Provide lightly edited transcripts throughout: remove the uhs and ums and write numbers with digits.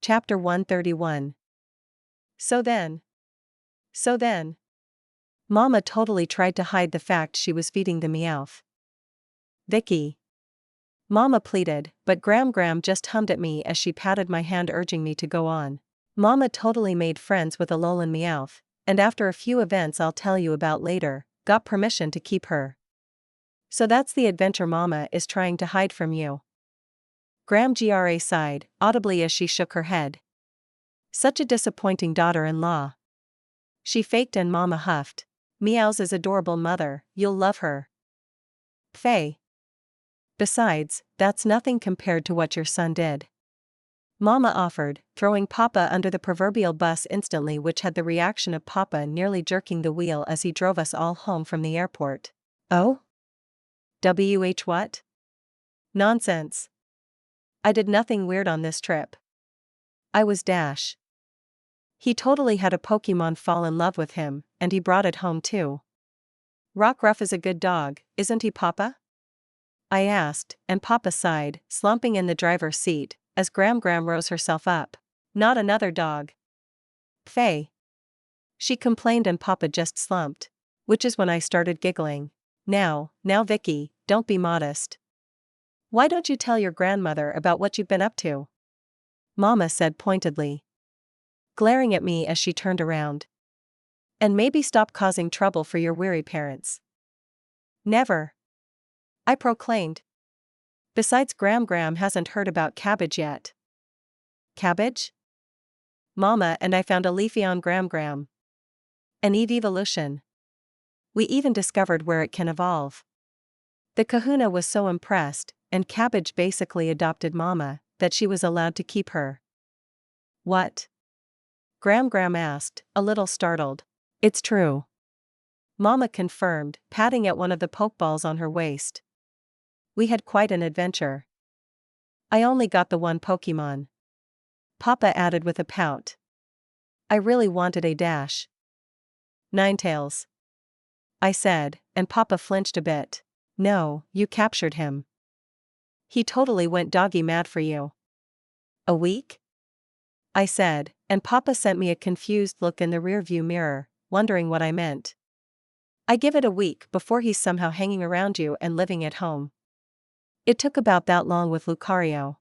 Chapter 131. So then. Mama totally tried to hide the fact she was feeding the Meowth. Vicky. Mama pleaded, but Gram just hummed at me as she patted my hand urging me to go on. Mama totally made friends with Alola and Meowth, and after a few events I'll tell you about later, got permission to keep her. So that's the adventure Mama is trying to hide from you. Gra sighed, audibly as she shook her head. Such a disappointing daughter-in-law. She faked and Mama huffed. Meow's is adorable mother, you'll love her. Faye. Besides, that's nothing compared to what your son did. Mama offered, throwing Papa under the proverbial bus instantly, which had the reaction of Papa nearly jerking the wheel as he drove us all home from the airport. Oh? What? Nonsense. I did nothing weird on this trip. I was Dash. He totally had a Pokemon fall in love with him, and he brought it home too. Rockruff is a good dog, isn't he, Papa? I asked, and Papa sighed, slumping in the driver's seat, as Gram rose herself up. Not another dog. Faye. She complained and Papa just slumped. Which is when I started giggling. Now Vicky, don't be modest. Why don't you tell your grandmother about what you've been up to? Mama said pointedly, glaring at me as she turned around. And maybe stop causing trouble for your weary parents. Never. I proclaimed. Besides, Gram hasn't heard about cabbage yet. Cabbage? Mama and I found a leafy on Gram. An evolution. We even discovered where it can evolve. The kahuna was so impressed, and Cabbage basically adopted Mama, that she was allowed to keep her. What? Gram asked, a little startled. It's true. Mama confirmed, patting at one of the pokeballs on her waist. We had quite an adventure. I only got the one Pokemon. Papa added with a pout. I really wanted a Dash. Ninetales. I said, and Papa flinched a bit. No, you captured him. He totally went doggy mad for you. A week? I said, and Papa sent me a confused look in the rearview mirror, wondering what I meant. I give it a week before he's somehow hanging around you and living at home. It took about that long with Lucario.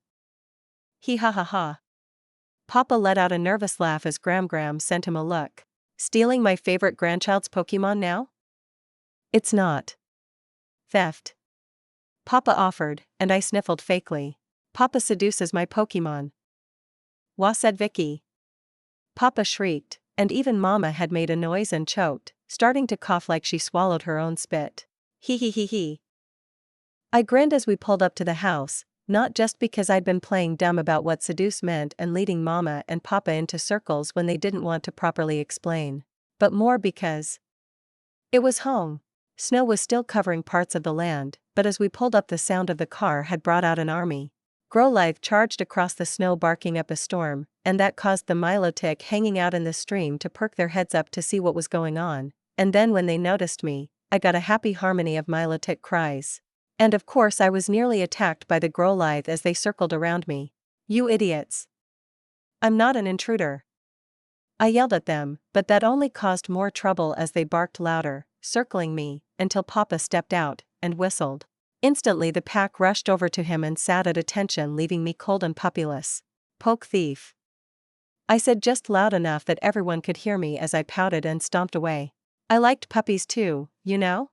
He ha. Papa let out a nervous laugh as Gram sent him a look. Stealing my favorite grandchild's Pokemon now? It's not theft. Papa offered, and I sniffled fakely. Papa seduces my Pokemon. Wah, said Vicky. Papa shrieked, and even Mama had made a noise and choked, starting to cough like she swallowed her own spit. He. I grinned as we pulled up to the house, not just because I'd been playing dumb about what seduce meant and leading Mama and Papa into circles when they didn't want to properly explain, but more because it was home. Snow was still covering parts of the land, but as we pulled up the sound of the car had brought out an army. Growlithe charged across the snow barking up a storm, and that caused the Milotic hanging out in the stream to perk their heads up to see what was going on, and then when they noticed me, I got a happy harmony of Milotic cries. And of course I was nearly attacked by the Growlithe as they circled around me. You idiots. I'm not an intruder. I yelled at them, but that only caused more trouble as they barked louder, circling me, until Papa stepped out, and whistled. Instantly the pack rushed over to him and sat at attention, leaving me cold and puppyless. Poke thief. I said just loud enough that everyone could hear me as I pouted and stomped away. I liked puppies too, you know?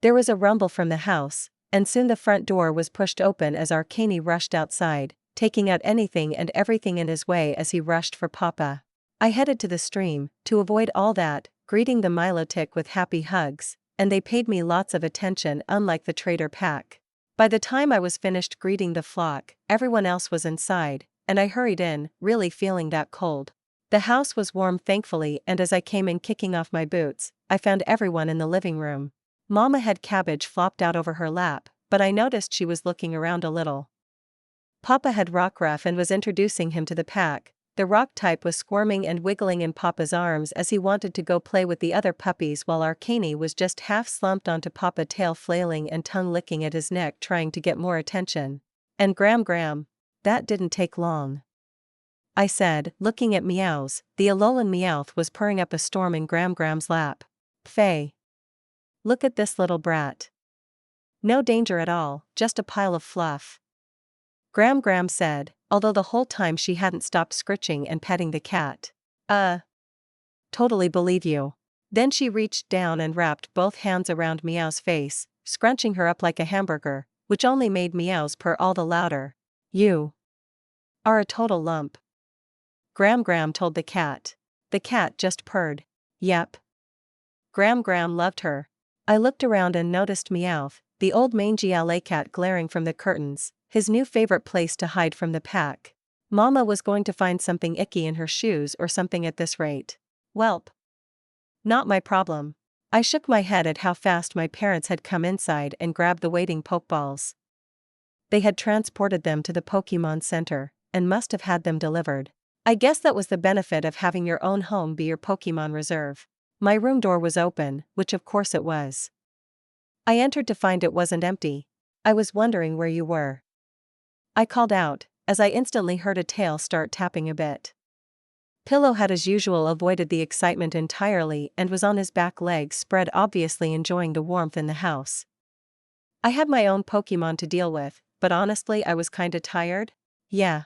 There was a rumble from the house, and soon the front door was pushed open as Arcani rushed outside, taking out anything and everything in his way as he rushed for Papa. I headed to the stream, to avoid all that, greeting the Milotic with happy hugs, and they paid me lots of attention unlike the trader pack. By the time I was finished greeting the flock, everyone else was inside, and I hurried in, really feeling that cold. The house was warm thankfully, and as I came in kicking off my boots, I found everyone in the living room. Mama had Cabbage flopped out over her lap, but I noticed she was looking around a little. Papa had Rockruff and was introducing him to the pack. The rock type was squirming and wiggling in Papa's arms as he wanted to go play with the other puppies, while Arcani was just half slumped onto Papa, tail flailing and tongue licking at his neck, trying to get more attention. And Gram, that didn't take long. I said, looking at Meows. The Alolan Meowth was purring up a storm in Gram's lap. Faye. Look at this little brat. No danger at all, just a pile of fluff. Gram said, although the whole time she hadn't stopped scritching and petting the cat. Totally believe you. Then she reached down and wrapped both hands around Meow's face, scrunching her up like a hamburger, which only made Meows purr all the louder. You are a total lump. Gram told the cat. The cat just purred. Yep. Gram loved her. I looked around and noticed Meowth, the old mangy alley cat glaring from the curtains, his new favorite place to hide from the pack. Mama was going to find something icky in her shoes or something at this rate. Welp. Not my problem. I shook my head at how fast my parents had come inside and grabbed the waiting Pokeballs. They had transported them to the Pokemon Center, and must have had them delivered. I guess that was the benefit of having your own home be your Pokemon reserve. My room door was open, which of course it was. I entered to find it wasn't empty. I was wondering where you were. I called out, as I instantly heard a tail start tapping a bit. Pillow had as usual avoided the excitement entirely and was on his back legs spread, obviously enjoying the warmth in the house. I had my own Pokemon to deal with, but honestly I was kinda tired. Yeah.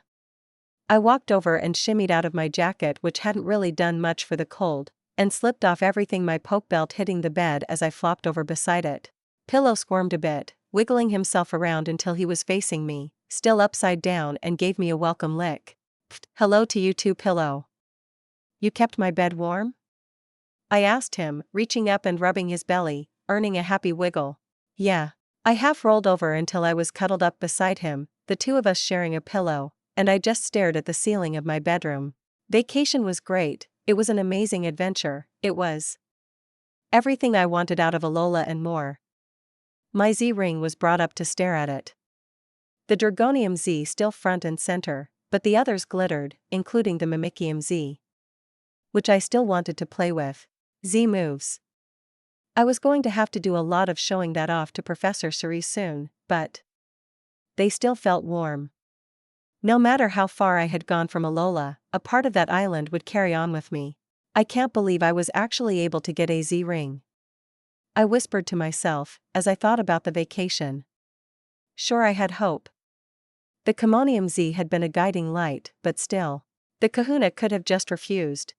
I walked over and shimmied out of my jacket, which hadn't really done much for the cold, and slipped off everything, my poke belt hitting the bed as I flopped over beside it. Pillow squirmed a bit, wiggling himself around until he was facing me, still upside down, and gave me a welcome lick. Hello to you too, Pillow. You kept my bed warm? I asked him, reaching up and rubbing his belly, earning a happy wiggle. Yeah. I half rolled over until I was cuddled up beside him, the two of us sharing a pillow, and I just stared at the ceiling of my bedroom. Vacation was great, it was an amazing adventure, it was everything I wanted out of Alola and more. My Z-ring was brought up to stare at it. The Dragonium Z still front and center, but the others glittered, including the Mimikyu Z, which I still wanted to play with. Z moves. I was going to have to do a lot of showing that off to Professor Seras soon, but they still felt warm. No matter how far I had gone from Alola, a part of that island would carry on with me. I can't believe I was actually able to get a Z-ring. I whispered to myself, as I thought about the vacation. Sure, I had hope. The Kimonium Z had been a guiding light, but still. The Kahuna could have just refused.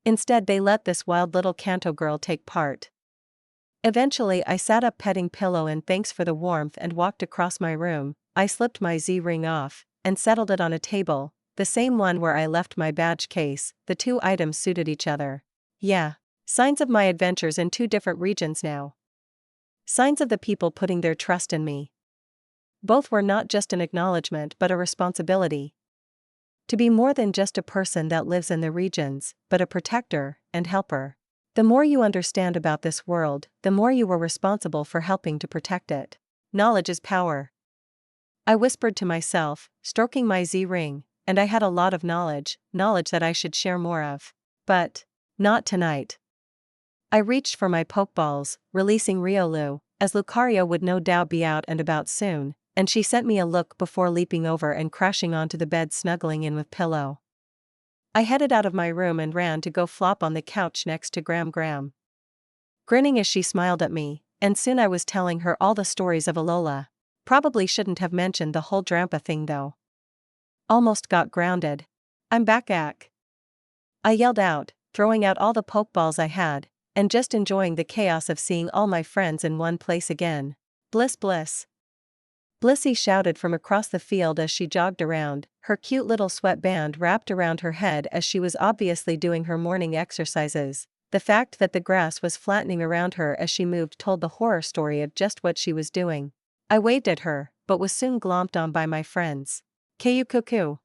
Instead they let this wild little Kanto girl take part. Eventually I sat up petting Pillow, and thanks for the warmth, and walked across my room. I slipped my Z-ring off, and settled it on a table, the same one where I left my badge case. The two items suited each other. Yeah. Signs of my adventures in two different regions now. Signs of the people putting their trust in me. Both were not just an acknowledgement but a responsibility. To be more than just a person that lives in the regions, but a protector and helper. The more you understand about this world, the more you are responsible for helping to protect it. Knowledge is power. I whispered to myself, stroking my Z-ring, and I had a lot of knowledge that I should share more of. But not tonight. I reached for my Pokeballs, releasing Riolu, as Lucario would no doubt be out and about soon, and she sent me a look before leaping over and crashing onto the bed, snuggling in with Pillow. I headed out of my room and ran to go flop on the couch next to Gram. Grinning as she smiled at me, and soon I was telling her all the stories of Alola. Probably shouldn't have mentioned the whole Drampa thing though. Almost got grounded. I'm back, Ack. I yelled out, throwing out all the Pokeballs I had, and just enjoying the chaos of seeing all my friends in one place again. Bliss. Blissey shouted from across the field as she jogged around, her cute little sweatband wrapped around her head as she was obviously doing her morning exercises. The fact that the grass was flattening around her as she moved told the horror story of just what she was doing. I waved at her, but was soon glomped on by my friends. Ku cuckoo.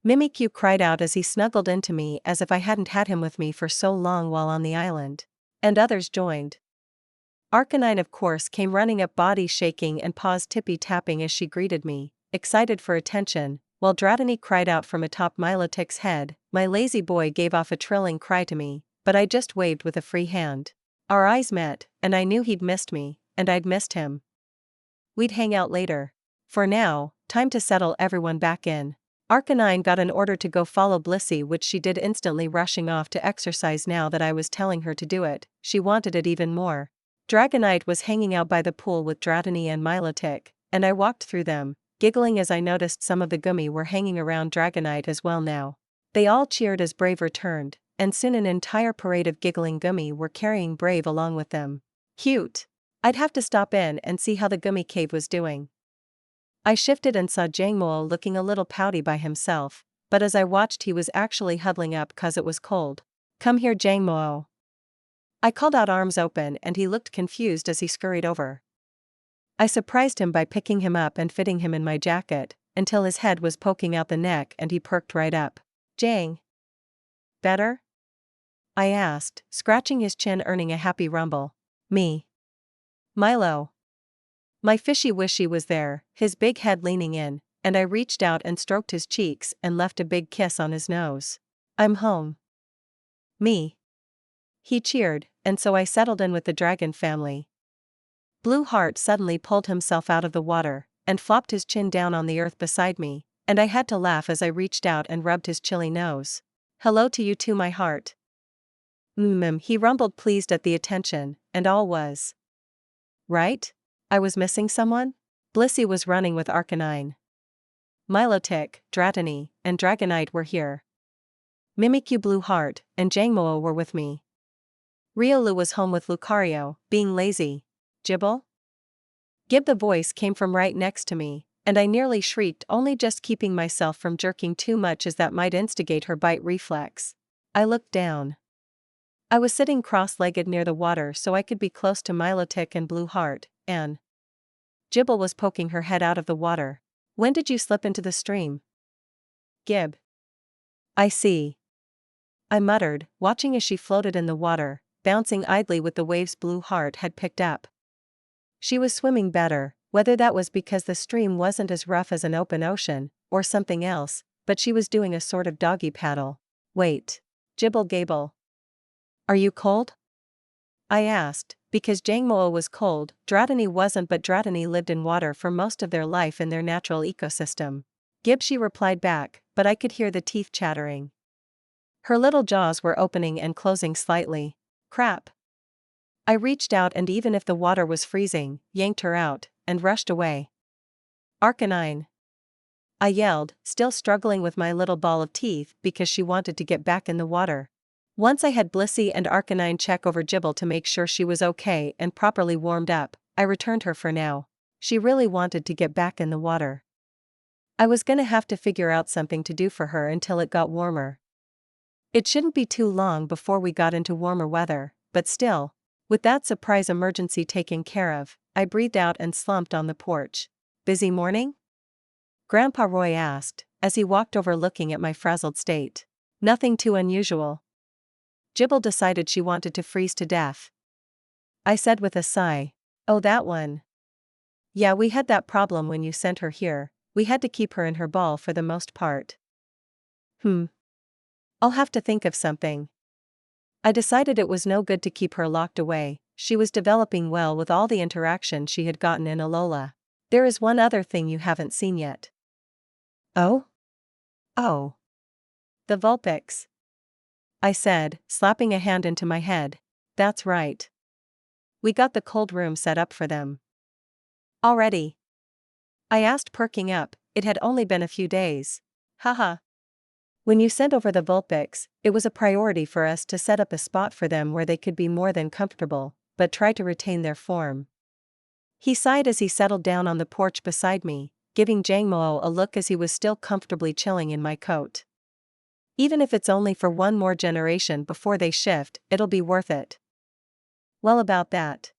Mimikyu cried out as he snuggled into me as if I hadn't had him with me for so long while on the island. And others joined. Arcanine of course came running up, body shaking and paws tippy-tapping as she greeted me, excited for attention, while Dratini cried out from atop Milotic's head. My lazy boy gave off a trilling cry to me, but I just waved with a free hand. Our eyes met, and I knew he'd missed me, and I'd missed him. We'd hang out later. For now, time to settle everyone back in. Arcanine got an order to go follow Blissey, which she did, instantly rushing off to exercise. Now that I was telling her to do it, she wanted it even more. Dragonite was hanging out by the pool with Dratini and Milotic, and I walked through them, giggling as I noticed some of the gummy were hanging around Dragonite as well now. They all cheered as Brave returned, and soon an entire parade of giggling gummy were carrying Brave along with them. Cute. I'd have to stop in and see how the gummy cave was doing. I shifted and saw Jangmo looking a little pouty by himself, but as I watched he was actually huddling up cause it was cold. Come here, Jangmo. I called out, arms open, and he looked confused as he scurried over. I surprised him by picking him up and fitting him in my jacket, until his head was poking out the neck and he perked right up. Jang. Better? I asked, scratching his chin, earning a happy rumble. Me. Milo. My fishy-wishy was there, his big head leaning in, and I reached out and stroked his cheeks and left a big kiss on his nose. I'm home. Me. He cheered, and so I settled in with the dragon family. Blue Heart suddenly pulled himself out of the water, and flopped his chin down on the earth beside me, and I had to laugh as I reached out and rubbed his chilly nose. Hello to you too, my heart. He rumbled, pleased at the attention, and all was right? I was missing someone? Blissey was running with Arcanine. Milotic, Dratini, and Dragonite were here. Mimikyu, Blue Heart, and Jangmo were with me. Riolu was home with Lucario, being lazy. Jibble? Gib, the voice came from right next to me, and I nearly shrieked, only just keeping myself from jerking too much as that might instigate her bite reflex. I looked down. I was sitting cross-legged near the water so I could be close to Milotic and Blue Heart, and Jibble was poking her head out of the water. When did you slip into the stream? Gib. I see. I muttered, watching as she floated in the water, bouncing idly with the waves Blue Heart had picked up. She was swimming better, whether that was because the stream wasn't as rough as an open ocean, or something else, but she was doing a sort of doggy paddle. Wait. Jibble Gable. Are you cold? I asked, because Jangmo was cold, Dratini wasn't, but Dratini lived in water for most of their life in their natural ecosystem. Gib, she replied back, but I could hear the teeth chattering. Her little jaws were opening and closing slightly. Crap. I reached out and, even if the water was freezing, yanked her out, and rushed away. Arcanine. I yelled, still struggling with my little ball of teeth because she wanted to get back in the water. Once I had Blissey and Arcanine check over Jibble to make sure she was okay and properly warmed up, I returned her for now. She really wanted to get back in the water. I was gonna have to figure out something to do for her until it got warmer. It shouldn't be too long before we got into warmer weather, but still, with that surprise emergency taken care of, I breathed out and slumped on the porch. Busy morning? Grandpa Roy asked, as he walked over looking at my frazzled state. Nothing too unusual. Jibble decided she wanted to freeze to death. I said with a sigh. Oh, that one. Yeah, we had that problem when you sent her here. We had to keep her in her ball for the most part. I'll have to think of something. I decided it was no good to keep her locked away. She was developing well with all the interaction she had gotten in Alola. There is one other thing you haven't seen yet. Oh? Oh. The Vulpix. I said, slapping a hand into my head. That's right. We got the cold room set up for them. Already? I asked, perking up. It had only been a few days. Haha. When you sent over the Vulpix, it was a priority for us to set up a spot for them where they could be more than comfortable, but try to retain their form. He sighed as he settled down on the porch beside me, giving Jangmo a look as he was still comfortably chilling in my coat. Even if it's only for one more generation before they shift, it'll be worth it. Well, about that,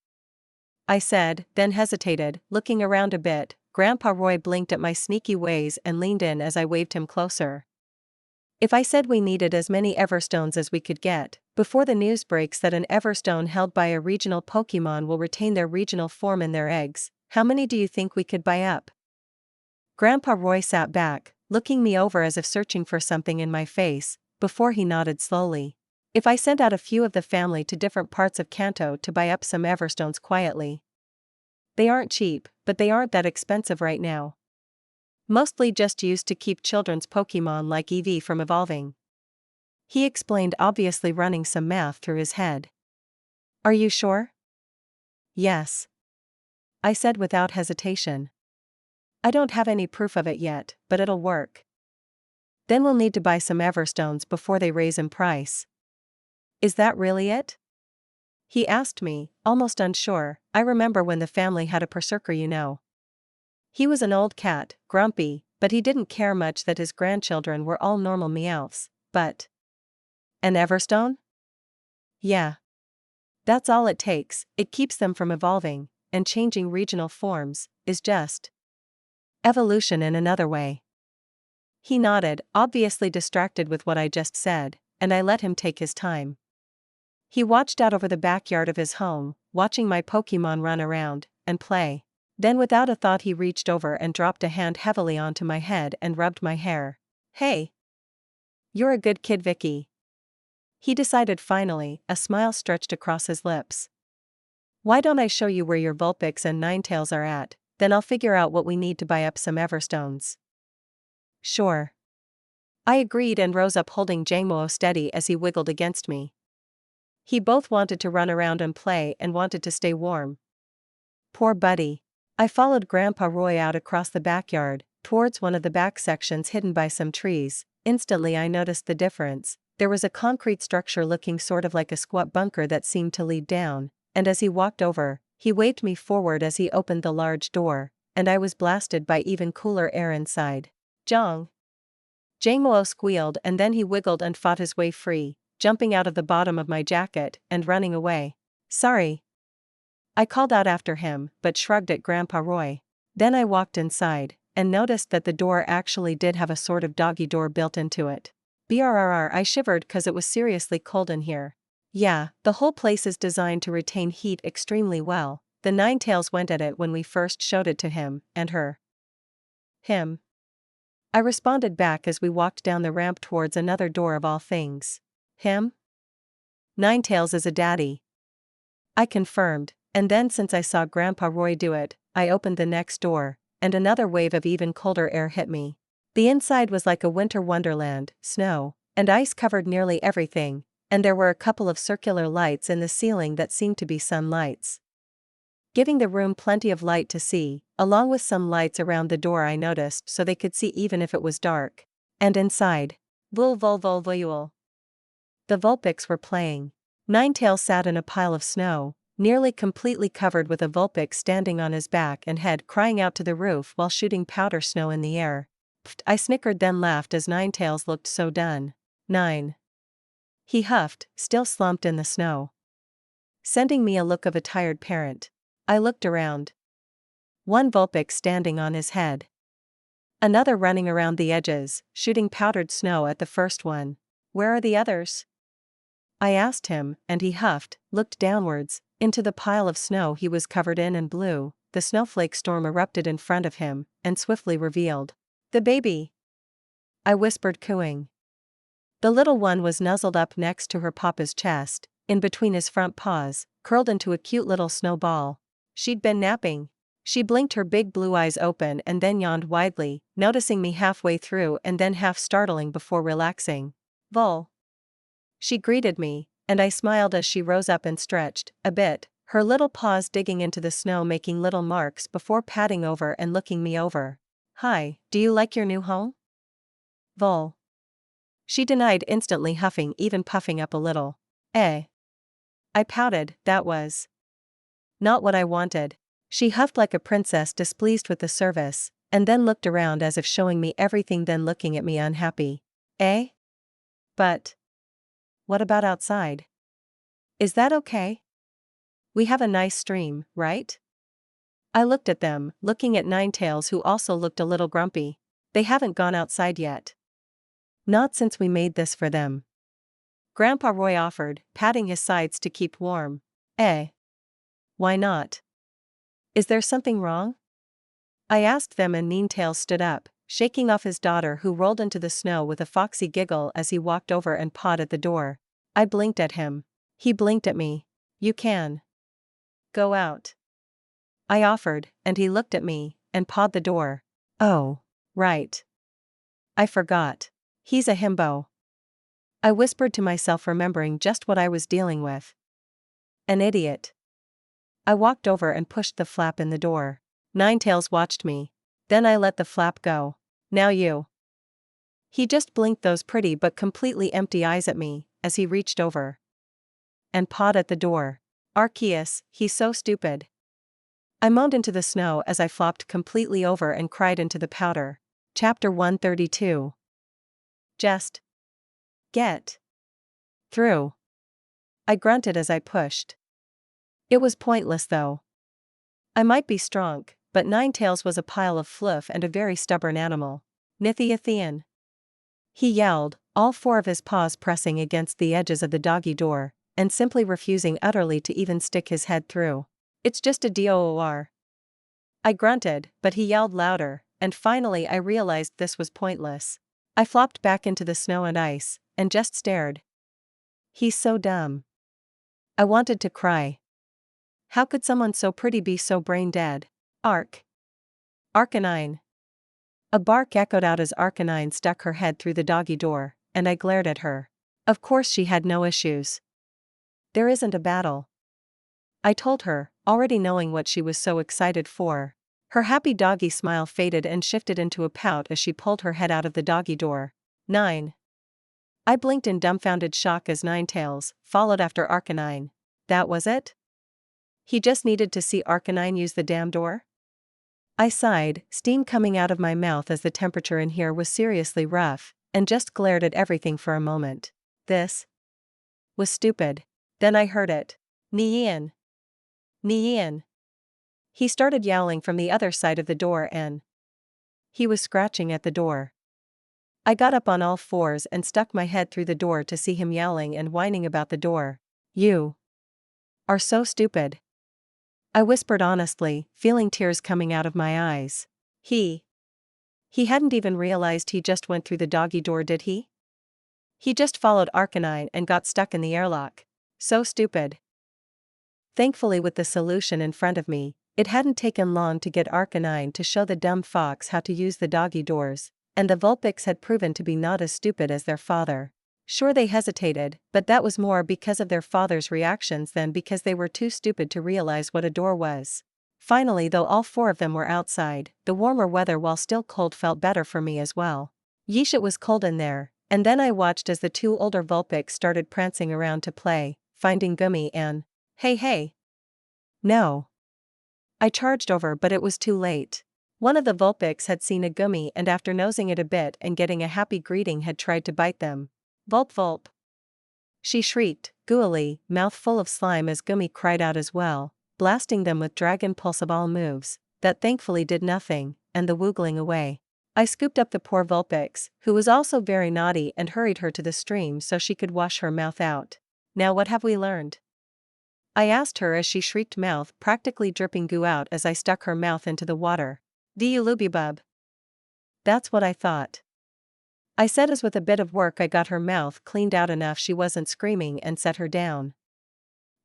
I said, then hesitated, looking around a bit. Grandpa Roy blinked at my sneaky ways and leaned in as I waved him closer. If I said we needed as many Everstones as we could get, before the news breaks that an Everstone held by a regional Pokemon will retain their regional form in their eggs, how many do you think we could buy up? Grandpa Roy sat back, looking me over as if searching for something in my face, before he nodded slowly. If I sent out a few of the family to different parts of Kanto to buy up some Everstones quietly. They aren't cheap, but they aren't that expensive right now. Mostly just used to keep children's Pokemon like Eevee from evolving. He explained, obviously running some math through his head. Are you sure? Yes, I said without hesitation. I don't have any proof of it yet, but it'll work. Then we'll need to buy some Everstones before they raise in price. Is that really it? He asked me, almost unsure. I remember when the family had a berserker, you know. He was an old cat, grumpy, but he didn't care much that his grandchildren were all normal Meowths, but... An Everstone? Yeah. That's all it takes. It keeps them from evolving, and changing regional forms, is just evolution in another way. He nodded, obviously distracted with what I just said, and I let him take his time. He watched out over the backyard of his home, watching my Pokemon run around and play. Then without a thought he reached over and dropped a hand heavily onto my head and rubbed my hair. Hey! You're a good kid, Vicky. He decided finally, a smile stretched across his lips. Why don't I show you where your Vulpix and Ninetales are at, then I'll figure out what we need to buy up some Everstones. Sure. I agreed and rose up holding Jangmo steady as he wiggled against me. He both wanted to run around and play and wanted to stay warm. Poor buddy. I followed Grandpa Roy out across the backyard, towards one of the back sections hidden by some trees. Instantly I noticed the difference. There was a concrete structure looking sort of like a squat bunker that seemed to lead down, and as he walked over, he waved me forward as he opened the large door, and I was blasted by even cooler air inside. Jong! Jangmo squealed and then he wiggled and fought his way free, jumping out of the bottom of my jacket and running away. Sorry. I called out after him, but shrugged at Grandpa Roy. Then I walked inside, and noticed that the door actually did have a sort of doggy door built into it. Brrr, I shivered cause it was seriously cold in here. Yeah, the whole place is designed to retain heat extremely well. The Ninetales went at it when we first showed it to him, and her. Him. I responded back as we walked down the ramp towards another door of all things. Him? Ninetales is a daddy. I confirmed, and then since I saw Grandpa Roy do it, I opened the next door, and another wave of even colder air hit me. The inside was like a winter wonderland, snow and ice covered nearly everything, and there were a couple of circular lights in the ceiling that seemed to be sun lights, giving the room plenty of light to see, along with some lights around the door I noticed so they could see even if it was dark. And inside, the Vulpix were playing. Ninetales sat in a pile of snow, nearly completely covered with a Vulpix standing on his back and head crying out to the roof while shooting powder snow in the air. Pfft, I snickered then laughed as Ninetales looked so done. Nine. He huffed, still slumped in the snow, sending me a look of a tired parent. I looked around. One Vulpix standing on his head. Another running around the edges, shooting powdered snow at the first one. Where are the others? I asked him, and he huffed, looked downwards, into the pile of snow he was covered in and blew. The snowflake storm erupted in front of him, and swiftly revealed the baby. I whispered, cooing. The little one was nuzzled up next to her papa's chest, in between his front paws, curled into a cute little snowball. She'd been napping. She blinked her big blue eyes open and then yawned widely, noticing me halfway through and then half startling before relaxing. Vul. She greeted me, and I smiled as she rose up and stretched, a bit, her little paws digging into the snow making little marks before patting over and looking me over. Hi, do you like your new home? Vul. She denied instantly, huffing, even puffing up a little. I pouted, that was not what I wanted. She huffed like a princess displeased with the service, and then looked around as if showing me everything then looking at me unhappy. But what about outside? Is that okay? We have a nice stream, right? I looked at them, looking at Ninetales who also looked a little grumpy. They haven't gone outside yet. Not since we made this for them. Grandpa Roy offered, patting his sides to keep warm. Why not? Is there something wrong? I asked them and Ninetales stood up, shaking off his daughter who rolled into the snow with a foxy giggle as he walked over and pawed at the door. I blinked at him. He blinked at me. You can go out, I offered, and he looked at me, and pawed the door. Oh. Right. I forgot. He's a himbo. I whispered to myself, remembering just what I was dealing with. An idiot. I walked over and pushed the flap in the door. Ninetales watched me. Then I let the flap go. Now you. He just blinked those pretty but completely empty eyes at me, as he reached over and pawed at the door. Arceus, he's so stupid. I moaned into the snow as I flopped completely over and cried into the powder. Chapter 132. Just get through. I grunted as I pushed. It was pointless though. I might be strong, but Ninetales was a pile of fluff and a very stubborn animal. Nithiathian. He yelled, all four of his paws pressing against the edges of the doggy door, and simply refusing utterly to even stick his head through. It's just a door. I grunted, but he yelled louder, and finally I realized this was pointless. I flopped back into the snow and ice, and just stared. He's so dumb. I wanted to cry. How could someone so pretty be so brain dead? Arcanine. A bark echoed out as Arcanine stuck her head through the doggy door, and I glared at her. Of course she had no issues. There isn't a battle, I told her, already knowing what she was so excited for. Her happy doggy smile faded and shifted into a pout as she pulled her head out of the doggy door. 9. I blinked in dumbfounded shock as Ninetales followed after Arcanine. That was it? He just needed to see Arcanine use the damn door? I sighed, steam coming out of my mouth as the temperature in here was seriously rough, and just glared at everything for a moment. This was stupid. Then I heard it. Nian. Nian. He started yowling from the other side of the door and he was scratching at the door. I got up on all fours and stuck my head through the door to see him yowling and whining about the door. You are so stupid, I whispered honestly, feeling tears coming out of my eyes. He hadn't even realized he just went through the doggy door, did he? He just followed Arcanine and got stuck in the airlock. So stupid. Thankfully, with the solution in front of me, it hadn't taken long to get Arcanine to show the dumb fox how to use the doggy doors, and the Vulpix had proven to be not as stupid as their father. Sure, they hesitated, but that was more because of their father's reactions than because they were too stupid to realize what a door was. Finally, though all four of them were outside, the warmer weather while still cold felt better for me as well. Yeesh, it was cold in there, and then I watched as the two older Vulpix started prancing around to play, finding Gummy and, hey. No. I charged over, but it was too late. One of the Vulpix had seen a Gummy and after nosing it a bit and getting a happy greeting had tried to bite them. Vulp. She shrieked, gooily, mouth full of slime as Gummy cried out as well, blasting them with Dragon Pulse of all moves, that thankfully did nothing, and the woogling away. I scooped up the poor Vulpix, who was also very naughty, and hurried her to the stream so she could wash her mouth out. Now what have we learned? I asked her as she shrieked, mouth practically dripping goo out as I stuck her mouth into the water. Bub. That's what I thought, I said as with a bit of work I got her mouth cleaned out enough she wasn't screaming and set her down.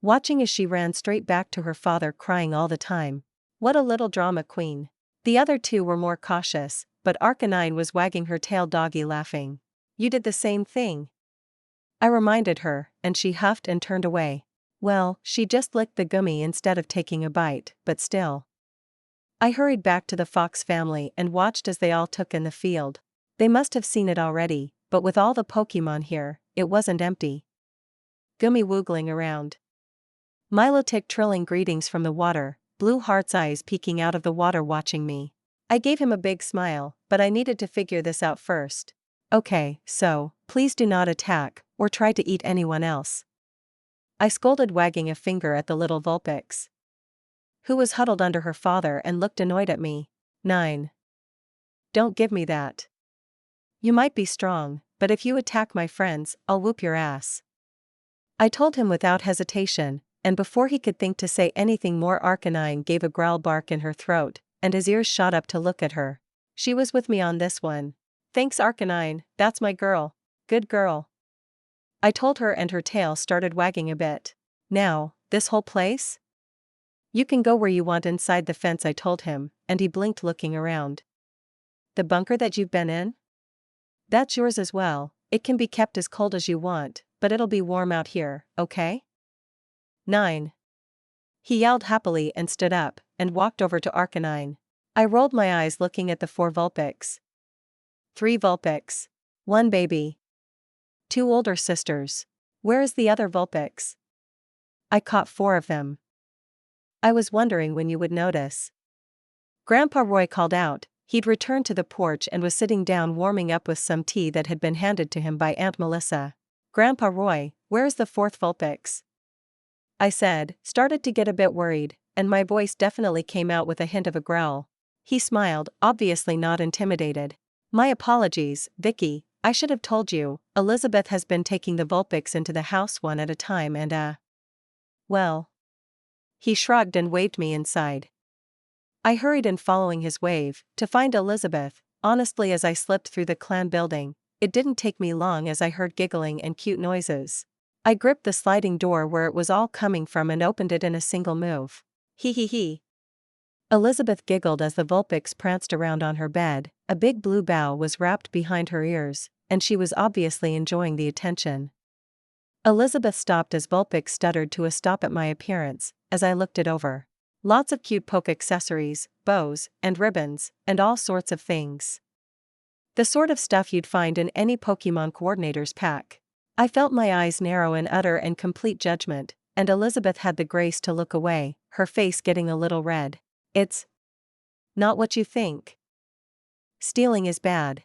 Watching as she ran straight back to her father crying all the time. What a little drama queen. The other two were more cautious, but Arcanine was wagging her tail doggy laughing. You did the same thing, I reminded her, and she huffed and turned away. Well, she just licked the Gummy instead of taking a bite, but still. I hurried back to the Fox family and watched as they all took in the field. They must have seen it already, but with all the Pokemon here, it wasn't empty. Gummy woogling around. Milotic trilling greetings from the water, Blue Heart's eyes peeking out of the water watching me. I gave him a big smile, but I needed to figure this out first. Okay, so, please do not attack, or try to eat anyone else, I scolded, wagging a finger at the little Vulpix, who was huddled under her father and looked annoyed at me. 9. Don't give me that. You might be strong, but if you attack my friends, I'll whoop your ass, I told him without hesitation, and before he could think to say anything more, Arcanine gave a growl bark in her throat, and his ears shot up to look at her. She was with me on this one. Thanks, Arcanine, that's my girl. Good girl, I told her, and her tail started wagging a bit. Now, this whole place? You can go where you want inside the fence, I told him, and he blinked looking around. The bunker that you've been in? That's yours as well. It can be kept as cold as you want, but it'll be warm out here, okay? 9. He yelled happily and stood up, and walked over to Arcanine. I rolled my eyes looking at the 4 Vulpix. 3 Vulpix. 1 baby. 2 older sisters. Where is the other Vulpix? I caught 4 of them. I was wondering when you would notice. Grandpa Roy called out. He'd returned to the porch and was sitting down warming up with some tea that had been handed to him by Aunt Melissa. Grandpa Roy, where's the 4th Vulpix? I said, started to get a bit worried, and my voice definitely came out with a hint of a growl. He smiled, obviously not intimidated. My apologies, Vicky, I should have told you, Elizabeth has been taking the Vulpix into the house one at a time and well. He shrugged and waved me inside. I hurried in following his wave, to find Elizabeth. Honestly, as I slipped through the clan building, it didn't take me long as I heard giggling and cute noises. I gripped the sliding door where it was all coming from and opened it in a single move. Hee hee hee. Elizabeth giggled as the Vulpix pranced around on her bed. A big blue bow was wrapped behind her ears, and she was obviously enjoying the attention. Elizabeth stopped as Vulpix stuttered to a stop at my appearance, as I looked it over. Lots of cute poke accessories, bows, and ribbons, and all sorts of things. The sort of stuff you'd find in any Pokemon coordinator's pack. I felt my eyes narrow in utter and complete judgment, and Elizabeth had the grace to look away, her face getting a little red. It's not what you think. Stealing is bad,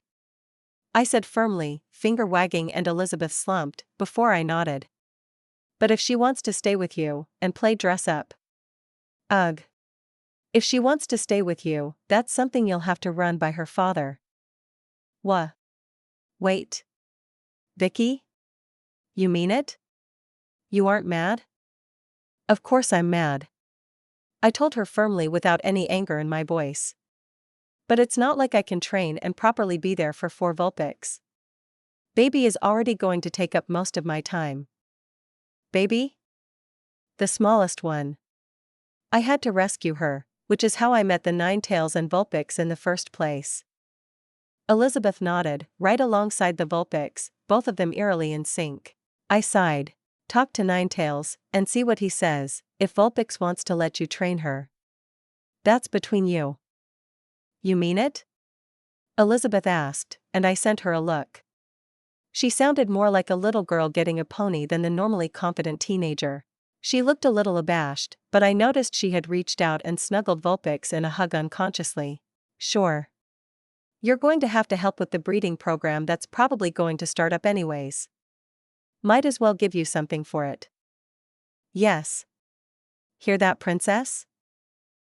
I said firmly, finger wagging, and Elizabeth slumped, before I nodded. But if she wants to stay with you, and play dress up. Ugh. If she wants to stay with you, that's something you'll have to run by her father. Wha? Wait. Vicky? You mean it? You aren't mad? Of course I'm mad. I told her firmly without any anger in my voice. But it's not like I can train and properly be there for 4 Vulpix. Baby is already going to take up most of my time. Baby? The smallest one. I had to rescue her, which is how I met the Ninetales and Vulpix in the first place. Elizabeth nodded, right alongside the Vulpix, both of them eerily in sync. I sighed. Talk to Ninetales, and see what he says, if Vulpix wants to let you train her. That's between you. You mean it? Elizabeth asked, and I sent her a look. She sounded more like a little girl getting a pony than the normally confident teenager. She looked a little abashed, but I noticed she had reached out and snuggled Vulpix in a hug unconsciously. Sure. You're going to have to help with the breeding program that's probably going to start up anyways. Might as well give you something for it. Yes. Hear that, princess?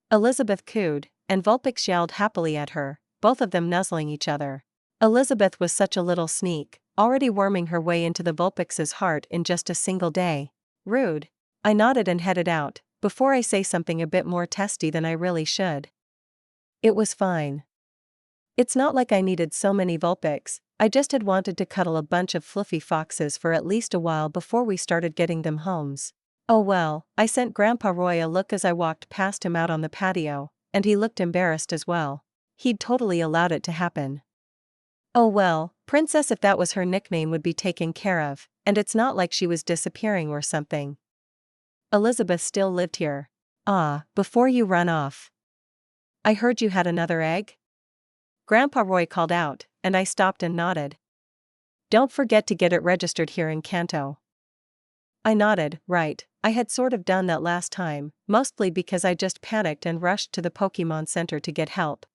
Elizabeth cooed, and Vulpix yelled happily at her, both of them nuzzling each other. Elizabeth was such a little sneak, already worming her way into the Vulpix's heart in just a single day. Rude. I nodded and headed out, before I say something a bit more testy than I really should. It was fine. It's not like I needed so many Vulpix, I just had wanted to cuddle a bunch of fluffy foxes for at least a while before we started getting them homes. Oh well, I sent Grandpa Roy a look as I walked past him out on the patio, and he looked embarrassed as well. He'd totally allowed it to happen. Oh well, Princess, if that was her nickname, would be taken care of, and it's not like she was disappearing or something. Elizabeth still lived here. Before you run off. I heard you had another egg? Grandpa Roy called out, and I stopped and nodded. Don't forget to get it registered here in Kanto. I nodded, right, I had sort of done that last time, mostly because I just panicked and rushed to the Pokemon Center to get help.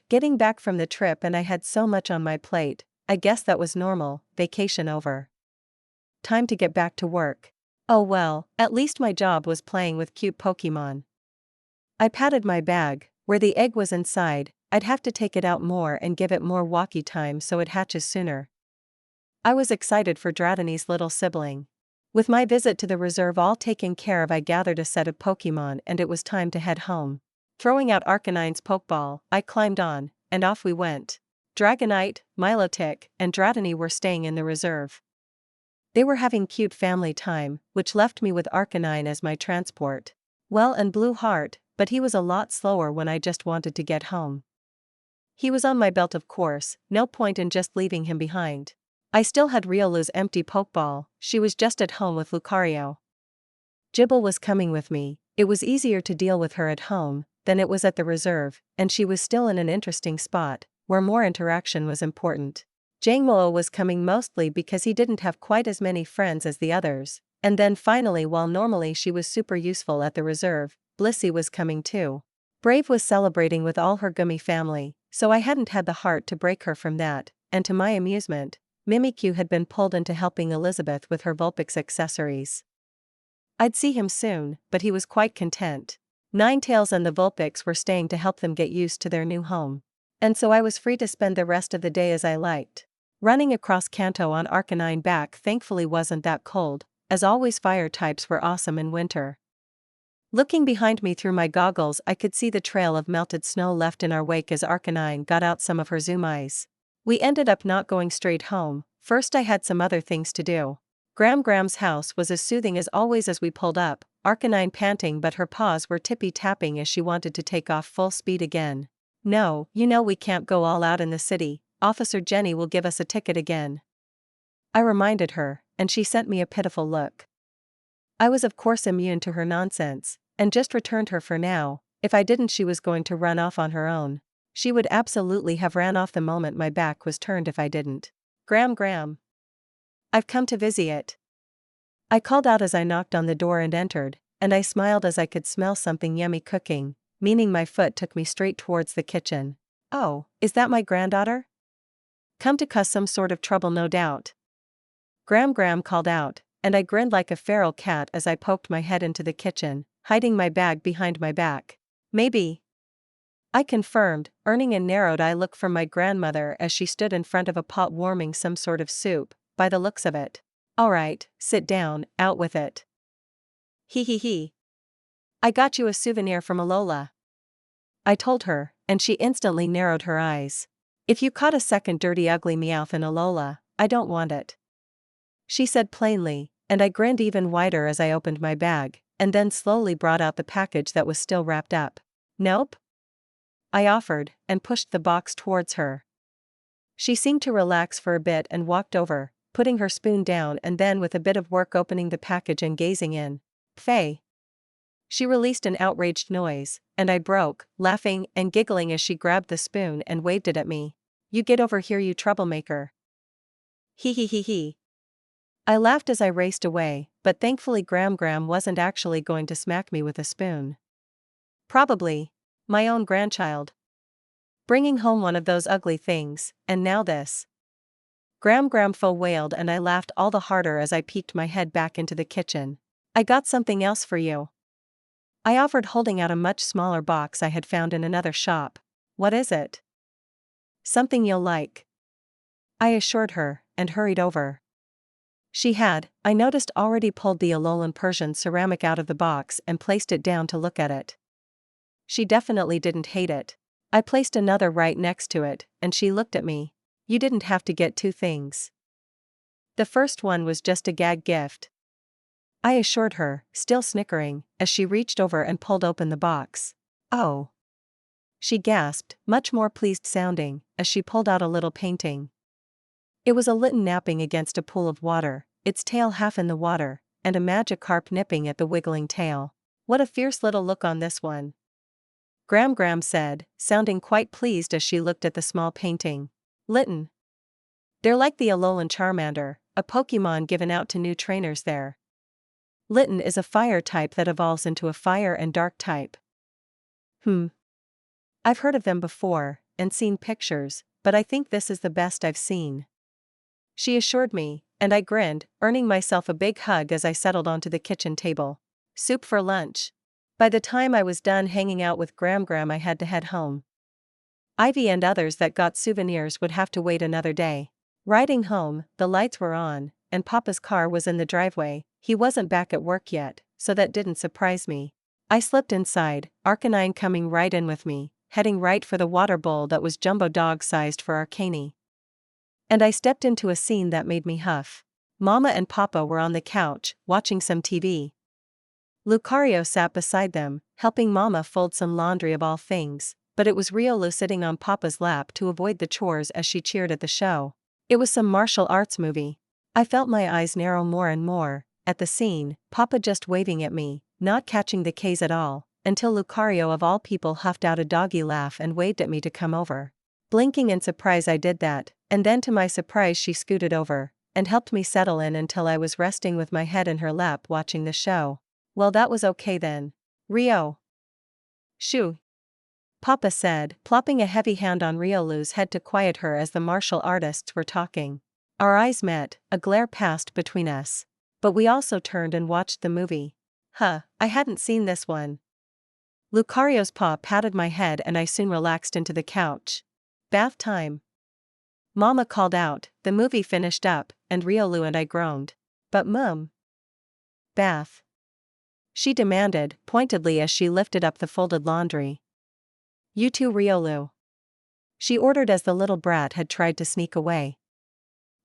Getting back from the trip and I had so much on my plate, I guess that was normal, vacation over. Time to get back to work. Oh well, at least my job was playing with cute Pokemon. I patted my bag, where the egg was inside. I'd have to take it out more and give it more walkie time so it hatches sooner. I was excited for Dratini's little sibling. With my visit to the reserve all taken care of, I gathered a set of Pokemon and it was time to head home. Throwing out Arcanine's Pokeball, I climbed on, and off we went. Dragonite, Milotic, and Dratini were staying in the reserve. They were having cute family time, which left me with Arcanine as my transport. Well, and Blue Heart, but he was a lot slower when I just wanted to get home. He was on my belt, of course, no point in just leaving him behind. I still had Riolu's empty Pokeball, she was just at home with Lucario. Jibble was coming with me, it was easier to deal with her at home than it was at the reserve, and she was still in an interesting spot, where more interaction was important. Jangmo was coming mostly because he didn't have quite as many friends as the others, and then finally, while normally she was super useful at the reserve, Blissey was coming too. Brave was celebrating with all her gummy family, so I hadn't had the heart to break her from that, and to my amusement, Mimikyu had been pulled into helping Elizabeth with her Vulpix accessories. I'd see him soon, but he was quite content. Ninetales and the Vulpix were staying to help them get used to their new home. And so I was free to spend the rest of the day as I liked. Running across Kanto on Arcanine back thankfully wasn't that cold, as always fire types were awesome in winter. Looking behind me through my goggles, I could see the trail of melted snow left in our wake as Arcanine got out some of her zoom eyes. We ended up not going straight home, first I had some other things to do. Gram's house was as soothing as always as we pulled up, Arcanine panting but her paws were tippy-tapping as she wanted to take off full speed again. No, you know we can't go all out in the city, Officer Jenny will give us a ticket again. I reminded her, and she sent me a pitiful look. I was of course immune to her nonsense, and just returned her for now. If I didn't she was going to run off on her own. She would absolutely have ran off the moment my back was turned if I didn't. Gram. I've come to visit. I called out as I knocked on the door and entered, and I smiled as I could smell something yummy cooking, meaning my foot took me straight towards the kitchen. Oh, is that my granddaughter? Come to cause some sort of trouble no doubt. Gram called out, and I grinned like a feral cat as I poked my head into the kitchen, hiding my bag behind my back. Maybe. I confirmed, earning a narrowed eye look from my grandmother as she stood in front of a pot warming some sort of soup, by the looks of it. Alright, sit down, out with it. He. I got you a souvenir from Alola. I told her, and she instantly narrowed her eyes. If you caught a second dirty ugly Meowth in Alola, I don't want it. She said plainly, and I grinned even wider as I opened my bag, and then slowly brought out the package that was still wrapped up. Nope? I offered, and pushed the box towards her. She seemed to relax for a bit and walked over, putting her spoon down and then with a bit of work opening the package and gazing in. Faye. She released an outraged noise, and I broke, laughing and giggling as she grabbed the spoon and waved it at me. You get over here, you troublemaker. He. I laughed as I raced away, but thankfully Gram wasn't actually going to smack me with a spoon. Probably. My own grandchild. Bringing home one of those ugly things, and now this. Gram faux wailed and I laughed all the harder as I peeked my head back into the kitchen. I got something else for you. I offered, holding out a much smaller box I had found in another shop. What is it? Something you'll like. I assured her, and hurried over. She had, I noticed, already pulled the Alolan Persian ceramic out of the box and placed it down to look at it. She definitely didn't hate it. I placed another right next to it, and she looked at me. You didn't have to get two things. The first one was just a gag gift. I assured her, still snickering, as she reached over and pulled open the box. Oh. She gasped, much more pleased sounding, as she pulled out a little painting. It was a Litten napping against a pool of water, its tail half in the water, and a Magikarp nipping at the wiggling tail. What a fierce little look on this one. Gram said, sounding quite pleased as she looked at the small painting. Litten. They're like the Alolan Charmander, a Pokemon given out to new trainers there. Litten is a fire type that evolves into a fire and dark type. I've heard of them before, and seen pictures, but I think this is the best I've seen. She assured me, and I grinned, earning myself a big hug as I settled onto the kitchen table. Soup for lunch. By the time I was done hanging out with Gram I had to head home. Ivy and others that got souvenirs would have to wait another day. Riding home, the lights were on, and Papa's car was in the driveway. He wasn't back at work yet, so that didn't surprise me. I slipped inside, Arcanine coming right in with me, heading right for the water bowl that was jumbo dog-sized for Arcanie. And I stepped into a scene that made me huff. Mama and Papa were on the couch, watching some TV. Lucario sat beside them, helping Mama fold some laundry of all things, but it was Riolu sitting on Papa's lap to avoid the chores as she cheered at the show. It was some martial arts movie. I felt my eyes narrow more and more at the scene, Papa just waving at me, not catching the K's at all, until Lucario of all people huffed out a doggy laugh and waved at me to come over. Blinking in surprise I did that, and then to my surprise she scooted over and helped me settle in until I was resting with my head in her lap watching the show. Well, that was okay then. Rio. Shoo. Papa said, plopping a heavy hand on Riolu's head to quiet her as the martial artists were talking. Our eyes met, a glare passed between us. But we also turned and watched the movie. I hadn't seen this one. Lucario's paw patted my head and I soon relaxed into the couch. Bath time. Mama called out, the movie finished up, and Riolu and I groaned. But Mum. Bath. She demanded, pointedly as she lifted up the folded laundry. You too, Riolu. She ordered as the little brat had tried to sneak away.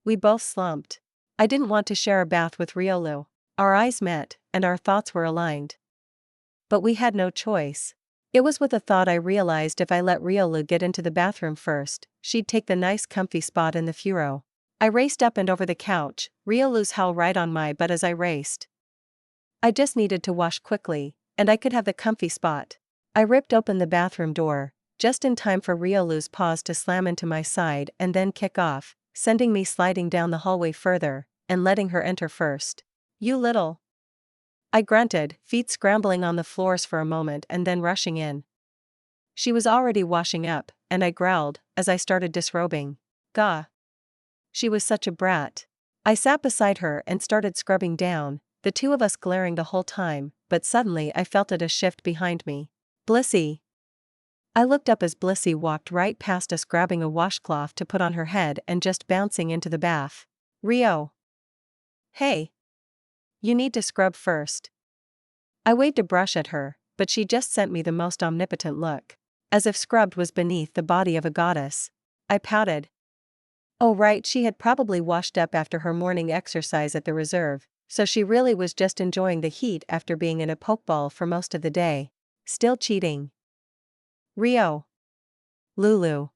We both slumped. I didn't want to share a bath with Riolu. Our eyes met, and our thoughts were aligned. But we had no choice. It was with a thought I realized if I let Riolu get into the bathroom first, she'd take the nice comfy spot in the furrow. I raced up and over the couch, Riolu's howl right on my butt as I raced. I just needed to wash quickly, and I could have the comfy spot. I ripped open the bathroom door, just in time for Riolu's paws to slam into my side and then kick off, sending me sliding down the hallway further, and letting her enter first. You little. I grunted, feet scrambling on the floors for a moment and then rushing in. She was already washing up, and I growled, as I started disrobing. Gah. She was such a brat. I sat beside her and started scrubbing down, the two of us glaring the whole time, but suddenly I felt a shift behind me. Blissey. I looked up as Blissey walked right past us grabbing a washcloth to put on her head and just bouncing into the bath. Rio. Hey. You need to scrub first. I waved a brush at her, but she just sent me the most omnipotent look. As if scrubbed was beneath the body of a goddess. I pouted. Oh right, she had probably washed up after her morning exercise at the reserve, so she really was just enjoying the heat after being in a pokeball for most of the day. Still cheating. Rio. Lulu.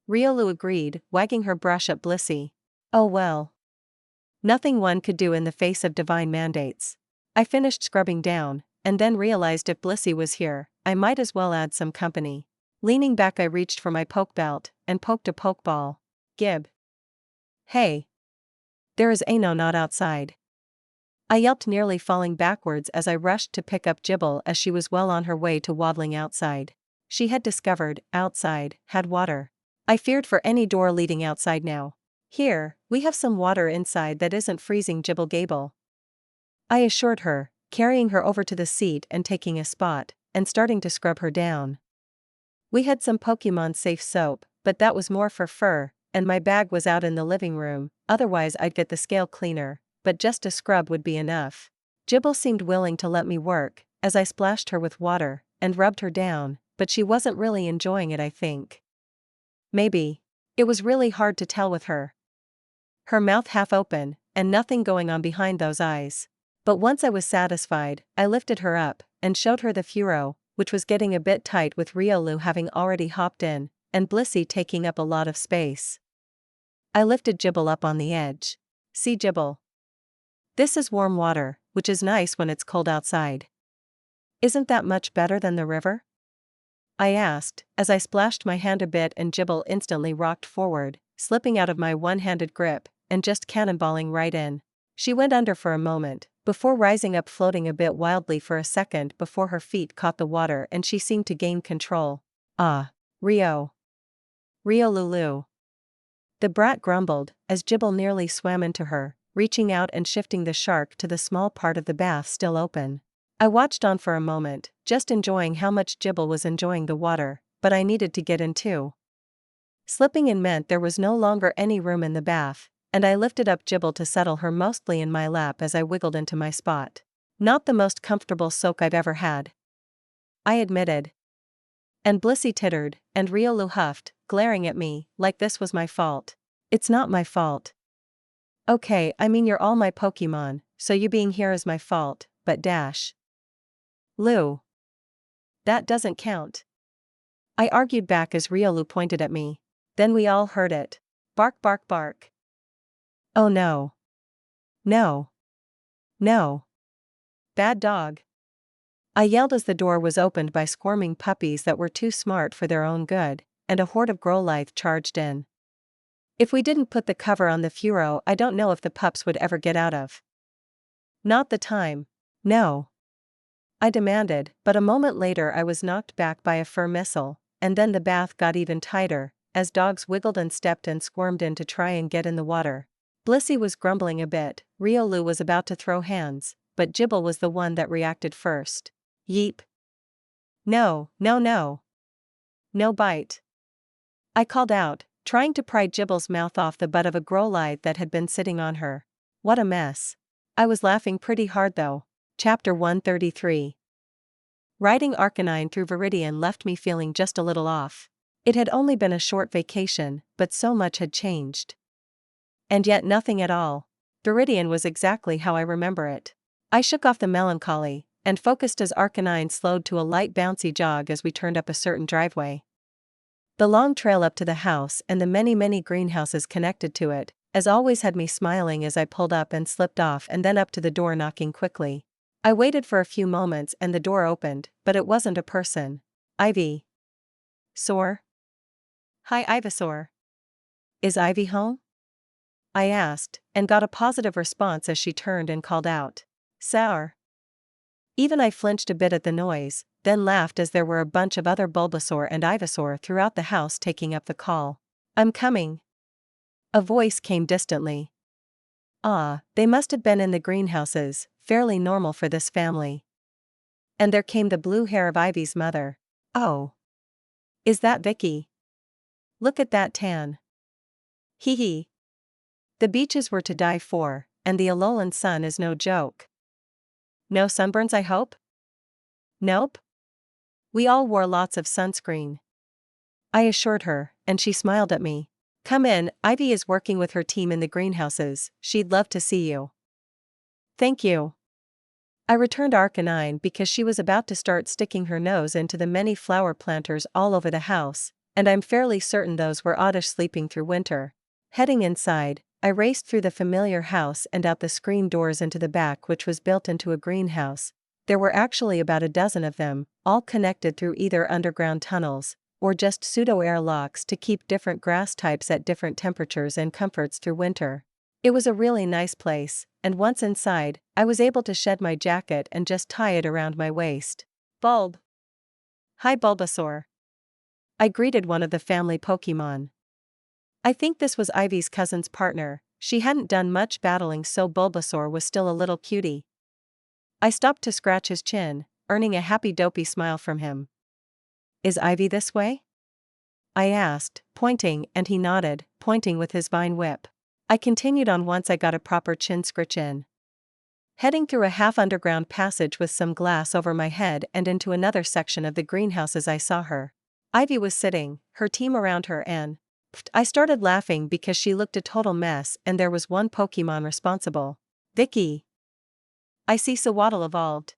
Riolu agreed, wagging her brush at Blissey. Oh well. Nothing one could do in the face of divine mandates. I finished scrubbing down, and then realized if Blissey was here, I might as well add some company. Leaning back I reached for my poke belt, and poked a pokeball. Gib. Hey. There is no not outside. I yelped, nearly falling backwards as I rushed to pick up Jibble as she was well on her way to waddling outside. She had discovered, outside, had water. I feared for any door leading outside now. Here, we have some water inside that isn't freezing, Jibble gable. I assured her, carrying her over to the seat and taking a spot, and starting to scrub her down. We had some Pokemon safe soap, but that was more for fur, and my bag was out in the living room, otherwise I'd get the scale cleaner, but just a scrub would be enough. Jibble seemed willing to let me work, as I splashed her with water, and rubbed her down, but she wasn't really enjoying it, I think. Maybe. It was really hard to tell with her. Her mouth half open, and nothing going on behind those eyes. But once I was satisfied, I lifted her up, and showed her the furrow, which was getting a bit tight with Riolu having already hopped in, and Blissey taking up a lot of space. I lifted Jibble up on the edge. See, Jibble. This is warm water, which is nice when it's cold outside. Isn't that much better than the river? I asked, as I splashed my hand a bit and Jibble instantly rocked forward, slipping out of my one-handed grip, and just cannonballing right in. She went under for a moment, before rising up, floating a bit wildly for a second before her feet caught the water and she seemed to gain control. Ah. Rio. Riolulu. The brat grumbled, as Jibble nearly swam into her, reaching out and shifting the shark to the small part of the bath still open. I watched on for a moment, just enjoying how much Jibble was enjoying the water, but I needed to get in too. Slipping in meant there was no longer any room in the bath, and I lifted up Jibble to settle her mostly in my lap as I wiggled into my spot. Not the most comfortable soak I've ever had, I admitted. And Blissey tittered, and Riolu huffed, glaring at me, like this was my fault. It's not my fault. Okay, I mean you're all my Pokemon, so you being here is my fault, but dash. Lou. That doesn't count. I argued back as Riolu pointed at me. Then we all heard it. Bark, bark, bark. Oh no. No. No. Bad dog. I yelled as the door was opened by squirming puppies that were too smart for their own good, and a horde of Growlithe charged in. If we didn't put the cover on the furrow, I don't know if the pups would ever get out of. Not the time. No. I demanded, but a moment later I was knocked back by a fur missile, and then the bath got even tighter, as dogs wiggled and stepped and squirmed in to try and get in the water. Blissey was grumbling a bit, Riolu was about to throw hands, but Jibble was the one that reacted first. Yeep. No, no, no. No bite. I called out, trying to pry Jibble's mouth off the butt of a Growlithe that had been sitting on her. What a mess. I was laughing pretty hard though. Chapter 133. Riding Arcanine through Viridian left me feeling just a little off. It had only been a short vacation, but so much had changed. And yet nothing at all. Viridian was exactly how I remember it. I shook off the melancholy, and focused as Arcanine slowed to a light bouncy jog as we turned up a certain driveway. The long trail up to the house and the many greenhouses connected to it, as always had me smiling as I pulled up and slipped off and then up to the door knocking quickly. I waited for a few moments and the door opened, but it wasn't a person. Ivy. Sore? Hi Ivysaur. Is Ivy home? I asked, and got a positive response as she turned and called out. Sour. Even I flinched a bit at the noise, then laughed as there were a bunch of other Bulbasaur and Ivysaur throughout the house taking up the call. I'm coming. A voice came distantly. Ah, they must have been in the greenhouses, fairly normal for this family. And there came the blue hair of Ivy's mother. Oh. Is that Vicky? Look at that tan. Hee hee. The beaches were to die for, and the Alolan sun is no joke. No sunburns, I hope? Nope. We all wore lots of sunscreen. I assured her, and she smiled at me. Come in, Ivy is working with her team in the greenhouses, she'd love to see you. Thank you. I returned Arcanine because she was about to start sticking her nose into the many flower planters all over the house, and I'm fairly certain those were Oddish sleeping through winter. Heading inside, I raced through the familiar house and out the screen doors into the back, which was built into a greenhouse. There were actually about a dozen of them, all connected through either underground tunnels, or just pseudo-airlocks to keep different grass types at different temperatures and comforts through winter. It was a really nice place, and once inside, I was able to shed my jacket and just tie it around my waist. Bulb. Hi Bulbasaur. I greeted one of the family Pokemon. I think this was Ivy's cousin's partner, she hadn't done much battling so Bulbasaur was still a little cutie. I stopped to scratch his chin, earning a happy dopey smile from him. Is Ivy this way? I asked, pointing, and he nodded, pointing with his vine whip. I continued on once I got a proper chin scritch in. Heading through a half-underground passage with some glass over my head and into another section of the greenhouses I saw her. Ivy was sitting, her team around her and I started laughing because she looked a total mess and there was one Pokemon responsible. Vicky. I see Sewaddle evolved.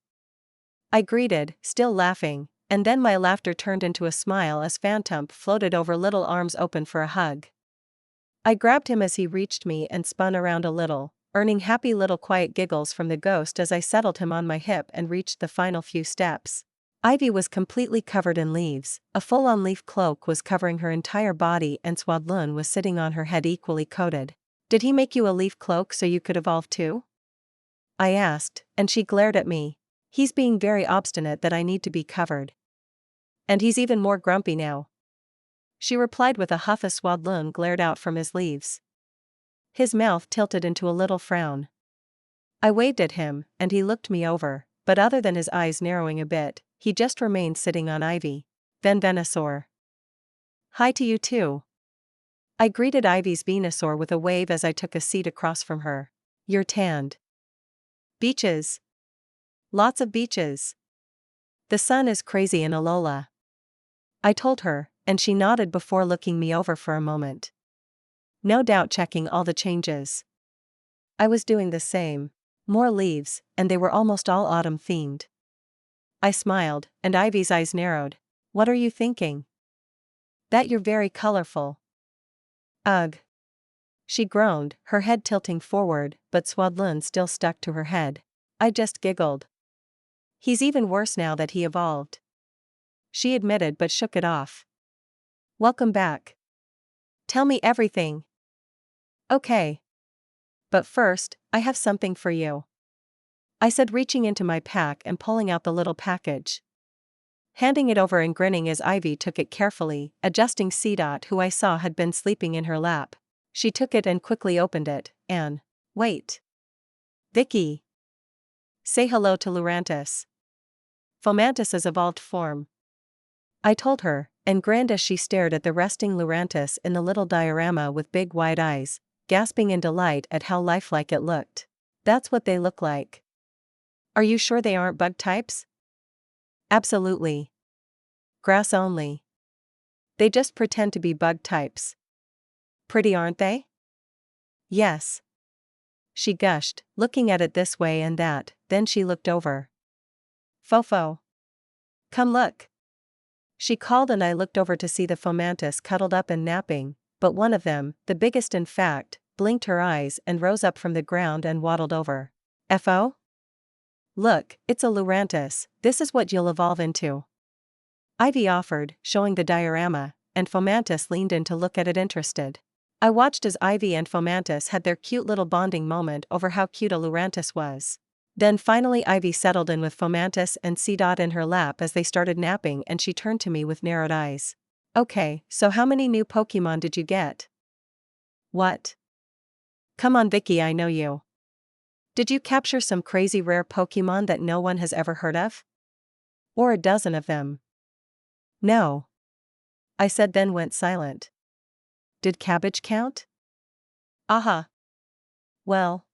I greeted, still laughing, and then my laughter turned into a smile as Phantom floated over, little arms open for a hug. I grabbed him as he reached me and spun around a little, earning happy little quiet giggles from the ghost as I settled him on my hip and reached the final few steps. Ivy was completely covered in leaves, a full-on leaf cloak was covering her entire body and Swadloon was sitting on her head equally coated. Did he make you a leaf cloak so you could evolve too? I asked, and she glared at me. He's being very obstinate that I need to be covered. And he's even more grumpy now. She replied with a huff as Swadloon glared out from his leaves. His mouth tilted into a little frown. I waved at him, and he looked me over, but other than his eyes narrowing a bit, he just remained sitting on Ivy. Venusaur. Hi to you too. I greeted Ivy's Venusaur with a wave as I took a seat across from her. You're tanned. Beaches. Lots of beaches. The sun is crazy in Alola. I told her, and she nodded before looking me over for a moment. No doubt checking all the changes. I was doing the same. More leaves, and they were almost all autumn themed. I smiled, and Ivy's eyes narrowed. What are you thinking? That you're very colorful. Ugh. She groaned, her head tilting forward, but Swadloon still stuck to her head. I just giggled. He's even worse now that he evolved. She admitted but shook it off. Welcome back. Tell me everything. Okay. But first, I have something for you. I said, reaching into my pack and pulling out the little package. Handing it over and grinning as Ivy took it carefully, adjusting C. Who I saw had been sleeping in her lap. She took it and quickly opened it, and... Wait. Vicky. Say hello to Lurantis. Fomantis's evolved form. I told her, and grinned as she stared at the resting Lurantis in the little diorama with big wide eyes, gasping in delight at how lifelike it looked. That's what they look like. Are you sure they aren't bug types? Absolutely. Grass only. They just pretend to be bug types. Pretty, aren't they? Yes. She gushed, looking at it this way and that, then she looked over. Fofo. Come look. She called and I looked over to see the Fomantis cuddled up and napping, but one of them, the biggest in fact, blinked her eyes and rose up from the ground and waddled over. Fo? Look, it's a Lurantis, this is what you'll evolve into. Ivy offered, showing the diorama, and Fomantis leaned in to look at it interested. I watched as Ivy and Fomantis had their cute little bonding moment over how cute a Lurantis was. Then finally Ivy settled in with Fomantis and C. In her lap as they started napping, and she turned to me with narrowed eyes. Okay, so how many new Pokemon did you get? What? Come on Vicky, I know you. Did you capture some crazy rare Pokemon that no one has ever heard of? Or a dozen of them? No. I said, then went silent. Did cabbage count? Aha. Well.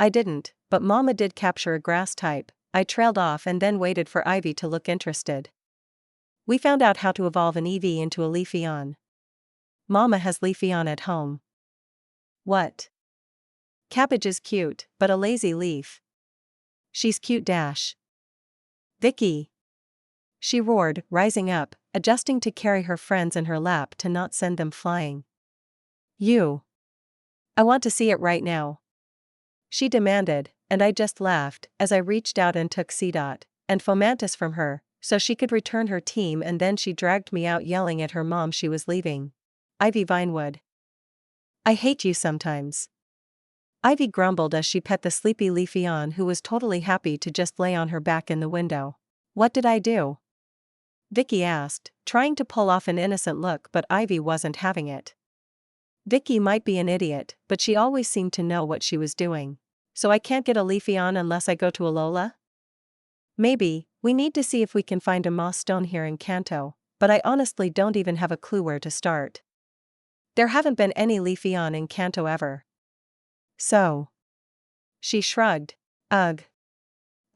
I didn't, but Mama did capture a grass type. I trailed off and then waited for Ivy to look interested. We found out how to evolve an Eevee into a Leafeon. Mama has Leafeon at home. What? Cabbage is cute, but a lazy leaf. She's cute dash. Vicky. She roared, rising up, adjusting to carry her friends in her lap to not send them flying. You. I want to see it right now. She demanded, and I just laughed as I reached out and took C. And Fomantis from her, so she could return her team, and then she dragged me out yelling at her mom she was leaving. Ivy Vinewood. I hate you sometimes. Ivy grumbled as she pet the sleepy Leafeon who was totally happy to just lay on her back in the window. What did I do? Vicky asked, trying to pull off an innocent look, but Ivy wasn't having it. Vicky might be an idiot, but she always seemed to know what she was doing. So I can't get a Leafeon unless I go to Alola? Maybe, we need to see if we can find a moss stone here in Kanto, but I honestly don't even have a clue where to start. There haven't been any Leafeon in Kanto ever. So. She shrugged. Ugh.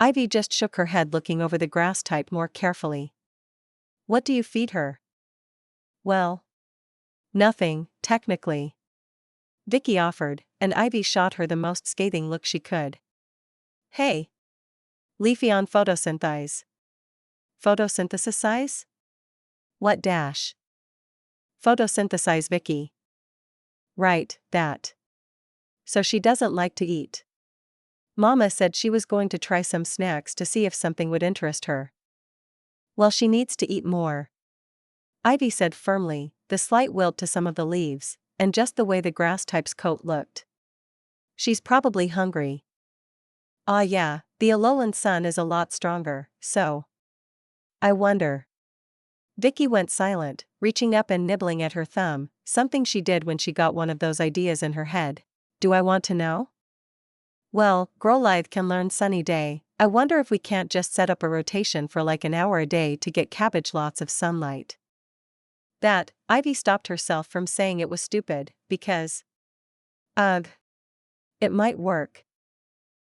Ivy just shook her head, looking over the grass type more carefully. What do you feed her? Well. Nothing, technically. Vicky offered, and Ivy shot her the most scathing look she could. Hey. Leafeon photosynthesize. Photosynthesize? What dash? Photosynthesize Vicky. Right, that. So she doesn't like to eat. Mama said she was going to try some snacks to see if something would interest her. Well, she needs to eat more. Ivy said firmly, the slight wilt to some of the leaves, and just the way the grass type's coat looked. She's probably hungry. Ah yeah, the Alolan sun is a lot stronger, so. I wonder. Vicky went silent, reaching up and nibbling at her thumb, something she did when she got one of those ideas in her head. Do I want to know? Well, Growlithe can learn Sunny Day. I wonder if we can't just set up a rotation for like an hour a day to get cabbage lots of sunlight. That, Ivy stopped herself from saying it was stupid, because. Ugh. It might work.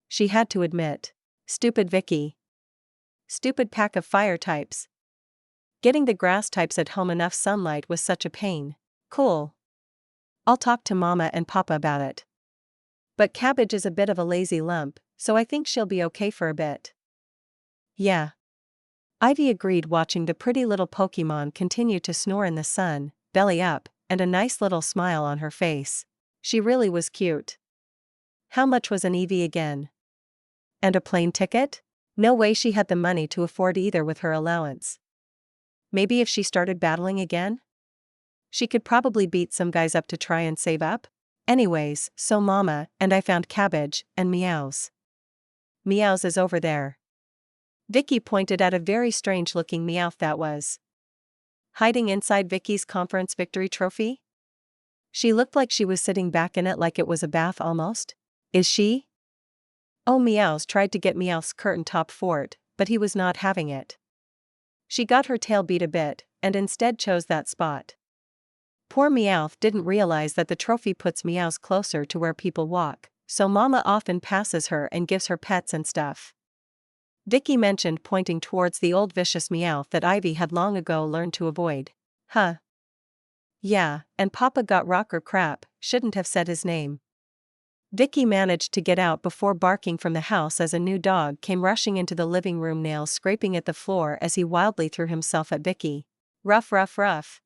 She had to admit. Stupid Vicky. Stupid pack of fire types. Getting the grass types at home enough sunlight was such a pain. Cool. I'll talk to Mama and Papa about it. But cabbage is a bit of a lazy lump, so I think she'll be okay for a bit. Yeah. Ivy agreed, watching the pretty little Pokemon continue to snore in the sun, belly up, and a nice little smile on her face. She really was cute. How much was an EV again? And a plane ticket? No way she had the money to afford either with her allowance. Maybe if she started battling again? She could probably beat some guys up to try and save up? Anyways, so Mama and I found Cabbage and Meows. Meows is over there. Vicky pointed at a very strange-looking Meowth that was hiding inside Vicky's conference victory trophy. She looked like she was sitting back in it like it was a bath almost. Is she? Oh, Meows tried to get Meowth's curtain top fort, but he was not having it. She got her tail beat a bit, and instead chose that spot. Poor Meowth didn't realize that the trophy puts Meows closer to where people walk, so Mama often passes her and gives her pets and stuff. Vicky mentioned, pointing towards the old vicious Meowth that Ivy had long ago learned to avoid. Huh. Yeah, and Papa got rocker crap, shouldn't have said his name. Vicky managed to get out before barking from the house as a new dog came rushing into the living room, nails scraping at the floor as he wildly threw himself at Vicky. Ruff, ruff, ruff.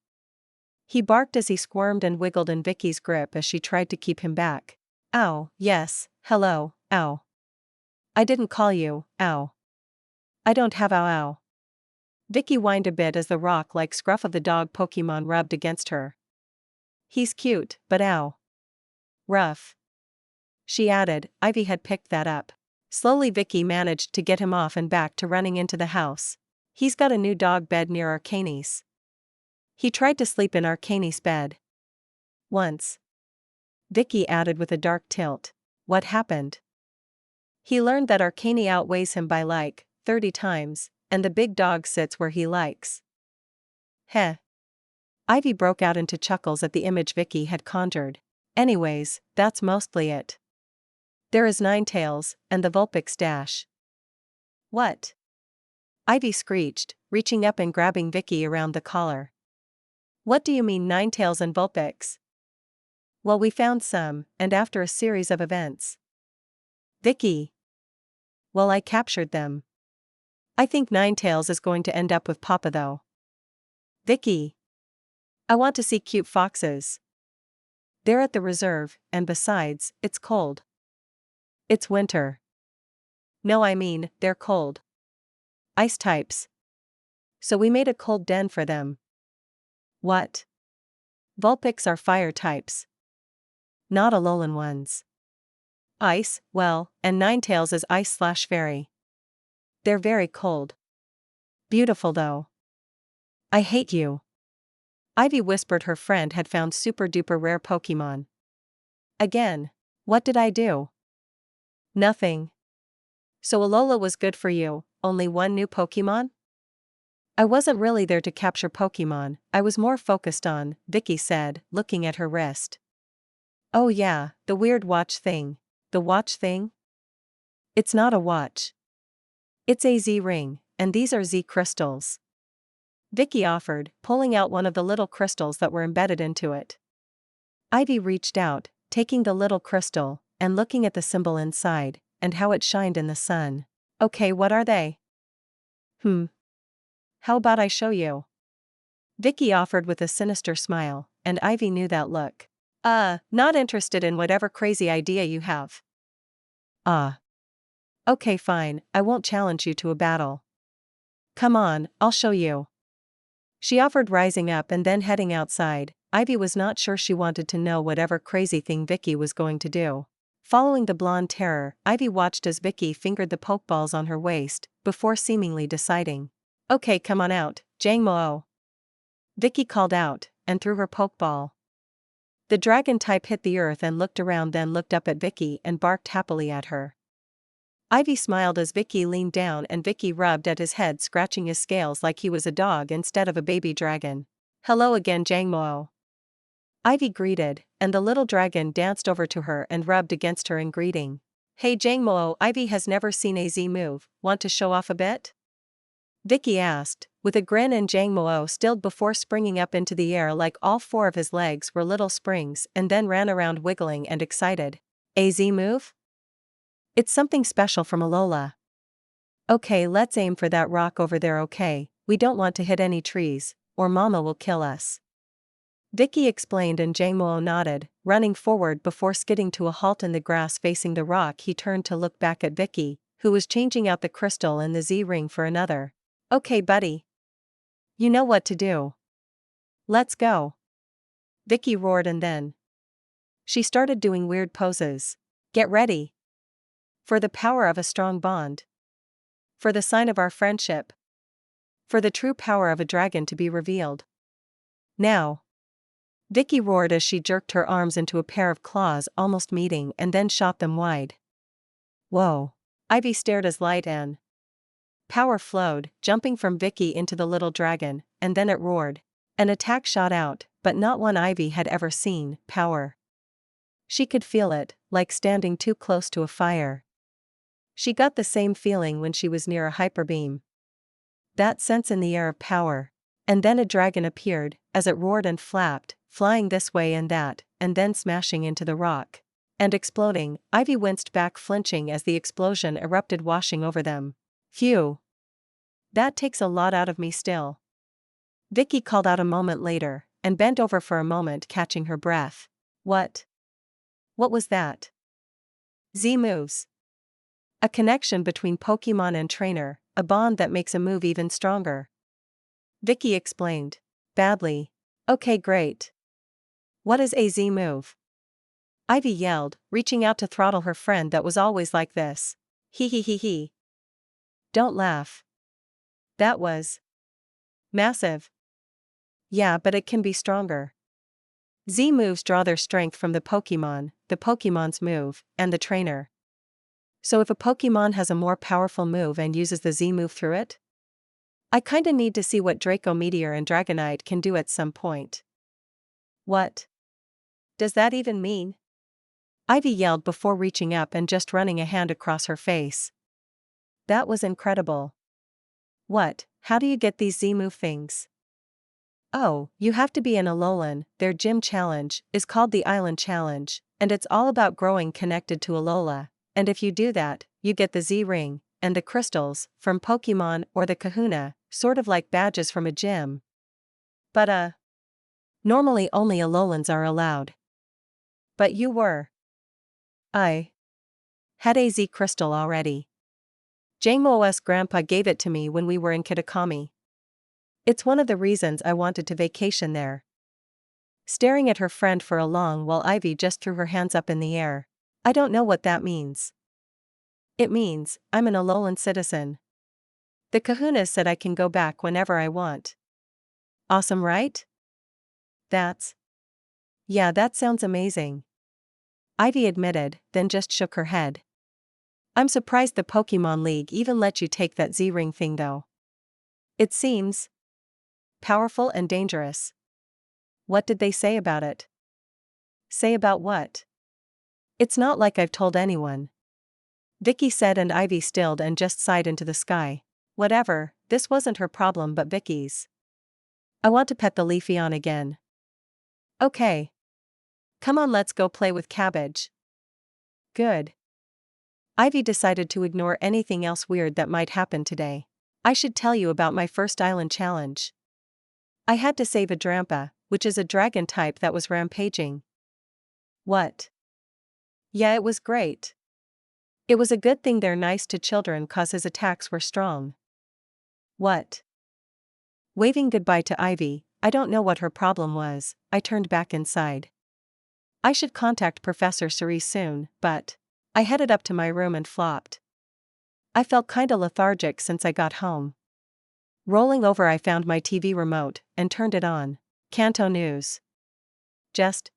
He barked as he squirmed and wiggled in Vicky's grip as she tried to keep him back. Ow, yes, hello, ow. I didn't call you, ow. I don't have ow ow. Vicky whined a bit as the rock-like scruff of the dog Pokemon rubbed against her. He's cute, but ow. Rough. She added. Ivy had picked that up. Slowly Vicky managed to get him off and back to running into the house. He's got a new dog bed near Arcanie's. He tried to sleep in Arcanie's bed. Once. Vicky added with a dark tilt. What happened? He learned that Arcanie outweighs him by like 30 times, and the big dog sits where he likes. Heh. Ivy broke out into chuckles at the image Vicky had conjured. Anyways, that's mostly it. There is Ninetales, and the Vulpix dash. What? Ivy screeched, reaching up and grabbing Vicky around the collar. What do you mean Ninetales and Vulpix? Well, we found some, and after a series of events. Vicky. Well, I captured them. I think Ninetales is going to end up with Papa though. Vicky. I want to see cute foxes. They're at the reserve, and besides, it's cold. It's winter. No, I mean, they're cold. Ice types. So we made a cold den for them. What? Vulpix are fire types. Not Alolan ones. Ice, well, and Ninetales is ice/fairy. They're very cold. Beautiful though. I hate you. Ivy whispered her friend had found super duper rare Pokemon. Again. What did I do? Nothing. So Alola was good for you, only one new Pokemon? I wasn't really there to capture Pokemon, I was more focused on, Vicky said, looking at her wrist. Oh yeah, the weird watch thing. The watch thing? It's not a watch. It's a Z ring, and these are Z crystals. Vicky offered, pulling out one of the little crystals that were embedded into it. Ivy reached out, taking the little crystal, and looking at the symbol inside, and how it shined in the sun. Okay, what are they? How about I show you? Vicky offered with a sinister smile, and Ivy knew that look. Not interested in whatever crazy idea you have. Okay, fine, I won't challenge you to a battle. Come on, I'll show you. She offered, rising up and then heading outside. Ivy was not sure she wanted to know whatever crazy thing Vicky was going to do. Following the blonde terror, Ivy watched as Vicky fingered the pokeballs on her waist, before seemingly deciding. Okay, come on out, Jangmo. Vicky called out, and threw her pokeball. The dragon type hit the earth and looked around, then looked up at Vicky and barked happily at her. Ivy smiled as Vicky leaned down and Vicky rubbed at his head, scratching his scales like he was a dog instead of a baby dragon. Hello again, Jangmo. Ivy greeted, and the little dragon danced over to her and rubbed against her in greeting. Hey Jangmo, Ivy has never seen a Z move, want to show off a bit? Vicky asked, with a grin, and Jangmo stilled before springing up into the air like all 4 of his legs were little springs and then ran around wiggling and excited. A Z move? It's something special from Alola. Okay, let's aim for that rock over there, okay? We don't want to hit any trees, or Mama will kill us. Vicky explained and Jangmo nodded, running forward before skidding to a halt in the grass facing the rock. He turned to look back at Vicky, who was changing out the crystal in the Z-ring for another. Okay, buddy. You know what to do. Let's go. Vicky roared and then she started doing weird poses. Get ready. For the power of a strong bond. For the sign of our friendship. For the true power of a dragon to be revealed. Now. Vicky roared as she jerked her arms into a pair of claws almost meeting and then shot them wide. Whoa. Ivy stared as light and power flowed, jumping from Vicky into the little dragon, and then it roared. An attack shot out, but not one Ivy had ever seen. Power. She could feel it, like standing too close to a fire. She got the same feeling when she was near a hyperbeam. That sense in the air of power. And then a dragon appeared, as it roared and flapped, flying this way and that, and then smashing into the rock. And exploding. Ivy winced back, flinching as the explosion erupted, washing over them. Phew. That takes a lot out of me still. Vicky called out a moment later, and bent over for a moment, catching her breath. What? What was that? Z moves. A connection between Pokemon and trainer, a bond that makes a move even stronger. Vicky explained. Badly. Okay, great. What is a Z move? Ivy yelled, reaching out to throttle her friend that was always like this. Hee hee hee hee. Don't laugh. That was massive. Yeah, but it can be stronger. Z moves draw their strength from the Pokemon's move, and the trainer. So if a Pokemon has a more powerful move and uses the Z move through it? I kinda need to see what Draco Meteor and Dragonite can do at some point. What does that even mean? Ivy yelled before reaching up and just running a hand across her face. That was incredible. What? How do you get these Z move things? Oh, you have to be an Alolan. Their gym challenge is called the Island Challenge, and it's all about growing connected to Alola, and if you do that, you get the Z-ring, and the crystals, from Pokemon or the Kahuna, sort of like badges from a gym. But normally only Alolans are allowed. But you were. I had a Z crystal already. Jangmo's grandpa gave it to me when we were in Kitakami. It's one of the reasons I wanted to vacation there. Staring at her friend for a long while, Ivy just threw her hands up in the air. I don't know what that means. It means, I'm an Alolan citizen. The Kahunas said I can go back whenever I want. Awesome, right? Yeah, that sounds amazing. Ivy admitted, then just shook her head. I'm surprised the Pokemon League even let you take that Z-ring thing though. It seems powerful and dangerous. What did they say about it? Say about what? It's not like I've told anyone. Vicky said, and Ivy stilled and just sighed into the sky. Whatever, this wasn't her problem but Vicky's. I want to pet the Leafeon again. Okay. Come on, let's go play with Cabbage. Good. Ivy decided to ignore anything else weird that might happen today. I should tell you about my first island challenge. I had to save a Drampa, which is a dragon type that was rampaging. What? Yeah, it was great. It was a good thing they're nice to children cause his attacks were strong. What? Waving goodbye to Ivy, I don't know what her problem was, I turned back inside. I should contact Professor Seras soon, but I headed up to my room and flopped. I felt kinda lethargic since I got home. Rolling over, I found my TV remote and turned it on. Kanto News. Just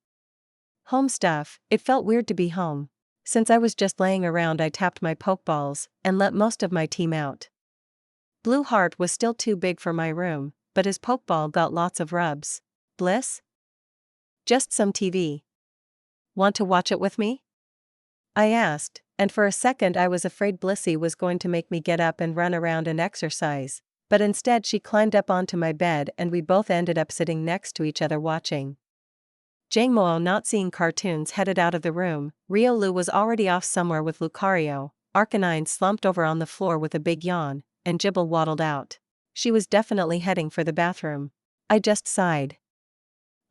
home stuff. It felt weird to be home. Since I was just laying around, I tapped my Pokeballs and let most of my team out. Blue Heart was still too big for my room, but his Pokeball got lots of rubs. Bliss? Just some TV. Want to watch it with me? I asked, and for a second I was afraid Blissey was going to make me get up and run around and exercise, but instead she climbed up onto my bed and we both ended up sitting next to each other watching. Jangmo, not seeing cartoons, headed out of the room. Riolu was already off somewhere with Lucario, Arcanine slumped over on the floor with a big yawn, and Jibble waddled out. She was definitely heading for the bathroom. I just sighed.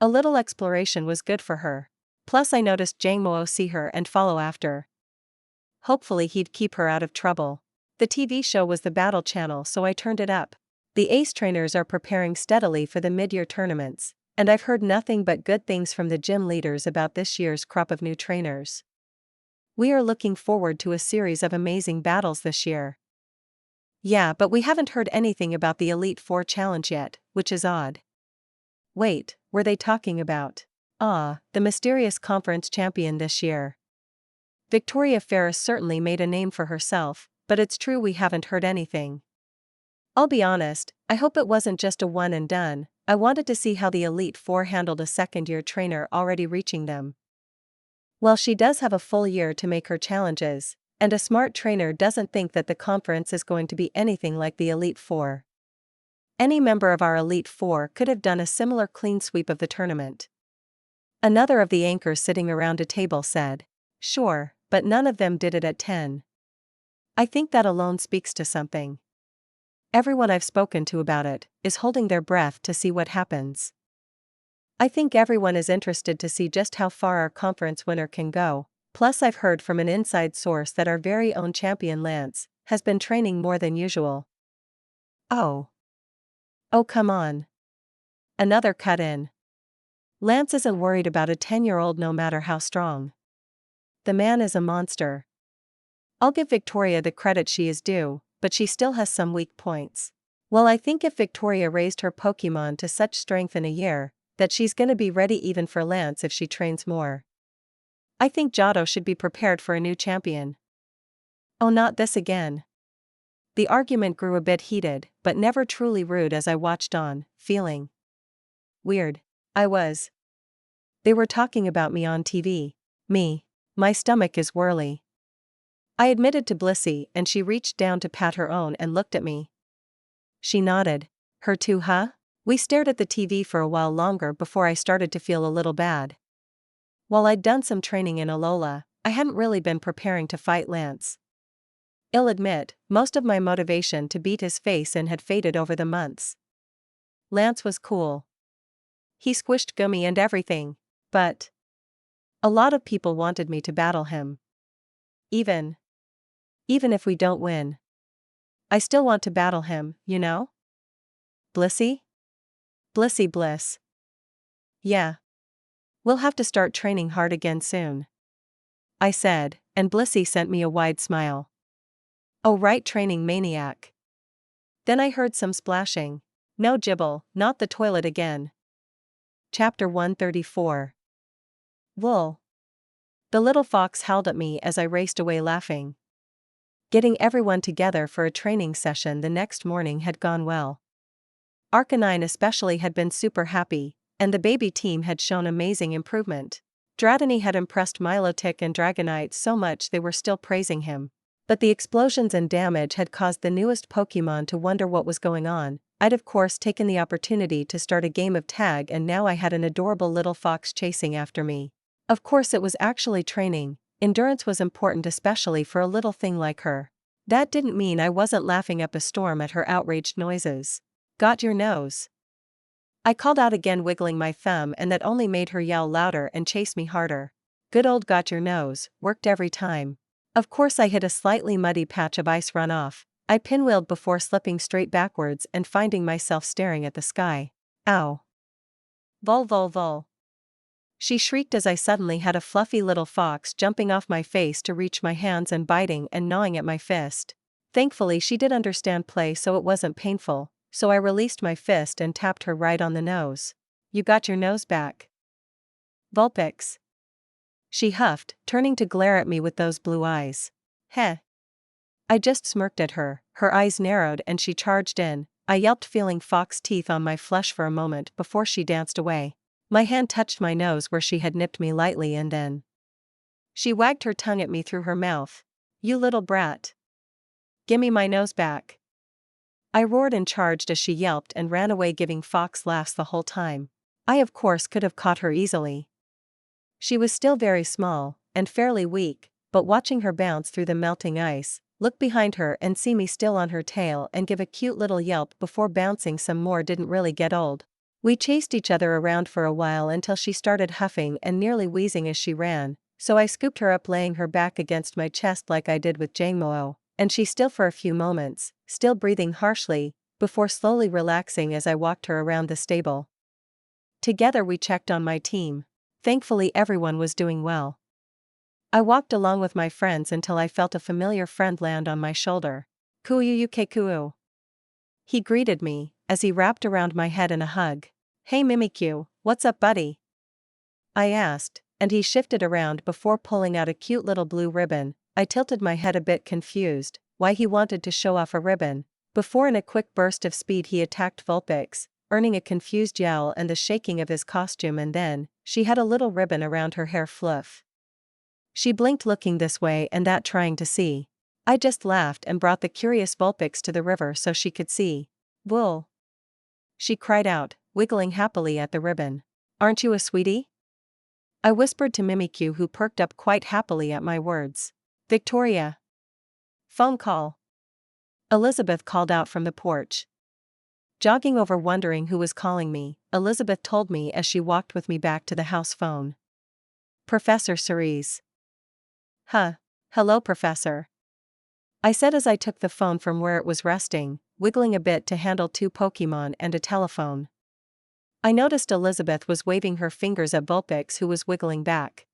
A little exploration was good for her. Plus I noticed Jangmo see her and follow after. Hopefully he'd keep her out of trouble. The TV show was the Battle Channel, so I turned it up. The ace trainers are preparing steadily for the mid-year tournaments, and I've heard nothing but good things from the gym leaders about this year's crop of new trainers. We are looking forward to a series of amazing battles this year. Yeah, but we haven't heard anything about the Elite Four challenge yet, which is odd. Wait, were they talking about? The mysterious conference champion this year. Victoria Ferrous certainly made a name for herself, but it's true we haven't heard anything. I'll be honest, I hope it wasn't just a one and done. I wanted to see how the Elite Four handled a second-year trainer already reaching them. Well, she does have a full year to make her challenges, and a smart trainer doesn't think that the conference is going to be anything like the Elite Four. Any member of our Elite Four could have done a similar clean sweep of the tournament. Another of the anchors sitting around a table said, "Sure, but none of them did it at 10. I think that alone speaks to something. Everyone I've spoken to about it is holding their breath to see what happens. I think everyone is interested to see just how far our conference winner can go. Plus I've heard from an inside source that our very own champion Lance has been training more than usual." Oh, come on. Another cut in. Lance isn't worried about a 10-year-old no matter how strong. The man is a monster. I'll give Victoria the credit she is due, but she still has some weak points. Well, I think if Victoria raised her Pokemon to such strength in a year, that she's gonna be ready even for Lance if she trains more. I think Johto should be prepared for a new champion. Oh, not this again. The argument grew a bit heated, but never truly rude as I watched on, feeling weird. They were talking about me on TV. Me. My stomach is whirly. I admitted to Blissey and she reached down to pat her own and looked at me. She nodded. Her too, huh? We stared at the TV for a while longer before I started to feel a little bad. While I'd done some training in Alola, I hadn't really been preparing to fight Lance. I'll admit, most of my motivation to beat his face in had faded over the months. Lance was cool. He squished Gummy and everything, but a lot of people wanted me to battle him. Even if we don't win, I still want to battle him, you know? Blissey? Blissey Bliss. Yeah. We'll have to start training hard again soon, I said, and Blissey sent me a wide smile. Oh right, training maniac. Then I heard some splashing. No, Jibble, not the toilet again. Chapter 134. Wool. The little fox howled at me as I raced away laughing. Getting everyone together for a training session the next morning had gone well. Arcanine especially had been super happy, and the baby team had shown amazing improvement. Dratini had impressed Milotic and Dragonite so much they were still praising him. But the explosions and damage had caused the newest Pokemon to wonder what was going on. I'd of course taken the opportunity to start a game of tag and now I had an adorable little fox chasing after me. Of course it was actually training. Endurance was important especially for a little thing like her. That didn't mean I wasn't laughing up a storm at her outraged noises. Got your nose? I called out again, wiggling my thumb, and that only made her yell louder and chase me harder. Good old got your nose, worked every time. Of course I hit a slightly muddy patch of ice runoff. I pinwheeled before slipping straight backwards and finding myself staring at the sky. Ow. Vol vol vol. She shrieked as I suddenly had a fluffy little fox jumping off my face to reach my hands and biting and gnawing at my fist. Thankfully she did understand play so it wasn't painful, so I released my fist and tapped her right on the nose. You got your nose back. Vulpix. She huffed, turning to glare at me with those blue eyes. Heh. I just smirked at her, her eyes narrowed and she charged in. I yelped, feeling fox teeth on my flesh for a moment before she danced away. My hand touched my nose where she had nipped me lightly and then she wagged her tongue at me through her mouth. You little brat. Gimme my nose back. I roared and charged as she yelped and ran away, giving fox laughs the whole time. I of course could have caught her easily. She was still very small, and fairly weak, but watching her bounce through the melting ice, look behind her and see me still on her tail and give a cute little yelp before bouncing some more didn't really get old. We chased each other around for a while until she started huffing and nearly wheezing as she ran, so I scooped her up laying her back against my chest like I did with Jangmo, and she still for a few moments, still breathing harshly, before slowly relaxing as I walked her around the stable. Together we checked on my team. Thankfully everyone was doing well. I walked along with my friends until I felt a familiar friend land on my shoulder. Kuu. He greeted me, as he wrapped around my head in a hug. Hey Mimikyu, what's up buddy? I asked, and he shifted around before pulling out a cute little blue ribbon. I tilted my head a bit confused, why he wanted to show off a ribbon, before in a quick burst of speed he attacked Vulpix, earning a confused yowl and the shaking of his costume, and then, she had a little ribbon around her hair fluff. She blinked looking this way and that trying to see. I just laughed and brought the curious Vulpix to the river so she could see. Bull! She cried out, wiggling happily at the ribbon. Aren't you a sweetie? I whispered to Mimikyu, who perked up quite happily at my words. Victoria! Phone call! Elizabeth called out from the porch. Jogging over wondering who was calling me, Elizabeth told me as she walked with me back to the house phone. Professor Seras. Huh. Hello Professor. I said as I took the phone from where it was resting, wiggling a bit to handle 2 Pokemon and a telephone. I noticed Elizabeth was waving her fingers at Vulpix, who was wiggling back.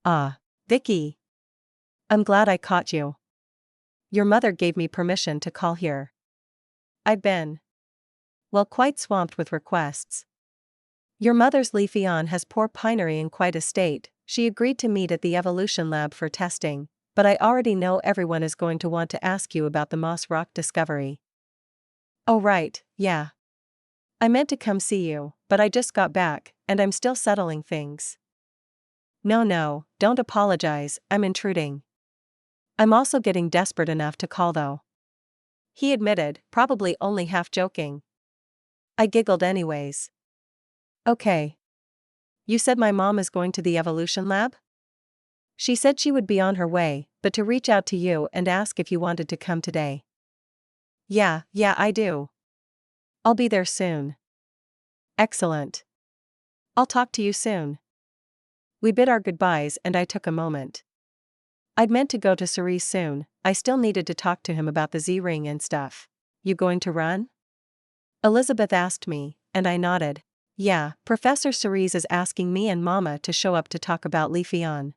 Ah, Vicky. I'm glad I caught you. Your mother gave me permission to call here. I've been, well, quite swamped with requests. Your mother's Leafeon has poor Pinery in quite a state. She agreed to meet at the evolution lab for testing, but I already know everyone is going to want to ask you about the Moss Rock discovery. Oh right, yeah. I meant to come see you, but I just got back, and I'm still settling things. No, don't apologize, I'm intruding. I'm also getting desperate enough to call though. He admitted, probably only half joking. I giggled anyways. Okay. You said my mom is going to the evolution lab? She said she would be on her way, but to reach out to you and ask if you wanted to come today. Yeah, I do. I'll be there soon. Excellent. I'll talk to you soon. We bid our goodbyes and I took a moment. I'd meant to go to Seras soon, I still needed to talk to him about the Z-ring and stuff. You going to run? Elizabeth asked me, and I nodded. Yeah, Professor Seras is asking me and Mama to show up to talk about Leafeon.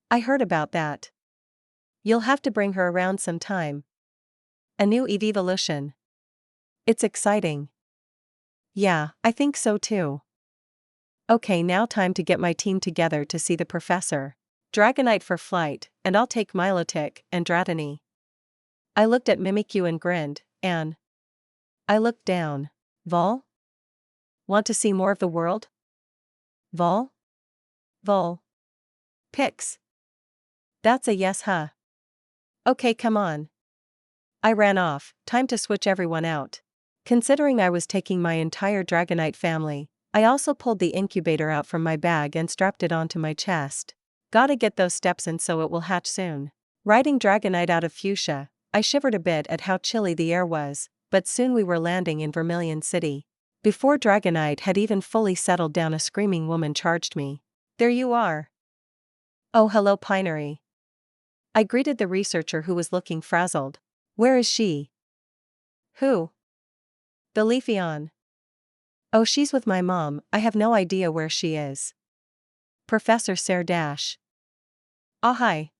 I heard about that. You'll have to bring her around sometime. A new evolution. It's exciting. Yeah, I think so too. Okay, now time to get my team together to see the professor. Dragonite for flight, and I'll take Milotic and Dratini. I looked at Mimikyu and grinned, and I looked down. Vol? Want to see more of the world? Vol? Pix. That's a yes, huh? Okay, come on. I ran off, time to switch everyone out. Considering I was taking my entire Dragonite family, I also pulled the incubator out from my bag and strapped it onto my chest. Gotta get those steps in so it will hatch soon. Riding Dragonite out of Fuchsia, I shivered a bit at how chilly the air was, but soon we were landing in Vermilion City. Before Dragonite had even fully settled down, a screaming woman charged me. There you are. Oh, hello Pinery. I greeted the researcher who was looking frazzled. Where is she? Who? The Leafeon. Oh, she's with my mom, I have no idea where she is. Professor Seras. Ah, hi.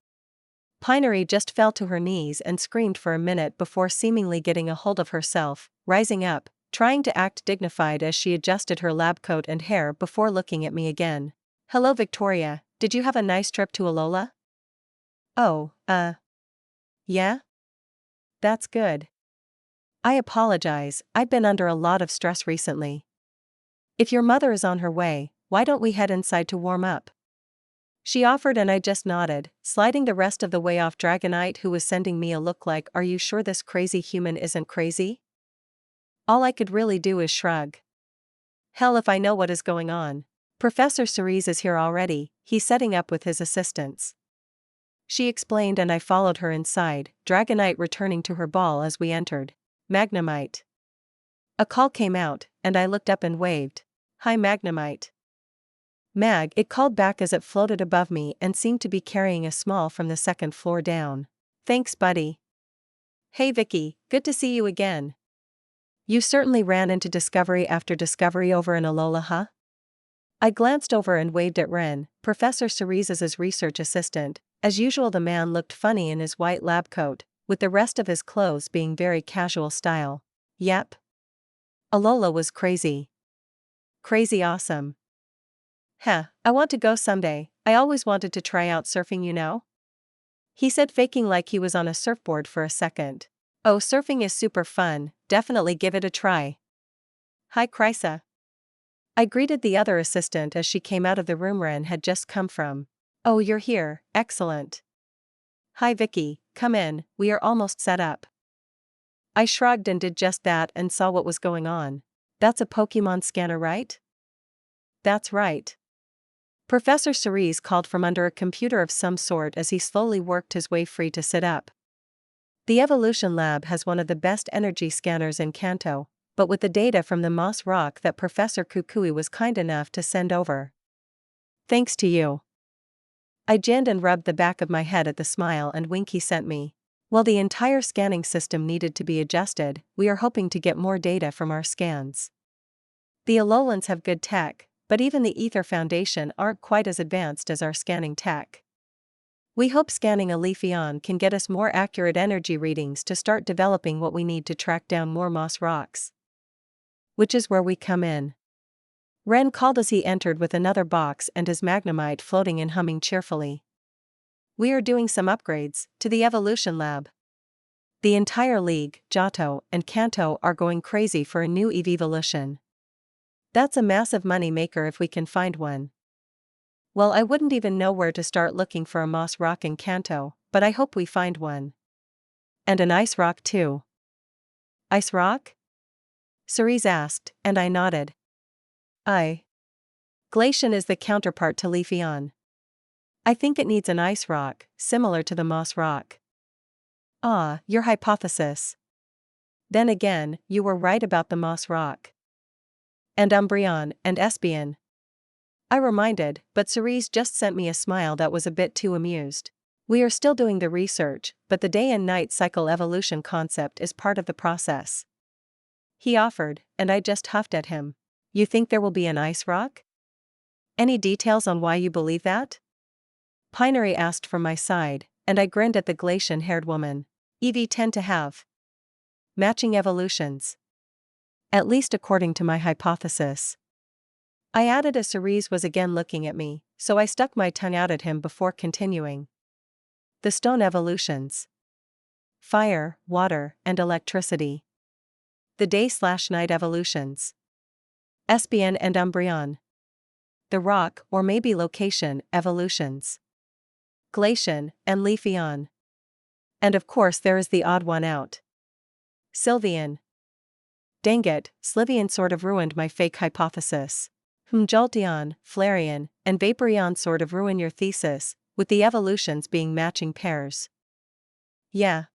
Pinery just fell to her knees and screamed for a minute before seemingly getting a hold of herself, rising up, trying to act dignified as she adjusted her lab coat and hair before looking at me again. Hello Victoria, did you have a nice trip to Alola? Oh, yeah? That's good. I apologize, I've been under a lot of stress recently. If your mother is on her way, why don't we head inside to warm up? She offered and I just nodded, sliding the rest of the way off Dragonite, who was sending me a look like, are you sure this crazy human isn't crazy? All I could really do is shrug. Hell if I know what is going on. Professor Seras is here already, he's setting up with his assistants. She explained, and I followed her inside, Dragonite returning to her ball as we entered. Magnemite. A call came out, and I looked up and waved. Hi Magnemite. Mag, it called back as it floated above me and seemed to be carrying a small from the second floor down. Thanks, buddy. Hey Vicky, good to see you again. You certainly ran into discovery after discovery over in Alola, huh? I glanced over and waved at Ren, Professor Ceres's research assistant. As usual, the man looked funny in his white lab coat, with the rest of his clothes being very casual style. Yep. Alola was crazy. Crazy awesome. Heh, I want to go someday. I always wanted to try out surfing, you know? He said, faking like he was on a surfboard for a second. Oh, surfing is super fun, definitely give it a try. Hi Krysa. I greeted the other assistant as she came out of the room Ren had just come from. Oh, you're here, excellent. Hi Vicky, come in, we are almost set up. I shrugged and did just that and saw what was going on. That's a Pokemon scanner, right? That's right. Professor Seras called from under a computer of some sort as he slowly worked his way free to sit up. The Evolution Lab has one of the best energy scanners in Kanto, but with the data from the Moss Rock that Professor Kukui was kind enough to send over. Thanks to you. I grinned and rubbed the back of my head at the smile and wink he sent me. While the entire scanning system needed to be adjusted, we are hoping to get more data from our scans. The Alolans have good tech, but even the Ether Foundation aren't quite as advanced as our scanning tech. We hope scanning a Leafeon can get us more accurate energy readings to start developing what we need to track down more moss rocks. Which is where we come in. Ren called as he entered with another box and his Magnemite floating and humming cheerfully. We are doing some upgrades to the Evolution Lab. The entire league, Johto, and Kanto are going crazy for a new evolution. That's a massive money maker if we can find one. Well, I wouldn't even know where to start looking for a moss rock in Kanto, but I hope we find one. And an ice rock too. Ice rock? Ceres asked, and I nodded. Glacian is the counterpart to Leafeon. I think it needs an ice rock, similar to the moss rock. Ah, your hypothesis. Then again, you were right about the moss rock. And Umbreon, and Espeon. I reminded, but Ceres just sent me a smile that was a bit too amused. We are still doing the research, but the day and night cycle evolution concept is part of the process. He offered, and I just huffed at him. You think there will be an ice rock? Any details on why you believe that? Pinery asked from my side, and I grinned at the Glacian-haired woman. Eevee tend to have matching evolutions. At least according to my hypothesis. I added as Ceres was again looking at me, so I stuck my tongue out at him before continuing. The stone evolutions. Fire, water, and electricity. The day/night evolutions. Espeon and Umbreon. The rock, or maybe location, evolutions. Glacian, and Leafeon. And of course there is the odd one out. Sylveon. Dang it, Sliveon sort of ruined my fake hypothesis. Jolteon, Flareon, and Vaporeon sort of ruin your thesis, with the evolutions being matching pairs. Yeah.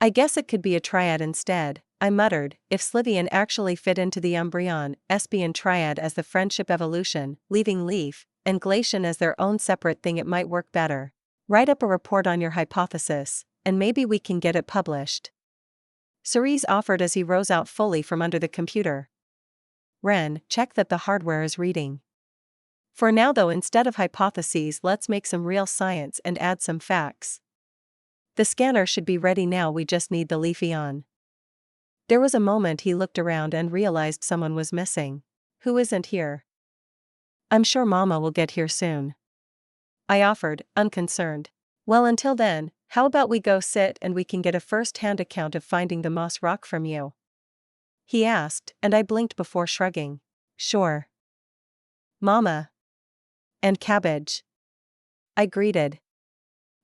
I guess it could be a triad instead, I muttered, if Sliveon actually fit into the Umbreon, Espeon triad as the friendship evolution, leaving Leaf, and Glacian as their own separate thing, it might work better. Write up a report on your hypothesis, and maybe we can get it published. Ceres offered as he rose out fully from under the computer. Ren, check that the hardware is reading. For now though, instead of hypotheses, let's make some real science and add some facts. The scanner should be ready now, we just need the Leafeon. There was a moment he looked around and realized someone was missing. Who isn't here? I'm sure Mama will get here soon. I offered, unconcerned. Well, until then, how about we go sit and we can get a first-hand account of finding the moss rock from you? He asked, and I blinked before shrugging. Sure. Mama. And Cabbage. I greeted.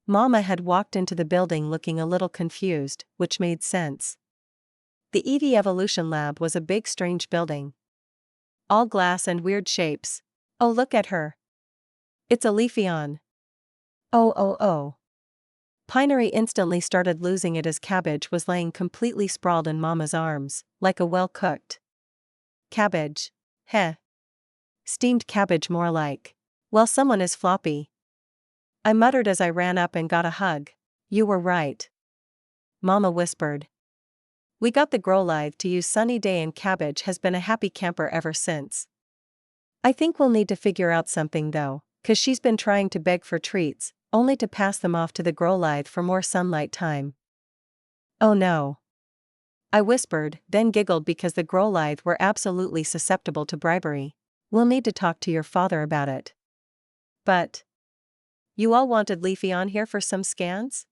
Mama had walked into the building looking a little confused, which made sense. The Eevee Evolution Lab was a big strange building. All glass and weird shapes. Oh, look at her. It's a Leafeon. Oh. Pinery instantly started losing it as Cabbage was laying completely sprawled in Mama's arms, like a well-cooked cabbage. Heh. Steamed cabbage more like. Well, someone is floppy. I muttered as I ran up and got a hug. You were right. Mama whispered. We got the Growlithe to use Sunny Day and Cabbage has been a happy camper ever since. I think we'll need to figure out something though, 'cause she's been trying to beg for treats, only to pass them off to the Growlithe for more sunlight time. Oh no. I whispered, then giggled because the Growlithe were absolutely susceptible to bribery. We'll need to talk to your father about it. But you all wanted Leafy on here for some scans?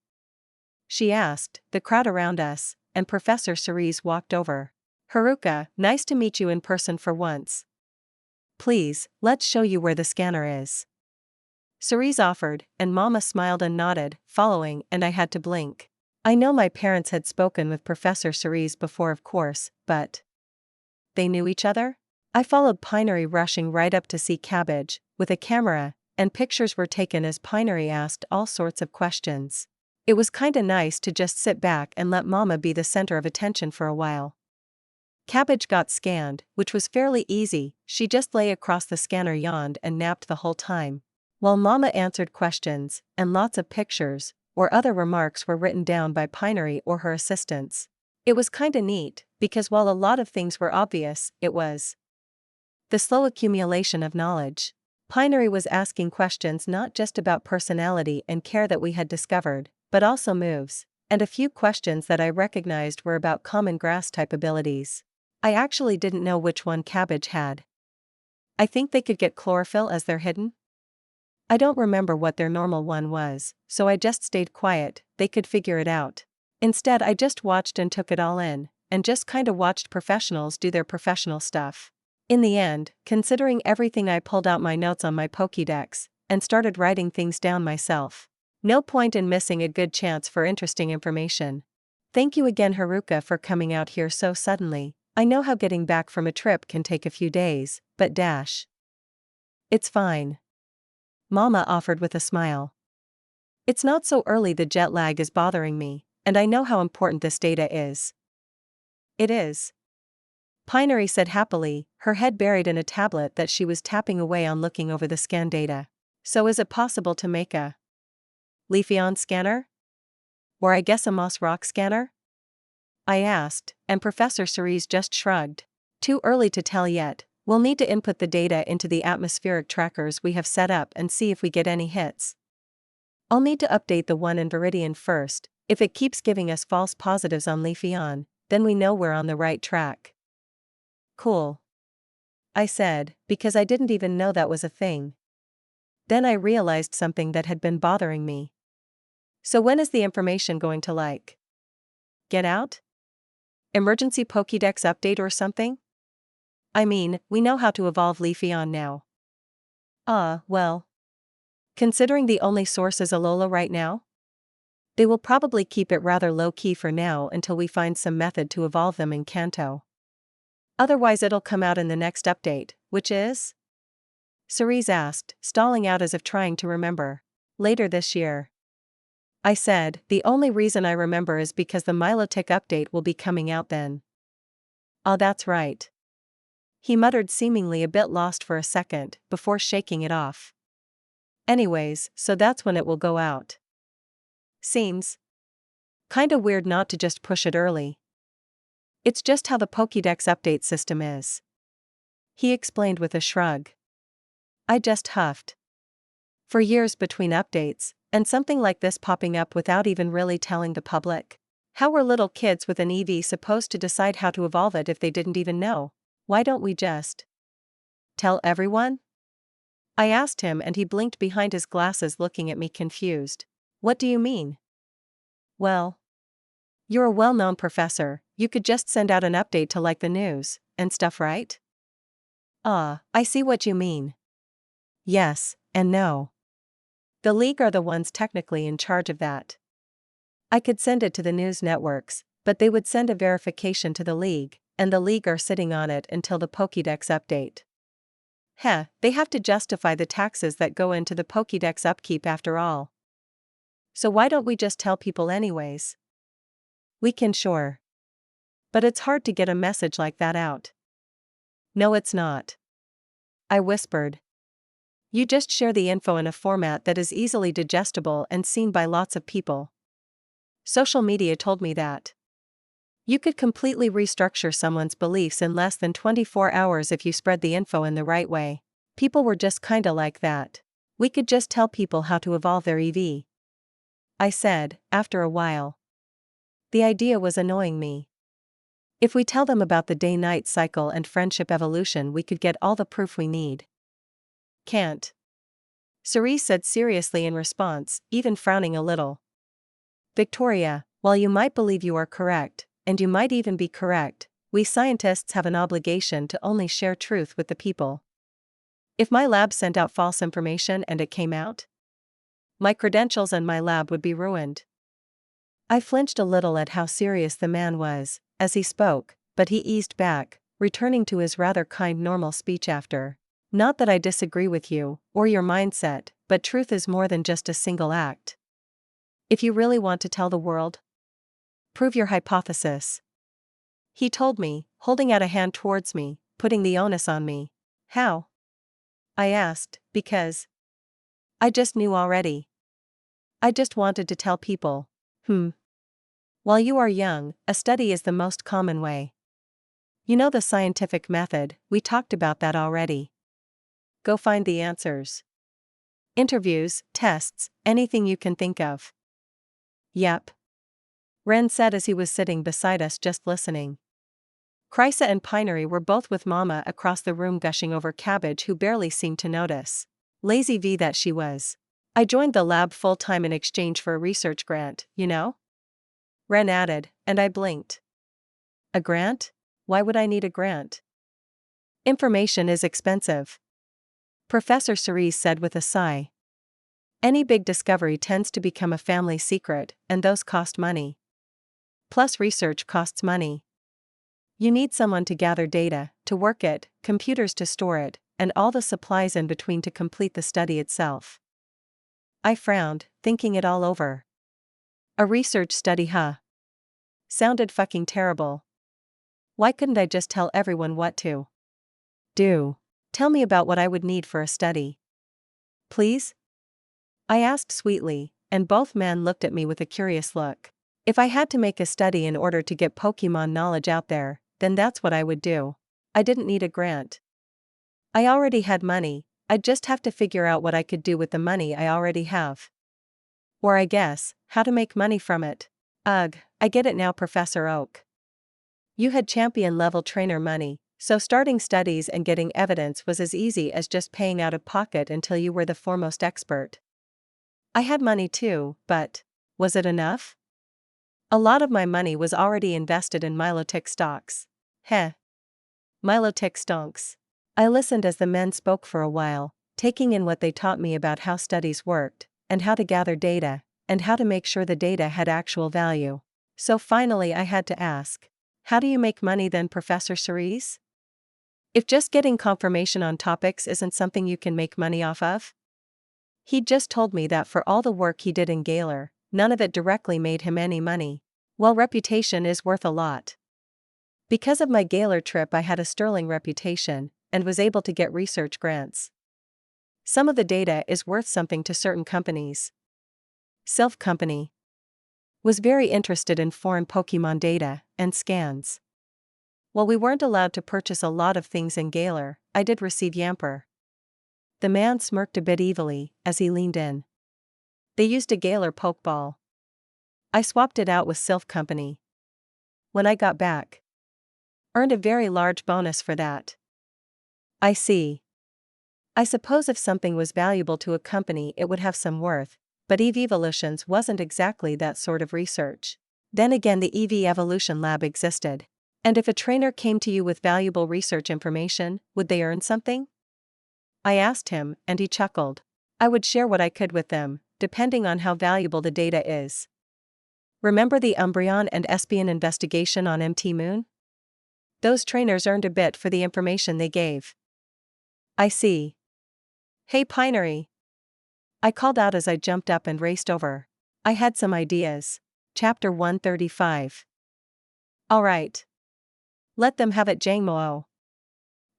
She asked, the crowd around us, and Professor Seras walked over. Haruka, nice to meet you in person for once. Please, let's show you where the scanner is. Seras offered, and Mama smiled and nodded, following, and I had to blink. I know my parents had spoken with Professor Seras before, of course, but they knew each other? I followed Pinery, rushing right up to see Cabbage, with a camera, and pictures were taken as Pinery asked all sorts of questions. It was kinda nice to just sit back and let Mama be the center of attention for a while. Cabbage got scanned, which was fairly easy. She just lay across the scanner, yawned and napped the whole time. While Mama answered questions, and lots of pictures, or other remarks were written down by Pinery or her assistants. It was kinda neat, because while a lot of things were obvious, it was the slow accumulation of knowledge. Pinery was asking questions not just about personality and care that we had discovered, but also moves, and a few questions that I recognized were about common grass-type abilities. I actually didn't know which one Cabbage had. I think they could get chlorophyll as their hidden. I don't remember what their normal one was, so I just stayed quiet. They could figure it out. Instead, I just watched and took it all in, and just kinda watched professionals do their professional stuff. In the end, considering everything, I pulled out my notes on my Pokédex, and started writing things down myself. No point in missing a good chance for interesting information. Thank you again, Haruka, for coming out here so suddenly. I know how getting back from a trip can take a few days, but it's fine. Mama offered with a smile. It's not so early, the jet lag is bothering me, and I know how important this data is. It is. Pinery said happily, her head buried in a tablet that she was tapping away on, looking over the scan data. So is it possible to make a Leafeon scanner? Or I guess a Moss Rock scanner? I asked, and Professor Seras just shrugged. Too early to tell yet. We'll need to input the data into the atmospheric trackers we have set up and see if we get any hits. I'll need to update the one in Viridian first. If it keeps giving us false positives on Leafeon, then we know we're on the right track. Cool. I said, because I didn't even know that was a thing. Then I realized something that had been bothering me. So when is the information going to get out? Emergency Pokédex update or something? I mean, we know how to evolve Leafeon now. Well. Considering the only source is Alola right now? They will probably keep it rather low-key for now until we find some method to evolve them in Kanto. Otherwise it'll come out in the next update, which is? Cerise asked, stalling out as if trying to remember. Later this year. I said, the only reason I remember is because the Milotic update will be coming out then. Oh, that's right. He muttered, seemingly a bit lost for a second, before shaking it off. Anyways, so that's when it will go out. Seems kinda weird not to just push it early. It's just how the Pokédex update system is. He explained with a shrug. I just huffed. For years between updates, and something like this popping up without even really telling the public. How were little kids with an EV supposed to decide how to evolve it if they didn't even know? Why don't we just tell everyone? I asked him, and he blinked behind his glasses, looking at me confused. What do you mean? Well, you're a well-known professor, you could just send out an update to the news and stuff, right? I see what you mean. Yes, and no. The league are the ones technically in charge of that. I could send it to the news networks, but they would send a verification to the league, and the league are sitting on it until the Pokédex update. They have to justify the taxes that go into the Pokédex upkeep after all. So why don't we just tell people anyways? We can sure. But it's hard to get a message like that out. No, it's not. I whispered. You just share the info in a format that is easily digestible and seen by lots of people. Social media told me that. You could completely restructure someone's beliefs in less than 24 hours if you spread the info in the right way. People were just kinda like that. We could just tell people how to evolve their EV. I said, after a while. The idea was annoying me. If we tell them about the day-night cycle and friendship evolution, we could get all the proof we need. Can't. Seras said seriously in response, even frowning a little. Victoria, while you might believe you are correct, and you might even be correct, we scientists have an obligation to only share truth with the people. If my lab sent out false information and it came out, my credentials and my lab would be ruined. I flinched a little at how serious the man was, as he spoke, but he eased back, returning to his rather kind normal speech after. Not that I disagree with you, or your mindset, but truth is more than just a single act. If you really want to tell the world, prove your hypothesis. He told me, holding out a hand towards me, putting the onus on me. How? I asked, because I just knew already. I just wanted to tell people. While you are young, a study is the most common way. You know the scientific method, we talked about that already. Go find the answers. Interviews, tests, anything you can think of. Yep. Ren said as he was sitting beside us just listening. Chrysa and Pinery were both with Mama across the room gushing over Cabbage, who barely seemed to notice. Lazy V that she was. I joined the lab full-time in exchange for a research grant, you know? Ren added, and I blinked. A grant? Why would I need a grant? Information is expensive. Professor Seras said with a sigh. Any big discovery tends to become a family secret, and those cost money. Plus research costs money. You need someone to gather data, to work it, computers to store it, and all the supplies in between to complete the study itself. I frowned, thinking it all over. A research study, huh? Sounded fucking terrible. Why couldn't I just tell everyone what to do? Tell me about what I would need for a study. Please? I asked sweetly, and both men looked at me with a curious look. If I had to make a study in order to get Pokemon knowledge out there, then that's what I would do. I didn't need a grant. I already had money, I'd just have to figure out what I could do with the money I already have. Or I guess, how to make money from it. Ugh, I get it now, Professor Oak. You had champion-level trainer money, so starting studies and getting evidence was as easy as just paying out of pocket until you were the foremost expert. I had money too, but was it enough? A lot of my money was already invested in Milotic stocks. Heh. Milotic stonks. I listened as the men spoke for a while, taking in what they taught me about how studies worked, and how to gather data, and how to make sure the data had actual value. So finally I had to ask, how do you make money then, Professor Seras? If just getting confirmation on topics isn't something you can make money off of? He'd just told me that for all the work he did in Galar, none of it directly made him any money. Well, reputation is worth a lot. Because of my Galar trip I had a sterling reputation, and was able to get research grants. Some of the data is worth something to certain companies. Sylph Company was very interested in foreign Pokemon data and scans. While we weren't allowed to purchase a lot of things in Galar, I did receive Yamper. The man smirked a bit evilly as he leaned in. They used a Galar Pokeball. I swapped it out with Sylph Company. When I got back, earned a very large bonus for that. I see. I suppose if something was valuable to a company it would have some worth, but EV Evolutions wasn't exactly that sort of research. Then again, the EV Evolution Lab existed. And if a trainer came to you with valuable research information, would they earn something? I asked him, and he chuckled. I would share what I could with them, depending on how valuable the data is. Remember the Umbreon and Espion investigation on MT Moon? Those trainers earned a bit for the information they gave. I see. Hey Pinery! I called out as I jumped up and raced over. I had some ideas. Chapter 135. Alright. Let them have it, Jangmo.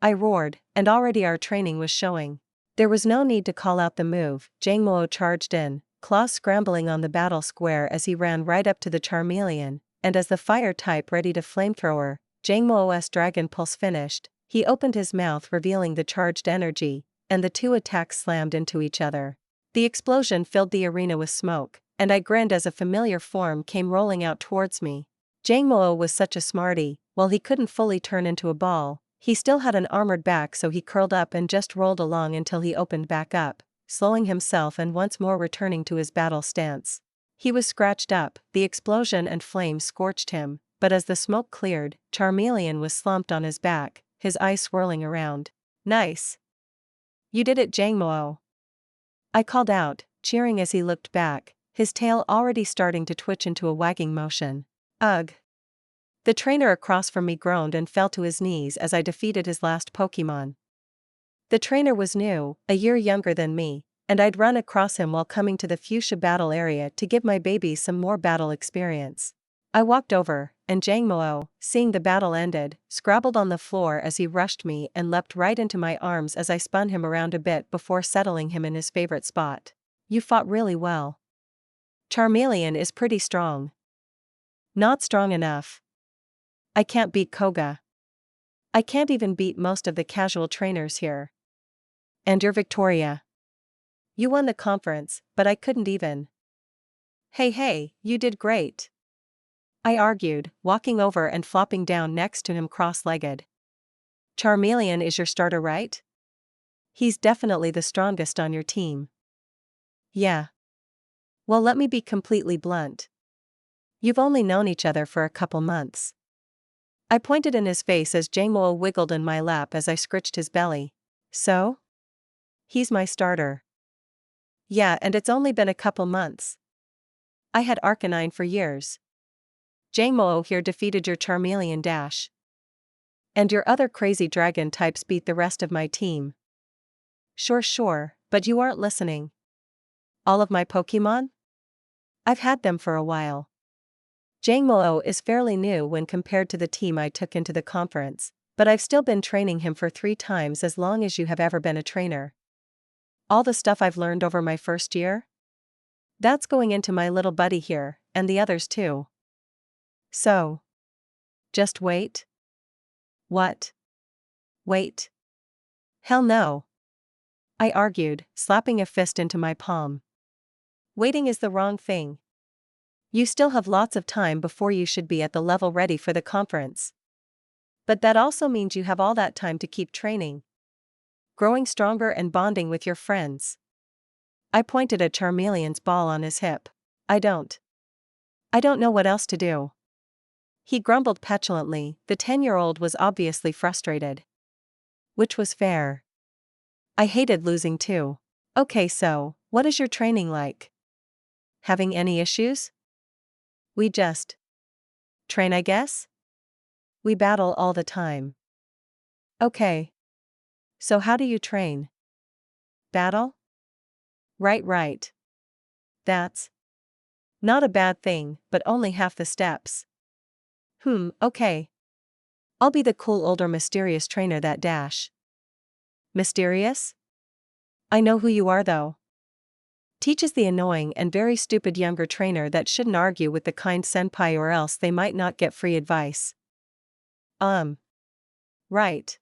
I roared, and already our training was showing. There was no need to call out the move. Jangmo charged in, claws scrambling on the battle square as he ran right up to the Charmeleon, and as the fire type ready to flamethrower, Jangmo's Dragon Pulse finished, he opened his mouth revealing the charged energy, and the two attacks slammed into each other. The explosion filled the arena with smoke, and I grinned as a familiar form came rolling out towards me. Jangmo was such a smarty, while he couldn't fully turn into a ball, he still had an armored back, so he curled up and just rolled along until he opened back up, slowing himself and once more returning to his battle stance. He was scratched up, the explosion and flame scorched him, but as the smoke cleared, Charmeleon was slumped on his back, his eyes swirling around. Nice. You did it, Jangmo. I called out, cheering as he looked back, his tail already starting to twitch into a wagging motion. Ugh. The trainer across from me groaned and fell to his knees as I defeated his last Pokemon. The trainer was new, a year younger than me, and I'd run across him while coming to the Fuchsia battle area to give my baby some more battle experience. I walked over, and Jangmo, seeing the battle ended, scrabbled on the floor as he rushed me and leapt right into my arms as I spun him around a bit before settling him in his favorite spot. You fought really well. Charmeleon is pretty strong. Not strong enough. I can't beat Koga. I can't even beat most of the casual trainers here. And you're Victoria. You won the conference, but I couldn't even. Hey, you did great. I argued, walking over and flopping down next to him cross-legged. Charmeleon is your starter, right? He's definitely the strongest on your team. Yeah. Well, let me be completely blunt. You've only known each other for a couple months. I pointed in his face as Jangmo wiggled in my lap as I scritched his belly. So? He's my starter. Yeah, and it's only been a couple months. I had Arcanine for years. Jangmo here defeated your Charmeleon dash. And your other crazy dragon types beat the rest of my team. Sure, but you aren't listening. All of my Pokemon? I've had them for a while. Jangmo is fairly new when compared to the team I took into the conference, but I've still been training him for 3 times as long as you have ever been a trainer. All the stuff I've learned over my first year? That's going into my little buddy here, and the others too. So. Just wait? What? Wait. Hell no. I argued, slapping a fist into my palm. Waiting is the wrong thing. You still have lots of time before you should be at the level ready for the conference. But that also means you have all that time to keep training, growing stronger and bonding with your friends. I pointed at Charmeleon's ball on his hip. I don't know what else to do. He grumbled petulantly. The 10-year-old was obviously frustrated. Which was fair. I hated losing too. Okay, so, what is your training like? Having any issues? We just train, I guess? We battle all the time. Okay. So how do you train? Battle? Right. That's not a bad thing, but only half the steps. Okay. I'll be the cool older mysterious trainer that dash. Mysterious? I know who you are though. Teaches the annoying and very stupid younger trainer that shouldn't argue with the kind senpai or else they might not get free advice. Right.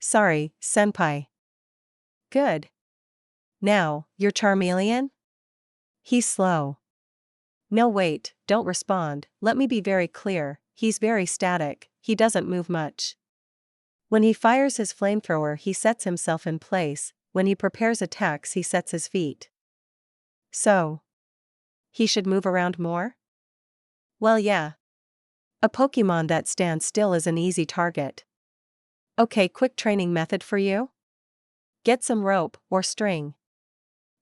Sorry, senpai. Good. Now, your Charmeleon? He's slow. No wait, don't respond, let me be very clear, he's very static, he doesn't move much. When he fires his flamethrower he sets himself in place, when he prepares attacks he sets his feet. So. He should move around more? Well yeah. A Pokemon that stands still is an easy target. Okay, quick training method for you? Get some rope, or string.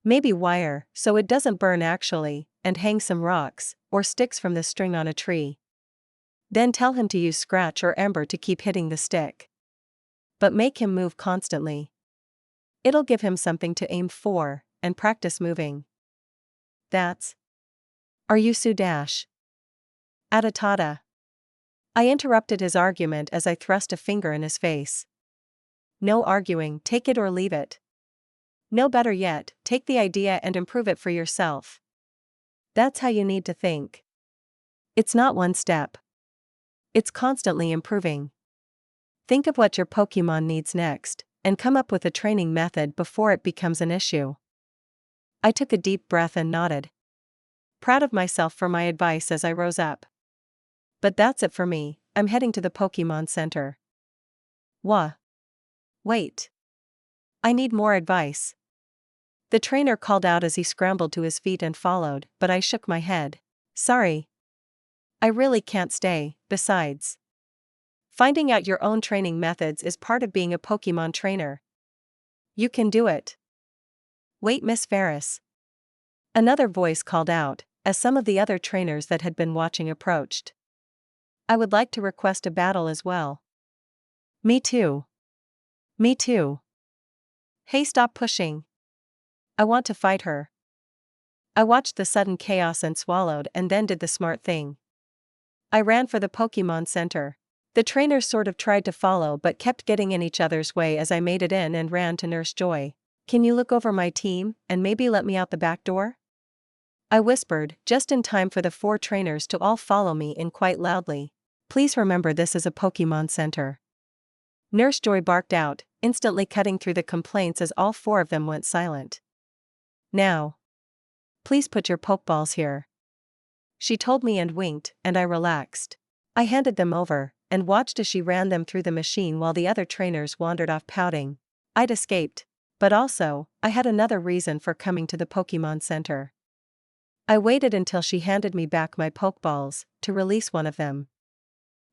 Maybe wire, so it doesn't burn actually, and hang some rocks, or sticks from the string on a tree. Then tell him to use scratch or ember to keep hitting the stick. But make him move constantly. It'll give him something to aim for, and practice moving. That's Are you Sudash? Atatata. I interrupted his argument as I thrust a finger in his face. No arguing, take it or leave it. No, better yet, take the idea and improve it for yourself. That's how you need to think. It's not one step. It's constantly improving. Think of what your Pokemon needs next, and come up with a training method before it becomes an issue. I took a deep breath and nodded, proud of myself for my advice as I rose up. But that's it for me, I'm heading to the Pokemon Center. Wait. I need more advice. The trainer called out as he scrambled to his feet and followed, but I shook my head. Sorry. I really can't stay, besides. Finding out your own training methods is part of being a Pokemon trainer. You can do it. Wait, Miss Ferrous. Another voice called out, as some of the other trainers that had been watching approached. I would like to request a battle as well. Me too. Me too. Hey, stop pushing. I want to fight her. I watched the sudden chaos and swallowed and then did the smart thing. I ran for the Pokemon Center. The trainers sort of tried to follow but kept getting in each other's way as I made it in and ran to Nurse Joy. Can you look over my team, and maybe let me out the back door? I whispered, just in time for the 4 trainers to all follow me in quite loudly. Please remember this is a Pokemon Center. Nurse Joy barked out, instantly cutting through the complaints as all 4 of them went silent. Now. Please put your Pokeballs here. She told me and winked, and I relaxed. I handed them over, and watched as she ran them through the machine while the other trainers wandered off pouting. I'd escaped. But also, I had another reason for coming to the Pokemon Center. I waited until she handed me back my Pokeballs, to release one of them.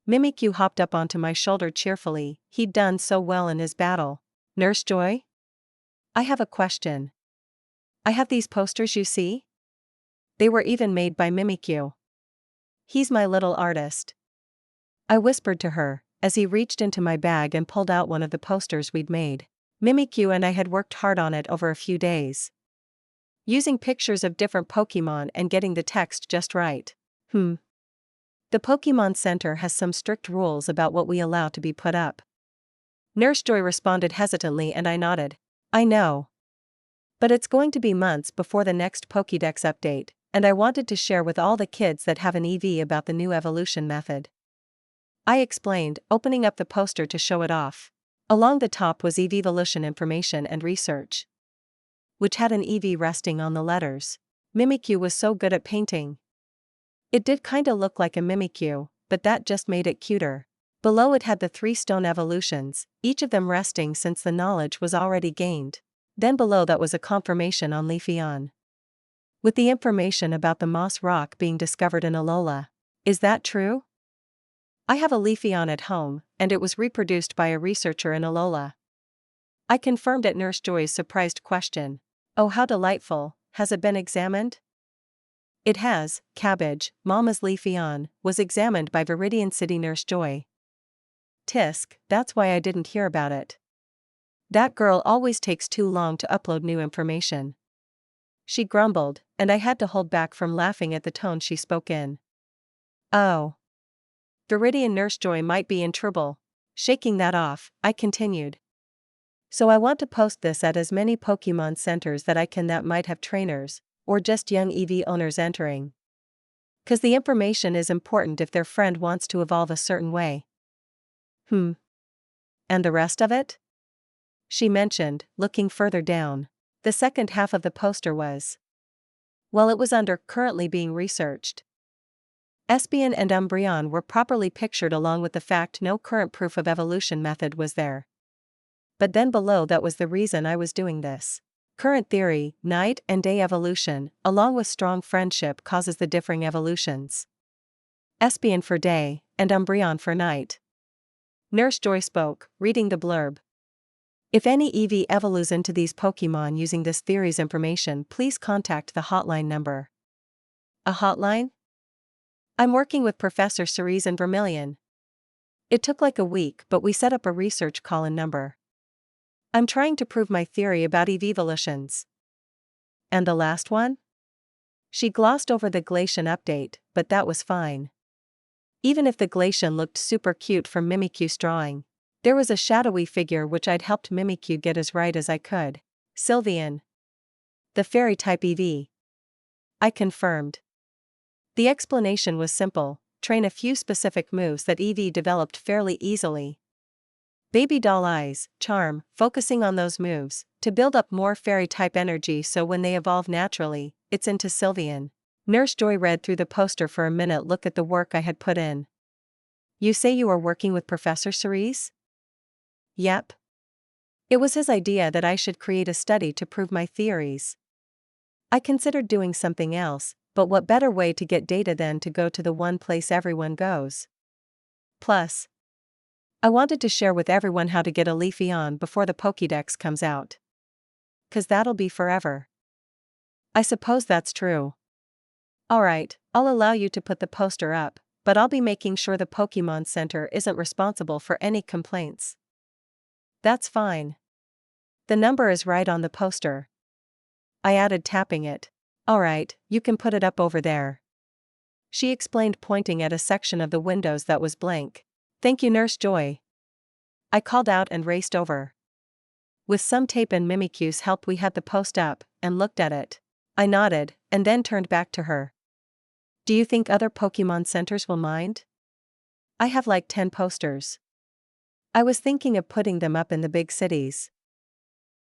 Mimikyu hopped up onto my shoulder cheerfully, he'd done so well in his battle. Nurse Joy? I have a question. I have these posters you see? They were even made by Mimikyu. He's my little artist. I whispered to her, as he reached into my bag and pulled out one of the posters we'd made. Mimikyu and I had worked hard on it over a few days. Using pictures of different Pokemon and getting the text just right. The Pokemon Center has some strict rules about what we allow to be put up. Nurse Joy responded hesitantly and I nodded. I know. But it's going to be months before the next Pokédex update, and I wanted to share with all the kids that have an EV about the new evolution method. I explained, opening up the poster to show it off. Along the top was evolution information and research, which had an EV resting on the letters. Mimikyu was so good at painting. It did kinda look like a Mimikyu, but that just made it cuter. Below it had the 3 stone evolutions, each of them resting since the knowledge was already gained. Then below that was a confirmation on Leafeon, with the information about the moss rock being discovered in Alola. Is that true? I have a Leafeon at home, and it was reproduced by a researcher in Alola. I confirmed at Nurse Joy's surprised question. Oh, how delightful, has it been examined? It has, Cabbage, Mama's Leafeon, was examined by Viridian City Nurse Joy. Tisk, that's why I didn't hear about it. That girl always takes too long to upload new information. She grumbled, and I had to hold back from laughing at the tone she spoke in. Oh. Viridian Nurse Joy might be in trouble. Shaking that off, I continued. So I want to post this at as many Pokemon centers that I can that might have trainers, or just young EV owners entering. 'Cause the information is important if their friend wants to evolve a certain way. And the rest of it? She mentioned, looking further down. The second half of the poster was. Well, it was under currently being researched. Espeon and Umbreon were properly pictured along with the fact no current proof of evolution method was there. But then below that was the reason I was doing this. Current theory, night and day evolution, along with strong friendship causes the differing evolutions. Espeon for day, and Umbreon for night. Nurse Joy spoke, reading the blurb. If any EV evolves into these Pokemon using this theory's information, please contact the hotline number. A hotline? I'm working with Professor Seras and Vermilion. It took like a week, but we set up a research call-in number. I'm trying to prove my theory about EV evolutions. And the last one? She glossed over the Glacian update, but that was fine. Even if the Glacian looked super cute from Mimikyu's drawing, there was a shadowy figure which I'd helped Mimikyu get as right as I could. Sylveon. The fairy type EV. I confirmed. The explanation was simple: train a few specific moves that EV developed fairly easily. Baby doll eyes, charm, focusing on those moves, to build up more fairy type energy so when they evolve naturally, it's into Sylveon. Nurse Joy read through the poster for a minute. Look at the work I had put in. You say you are working with Professor Seras? Yep. It was his idea that I should create a study to prove my theories. I considered doing something else, but what better way to get data than to go to the one place everyone goes? Plus, I wanted to share with everyone how to get a Leafeon before the Pokédex comes out. 'Cause that'll be forever. I suppose that's true. Alright, I'll allow you to put the poster up, but I'll be making sure the Pokémon Center isn't responsible for any complaints. That's fine. The number is right on the poster. I added, tapping it. Alright, you can put it up over there. She explained, pointing at a section of the windows that was blank. Thank you, Nurse Joy. I called out and raced over. With some tape and Mimikyu's help we had the post up, and looked at it. I nodded, and then turned back to her. Do you think other Pokémon centers will mind? I have like 10 posters. I was thinking of putting them up in the big cities.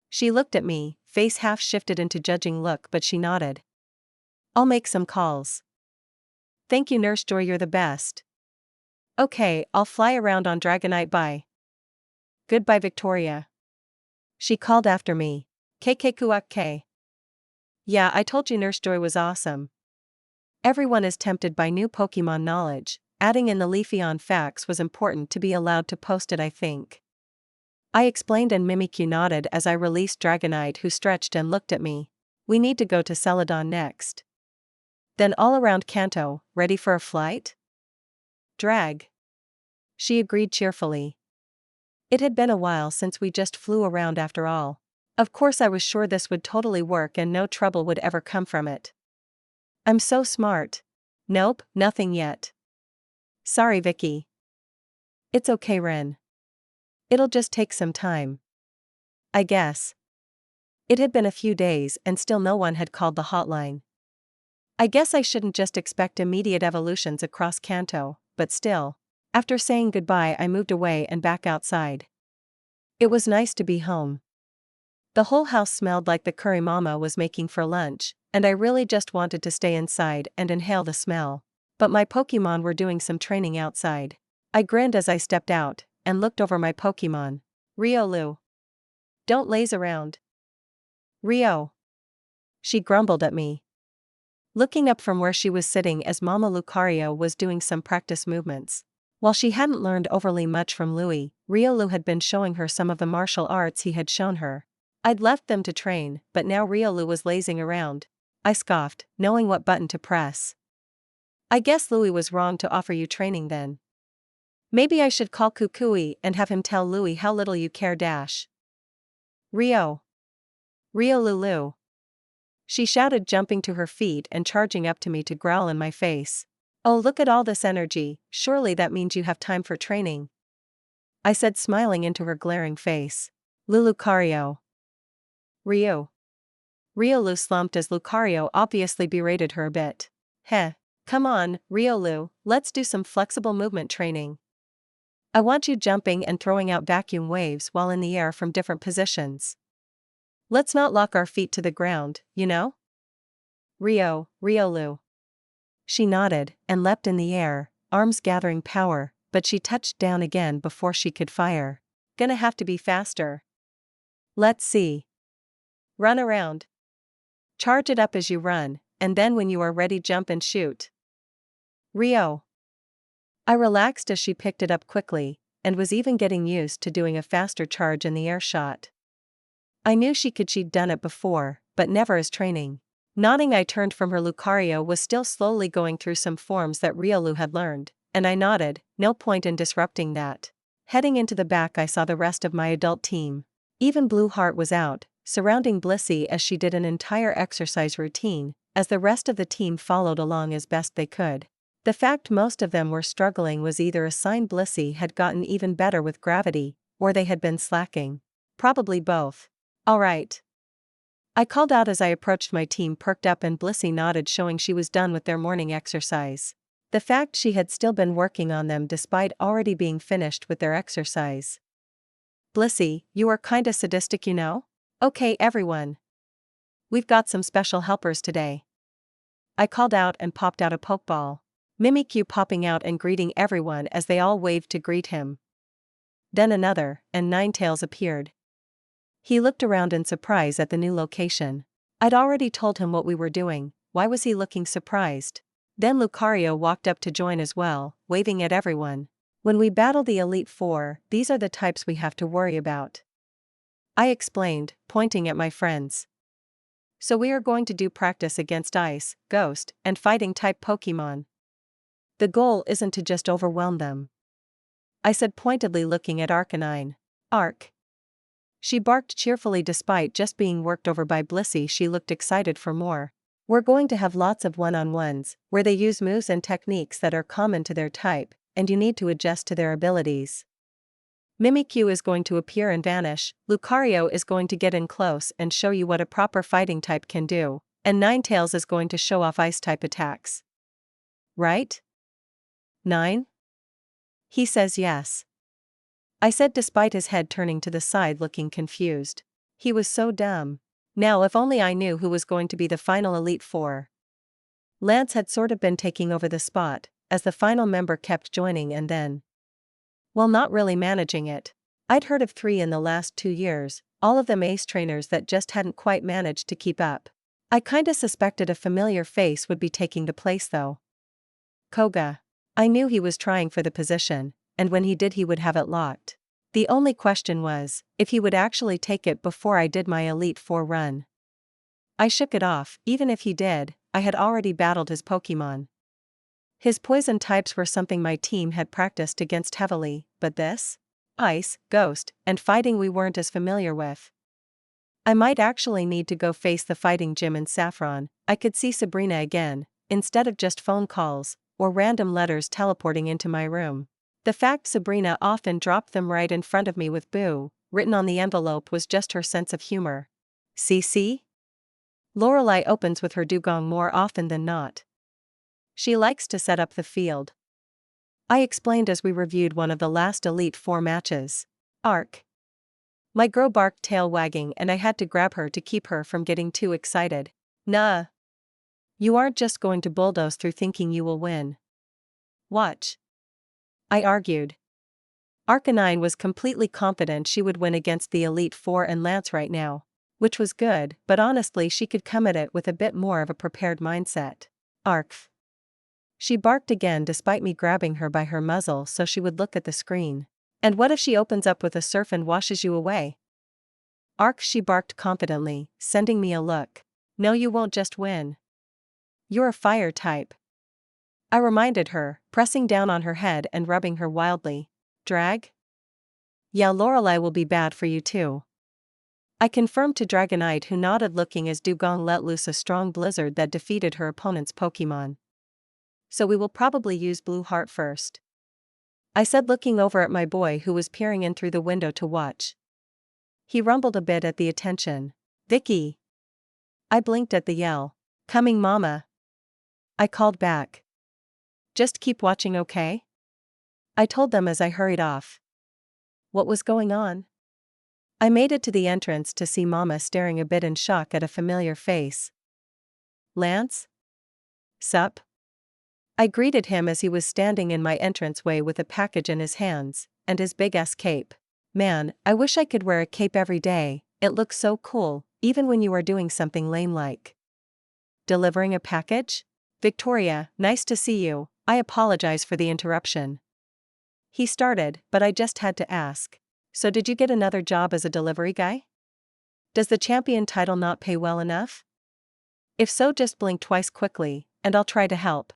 She looked at me, face half shifted into judging look, but she nodded. I'll make some calls. Thank you, Nurse Joy, you're the best. Okay, I'll fly around on Dragonite. Bye. Goodbye, Victoria. She called after me. KKQK. Yeah, I told you Nurse Joy was awesome. Everyone is tempted by new Pokemon knowledge. Adding in the Leafeon facts was important to be allowed to post it, I think. I explained and Mimikyu nodded as I released Dragonite, who stretched and looked at me. We need to go to Celadon next. Then all around Kanto, ready for a flight? Drag. She agreed cheerfully. It had been a while since we just flew around after all. Of course I was sure this would totally work and no trouble would ever come from it. I'm so smart. Nope, nothing yet. Sorry, Vicky. It's okay, Ren. It'll just take some time. I guess. It had been a few days and still no one had called the hotline. I guess I shouldn't just expect immediate evolutions across Kanto, but still. After saying goodbye I moved away and back outside. It was nice to be home. The whole house smelled like the curry Mama was making for lunch, and I really just wanted to stay inside and inhale the smell. But my Pokemon were doing some training outside. I grinned as I stepped out, and looked over my Pokemon. Riolu. Don't laze around. Rio. She grumbled at me. Looking up from where she was sitting as Mama Lucario was doing some practice movements. While she hadn't learned overly much from Louie, Riolu had been showing her some of the martial arts he had shown her. I'd left them to train, but now Riolu was lazing around. I scoffed, knowing what button to press. I guess Louie was wrong to offer you training then. Maybe I should call Kukui and have him tell Louie how little you care. Rio. Riolulu. She shouted, jumping to her feet and charging up to me to growl in my face. Oh, look at all this energy, surely that means you have time for training. I said, smiling into her glaring face. Lucario. Ryu. Riolu slumped as Lucario obviously berated her a bit. Heh. Come on, Riolu, let's do some flexible movement training. I want you jumping and throwing out vacuum waves while in the air from different positions. Let's not lock our feet to the ground, you know? Riolu. She nodded, and leapt in the air, arms gathering power, but she touched down again before she could fire. Gonna have to be faster. Let's see. Run around. Charge it up as you run, and then when you are ready jump and shoot. Rio. I relaxed as she picked it up quickly, and was even getting used to doing a faster charge in the air shot. I knew she'd done it before, but never as training. Nodding, I turned from her. Lucario was still slowly going through some forms that Riolu had learned, and I nodded, no point in disrupting that. Heading into the back I saw the rest of my adult team. Even Blue Heart was out, surrounding Blissey as she did an entire exercise routine, as the rest of the team followed along as best they could. The fact most of them were struggling was either a sign Blissey had gotten even better with gravity, or they had been slacking. Probably both. All right. I called out as I approached. My team perked up and Blissey nodded, showing she was done with their morning exercise. The fact she had still been working on them despite already being finished with their exercise. Blissey, you are kinda sadistic, you know? Okay, everyone. We've got some special helpers today. I called out and popped out a pokeball. Mimikyu popping out and greeting everyone as they all waved to greet him. Then another, and Ninetales appeared. He looked around in surprise at the new location. I'd already told him what we were doing, why was he looking surprised? Then Lucario walked up to join as well, waving at everyone. When we battle the Elite Four, these are the types we have to worry about. I explained, pointing at my friends. So we are going to do practice against Ice, Ghost, and Fighting type Pokemon. The goal isn't to just overwhelm them. I said pointedly, looking at Arcanine. Arc. She barked cheerfully despite just being worked over by Blissey. She looked excited for more. We're going to have lots of one-on-ones, where they use moves and techniques that are common to their type, and you need to adjust to their abilities. Mimikyu is going to appear and vanish, Lucario is going to get in close and show you what a proper fighting type can do, and Ninetales is going to show off ice-type attacks. Right? 9? He says yes. I said despite his head turning to the side looking confused. He was so dumb. Now if only I knew who was going to be the final Elite Four. Lance had sort of been taking over the spot, as the final member kept joining and then, well, not really managing it. I'd heard of 3 in the last 2 years, all of them ace trainers that just hadn't quite managed to keep up. I kinda suspected a familiar face would be taking the place though. Koga. I knew he was trying for the position, and when he did he would have it locked. The only question was, if he would actually take it before I did my Elite Four run. I shook it off. Even if he did, I had already battled his Pokemon. His poison types were something my team had practiced against heavily, but this? Ice, Ghost, and Fighting we weren't as familiar with. I might actually need to go face the Fighting gym in Saffron. I could see Sabrina again, instead of just phone calls, or random letters teleporting into my room. The fact Sabrina often dropped them right in front of me with "Boo" written on the envelope was just her sense of humor. CC? Lorelei opens with her dugong more often than not. She likes to set up the field. I explained as we reviewed one of the last Elite Four matches. Arc. My girl barked, tail wagging, and I had to grab her to keep her from getting too excited. Nah. You aren't just going to bulldoze through thinking you will win. Watch. I argued. Arcanine was completely confident she would win against the Elite Four and Lance right now, which was good, but honestly she could come at it with a bit more of a prepared mindset. Arc. She barked again despite me grabbing her by her muzzle so she would look at the screen. And what if she opens up with a surf and washes you away? Arc, she barked confidently, sending me a look. No, you won't just win. You're a fire type. I reminded her, pressing down on her head and rubbing her wildly. Drag? Yeah, Lorelei will be bad for you too. I confirmed to Dragonite, who nodded, looking as Dugong let loose a strong blizzard that defeated her opponent's Pokemon. So we will probably use Blue Heart first. I said, looking over at my boy who was peering in through the window to watch. He rumbled a bit at the attention. Vicky. I blinked at the yell. Coming, Mama. I called back. Just keep watching, okay? I told them as I hurried off. What was going on? I made it to the entrance to see Mama staring a bit in shock at a familiar face. Lance? Sup? I greeted him as he was standing in my entranceway with a package in his hands, and his big-ass cape. Man, I wish I could wear a cape every day, it looks so cool, even when you are doing something lame like delivering a package? Victoria, nice to see you, I apologize for the interruption. He started, but I just had to ask. So did you get another job as a delivery guy? Does the champion title not pay well enough? If so, just blink twice quickly, and I'll try to help.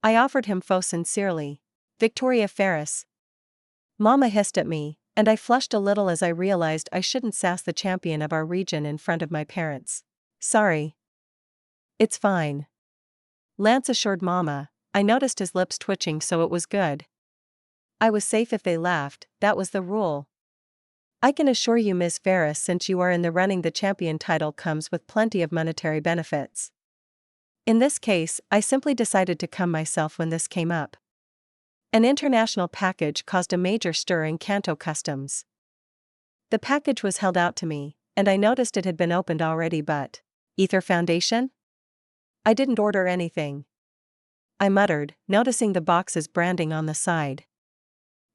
I offered him faux sincerely. Victoria Ferrous. Mama hissed at me, and I flushed a little as I realized I shouldn't sass the champion of our region in front of my parents. Sorry. It's fine. Lance assured Mama. I noticed his lips twitching, so it was good. I was safe if they laughed, that was the rule. I can assure you, Miss Ferrous, since you are in the running, the champion title comes with plenty of monetary benefits. In this case, I simply decided to come myself when this came up. An international package caused a major stir in Kanto customs. The package was held out to me, and I noticed it had been opened already, but Ether Foundation? I didn't order anything, I muttered, noticing the box's branding on the side.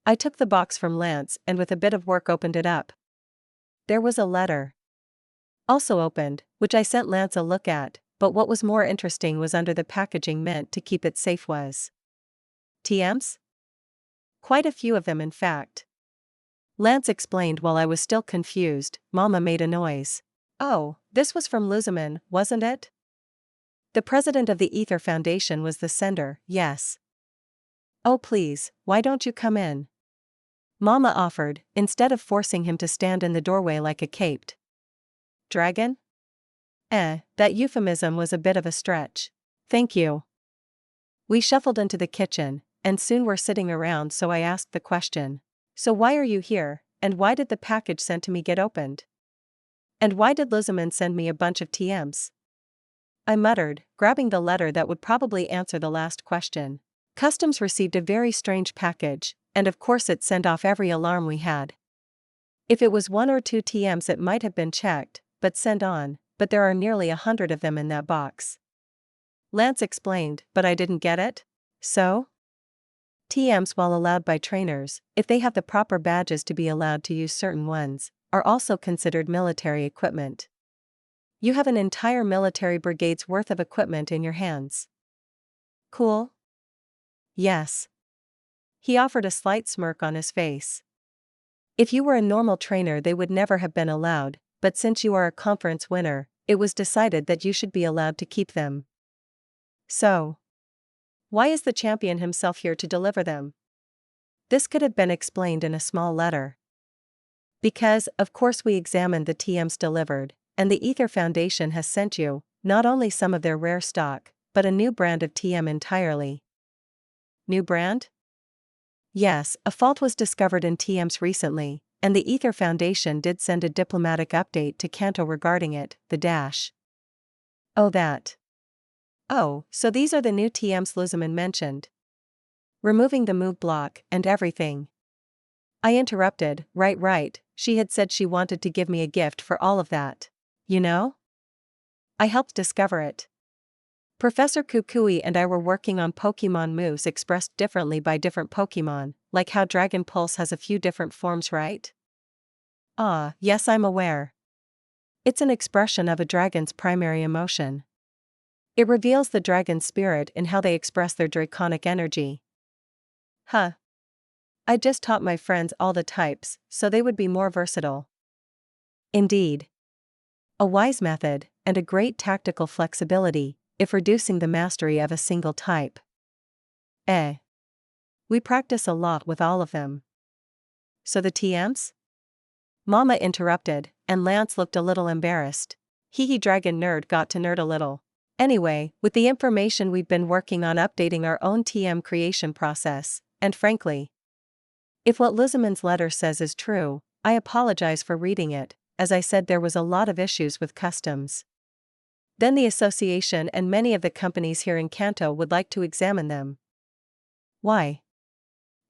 I took the box from Lance and with a bit of work opened it up. There was a letter. Also opened, which I sent Lance a look at, but what was more interesting was under the packaging meant to keep it safe was TMs? Quite a few of them, in fact. Lance explained while I was still confused. Mama made a noise. Oh, this was from Lizman, wasn't it? The president of the Ether Foundation was the sender, yes. Oh please, why don't you come in? Mama offered, instead of forcing him to stand in the doorway like a caped dragon? That euphemism was a bit of a stretch. Thank you. We shuffled into the kitchen, and soon were sitting around, so I asked the question. So why are you here, and why did the package sent to me get opened? And why did Lizman send me a bunch of TMs? I muttered, grabbing the letter that would probably answer the last question. Customs received a very strange package, and of course it sent off every alarm we had. If it was 1 or 2 TMs it might have been checked, but sent on, but there are nearly 100 of them in that box. Lance explained, but I didn't get it. So? TMs, while allowed by trainers, if they have the proper badges to be allowed to use certain ones, are also considered military equipment. You have an entire military brigade's worth of equipment in your hands. Cool? Yes. He offered, a slight smirk on his face. If you were a normal trainer they would never have been allowed, but since you are a conference winner, it was decided that you should be allowed to keep them. So, why is the champion himself here to deliver them? This could have been explained in a small letter. Because, of course, we examined the TMs delivered, and the Ether Foundation has sent you, not only some of their rare stock, but a new brand of TM entirely. New brand? Yes, a fault was discovered in TMs recently, and the Ether Foundation did send a diplomatic update to Kanto regarding it, the dash. Oh, that. Oh, so these are the new TMs Lizman mentioned. Removing the move block and everything. I interrupted, right, she had said she wanted to give me a gift for all of that. You know? I helped discover it. Professor Kukui and I were working on Pokemon moves expressed differently by different Pokemon, like how Dragon Pulse has a few different forms, right? Ah, yes, I'm aware. It's an expression of a dragon's primary emotion. It reveals the dragon's spirit in how they express their draconic energy. Huh. I just taught my friends all the types, so they would be more versatile. Indeed. A wise method, and a great tactical flexibility, if reducing the mastery of a single type. We practice a lot with all of them. So the TMs? Mama interrupted, and Lance looked a little embarrassed. Hee dragon nerd got to nerd a little. Anyway, with the information we've been working on updating our own TM creation process, and frankly, if what Lizman's letter says is true, I apologize for reading it, as I said there was a lot of issues with customs. Then the association and many of the companies here in Kanto would like to examine them. Why?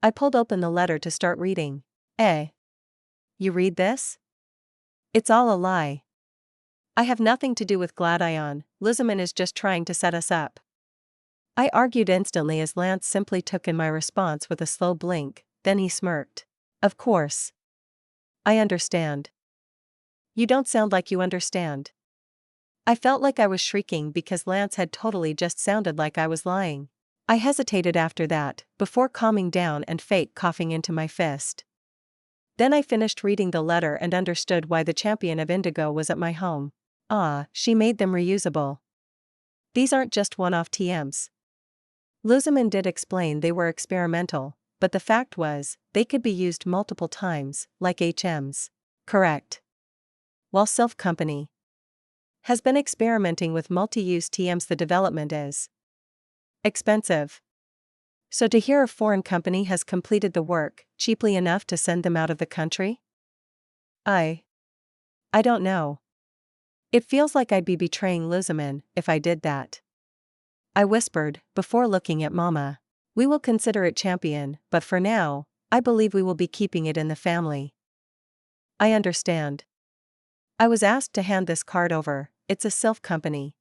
I pulled open the letter to start reading. You read this? It's all a lie. I have nothing to do with Gladion, Lizman is just trying to set us up. I argued instantly as Lance simply took in my response with a slow blink, then he smirked. Of course. I understand. You don't sound like you understand. I felt like I was shrieking because Lance had totally just sounded like I was lying. I hesitated after that, before calming down and fake coughing into my fist. Then I finished reading the letter and understood why the champion of Indigo was at my home. Ah, she made them reusable. These aren't just one-off TMs. Lizman did explain they were experimental, but the fact was, they could be used multiple times, like HMs. Correct. While Self Company. Has been experimenting with multi-use TMs. The development is expensive. So to hear a foreign company has completed the work cheaply enough to send them out of the country? I don't know. It feels like I'd be betraying Lizman if I did that. I whispered, before looking at Mama. We will consider it champion, but for now, I believe we will be keeping it in the family. I understand. I was asked to hand this card over. It's a Sylph company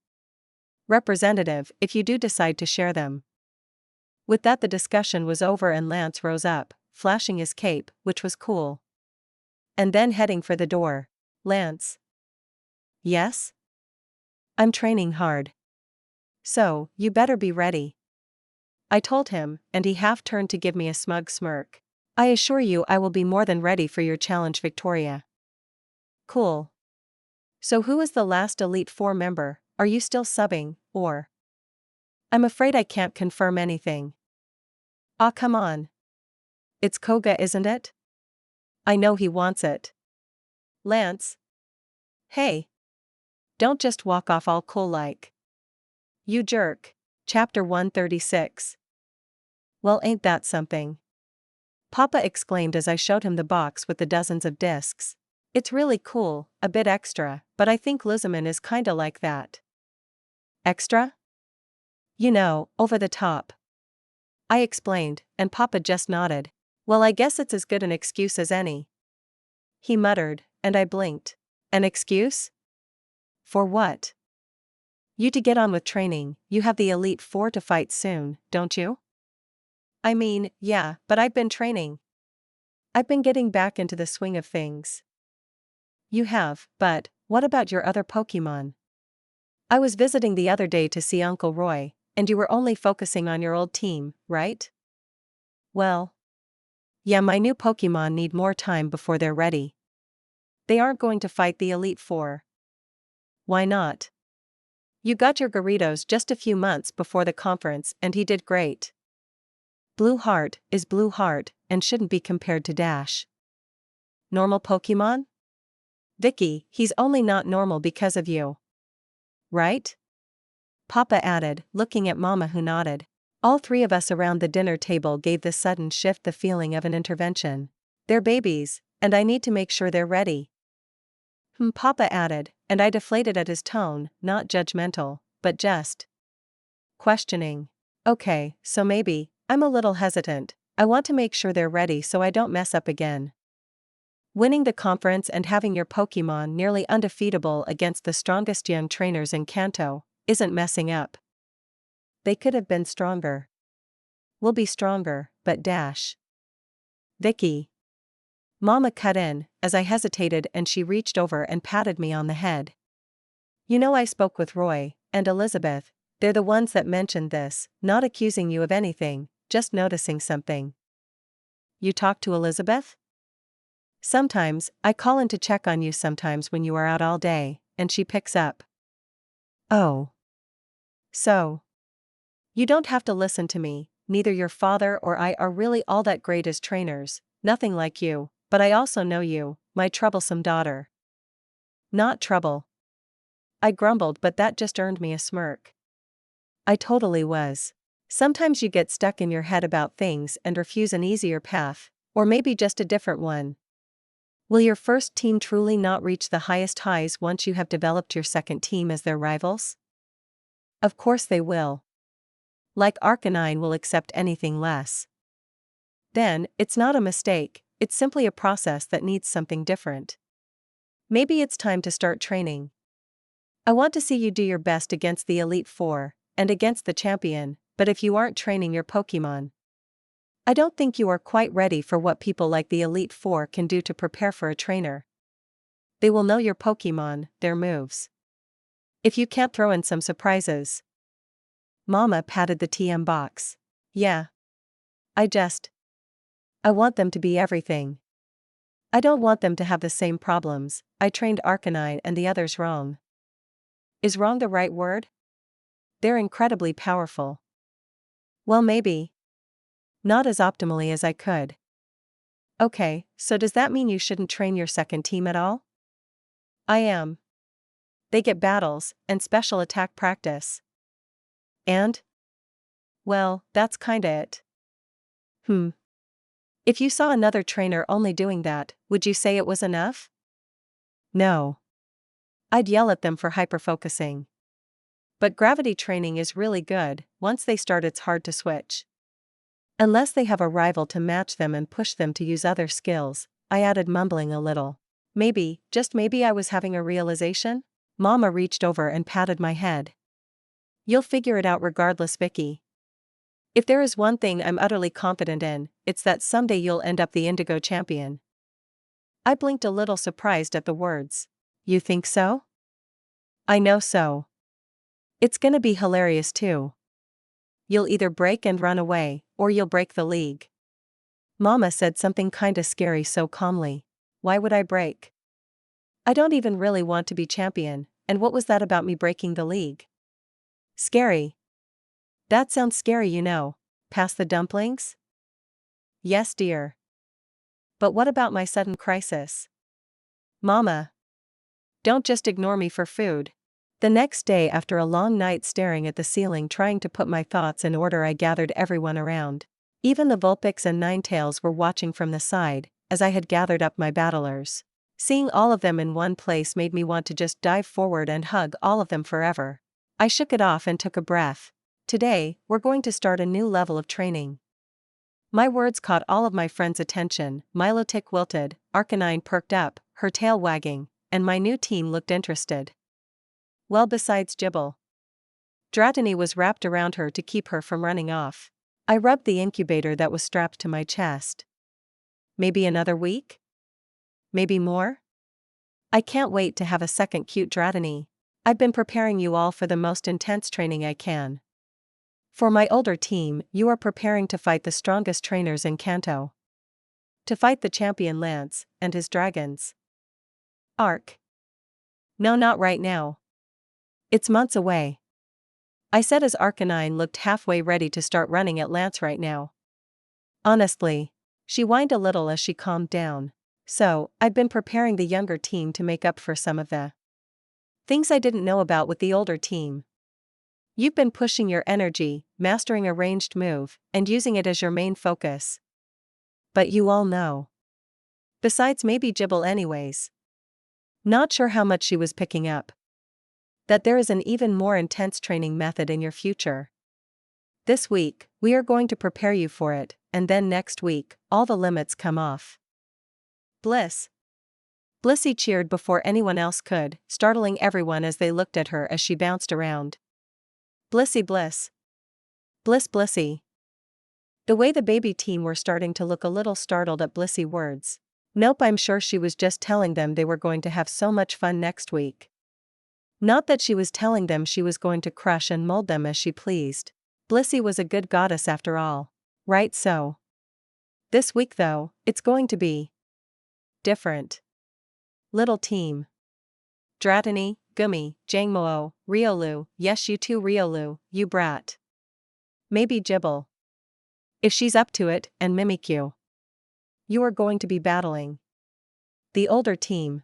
representative if you do decide to share them. With that, the discussion was over and Lance rose up, flashing his cape, which was cool. And then heading for the door. Lance. Yes? I'm training hard. So, you better be ready. I told him, and he half turned to give me a smug smirk. I assure you I will be more than ready for your challenge, Victoria. Cool. So who is the last Elite Four member? Are you still subbing, or? I'm afraid I can't confirm anything. Ah, come on. It's Koga, isn't it? I know he wants it. Lance. Hey. Don't just walk off all cool like. You jerk. Chapter 136. Well, ain't that something? Papa exclaimed as I showed him the box with the dozens of discs. It's really cool, a bit extra, but I think Lizman is kinda like that. Extra? You know, over the top. I explained, and Papa just nodded. Well, I guess it's as good an excuse as any. He muttered, and I blinked. An excuse? For what? You to get on with training. You have the Elite Four to fight soon, don't you? I mean, yeah, but I've been training. I've been getting back into the swing of things. You have, but what about your other Pokemon? I was visiting the other day to see Uncle Roy, and you were only focusing on your old team, right? Well, yeah, my new Pokemon need more time before they're ready. They aren't going to fight the Elite Four. Why not? You got your Gyarados just a few months before the conference and he did great. Blue Heart is Blue Heart and shouldn't be compared to Dash. Normal Pokemon? Vicky, he's only not normal because of you. Right? Papa added, looking at Mama who nodded. All three of us around the dinner table gave this sudden shift the feeling of an intervention. They're babies, and I need to make sure they're ready. Papa added, and I deflated at his tone, not judgmental, but just questioning. Okay, so maybe, I'm a little hesitant. I want to make sure they're ready so I don't mess up again. Winning the conference and having your Pokemon nearly undefeatable against the strongest young trainers in Kanto isn't messing up. They could have been stronger. We'll be stronger, but Dash. Vicky. Mama cut in, as I hesitated, and she reached over and patted me on the head. You know, I spoke with Roy and Elizabeth. They're the ones that mentioned this, not accusing you of anything, just noticing something. You talk to Elizabeth? Sometimes, I call in to check on you sometimes when you are out all day, and she picks up. Oh. So. You don't have to listen to me, neither your father or I are really all that great as trainers, nothing like you, but I also know you, my troublesome daughter. Not trouble. I grumbled, but that just earned me a smirk. I totally was. Sometimes you get stuck in your head about things and refuse an easier path, or maybe just a different one. Will your first team truly not reach the highest highs once you have developed your second team as their rivals? Of course they will. Like Arcanine will accept anything less. Then, it's not a mistake, it's simply a process that needs something different. Maybe it's time to start training. I want to see you do your best against the Elite Four, and against the champion, but if you aren't training your Pokemon, I don't think you are quite ready for what people like the Elite Four can do to prepare for a trainer. They will know your Pokemon, their moves. If you can't throw in some surprises. Mama patted the TM box. Yeah. I want them to be everything. I don't want them to have the same problems. I trained Arcanine and the others wrong. Is wrong the right word? They're incredibly powerful. Well, maybe. Not as optimally as I could. Okay, so does that mean you shouldn't train your second team at all? I am. They get battles and special attack practice. And? Well, that's kinda it. If you saw another trainer only doing that, would you say it was enough? No. I'd yell at them for hyperfocusing. But gravity training is really good. Once they start, it's hard to switch. Unless they have a rival to match them and push them to use other skills, I added, mumbling a little. Maybe, just maybe, I was having a realization? Mama reached over and patted my head. You'll figure it out regardless, Vicky. If there is one thing I'm utterly confident in, it's that someday you'll end up the Indigo champion. I blinked, a little surprised at the words. You think so? I know so. It's gonna be hilarious too. You'll either break and run away, or you'll break the league. Mama said something kinda scary so calmly. Why would I break? I don't even really want to be champion, and what was that about me breaking the league? Scary. That sounds scary, you know. Pass the dumplings? Yes, dear. But what about my sudden crisis? Mama. Don't just ignore me for food. The next day, after a long night staring at the ceiling trying to put my thoughts in order, I gathered everyone around. Even the Vulpix and Ninetales were watching from the side, as I had gathered up my battlers. Seeing all of them in one place made me want to just dive forward and hug all of them forever. I shook it off and took a breath. Today, we're going to start a new level of training. My words caught all of my friends' attention. Milotic wilted, Arcanine perked up, her tail wagging, and my new team looked interested. Well, besides Jibble. Dratini was wrapped around her to keep her from running off. I rubbed the incubator that was strapped to my chest. Maybe another week? Maybe more? I can't wait to have a second cute Dratini. I've been preparing you all for the most intense training I can. For my older team, you are preparing to fight the strongest trainers in Kanto. To fight the champion Lance and his dragons. Arc. No, not right now. It's months away. I said as Arcanine looked halfway ready to start running at Lance right now. Honestly. She whined a little as she calmed down. So, I'd been preparing the younger team to make up for some of the things I didn't know about with the older team. You've been pushing your energy, mastering a ranged move, and using it as your main focus. But you all know. Besides maybe Jibble anyways. Not sure how much she was picking up. That there is an even more intense training method in your future. This week, we are going to prepare you for it, and then next week, all the limits come off. Bliss. Blissey cheered before anyone else could, startling everyone as they looked at her as she bounced around. Blissey bliss. Bliss blissey. The way the baby team were starting to look a little startled at Blissey words. Nope, I'm sure she was just telling them they were going to have so much fun next week. Not that she was telling them she was going to crush and mold them as she pleased. Blissey was a good goddess after all. Right so. This week though, it's going to be different. Little team. Dratini, Gummy, Jangmo, Riolu, yes you too Riolu, you brat. Maybe Jibble. If she's up to it, and Mimikyu. You are going to be battling the older team.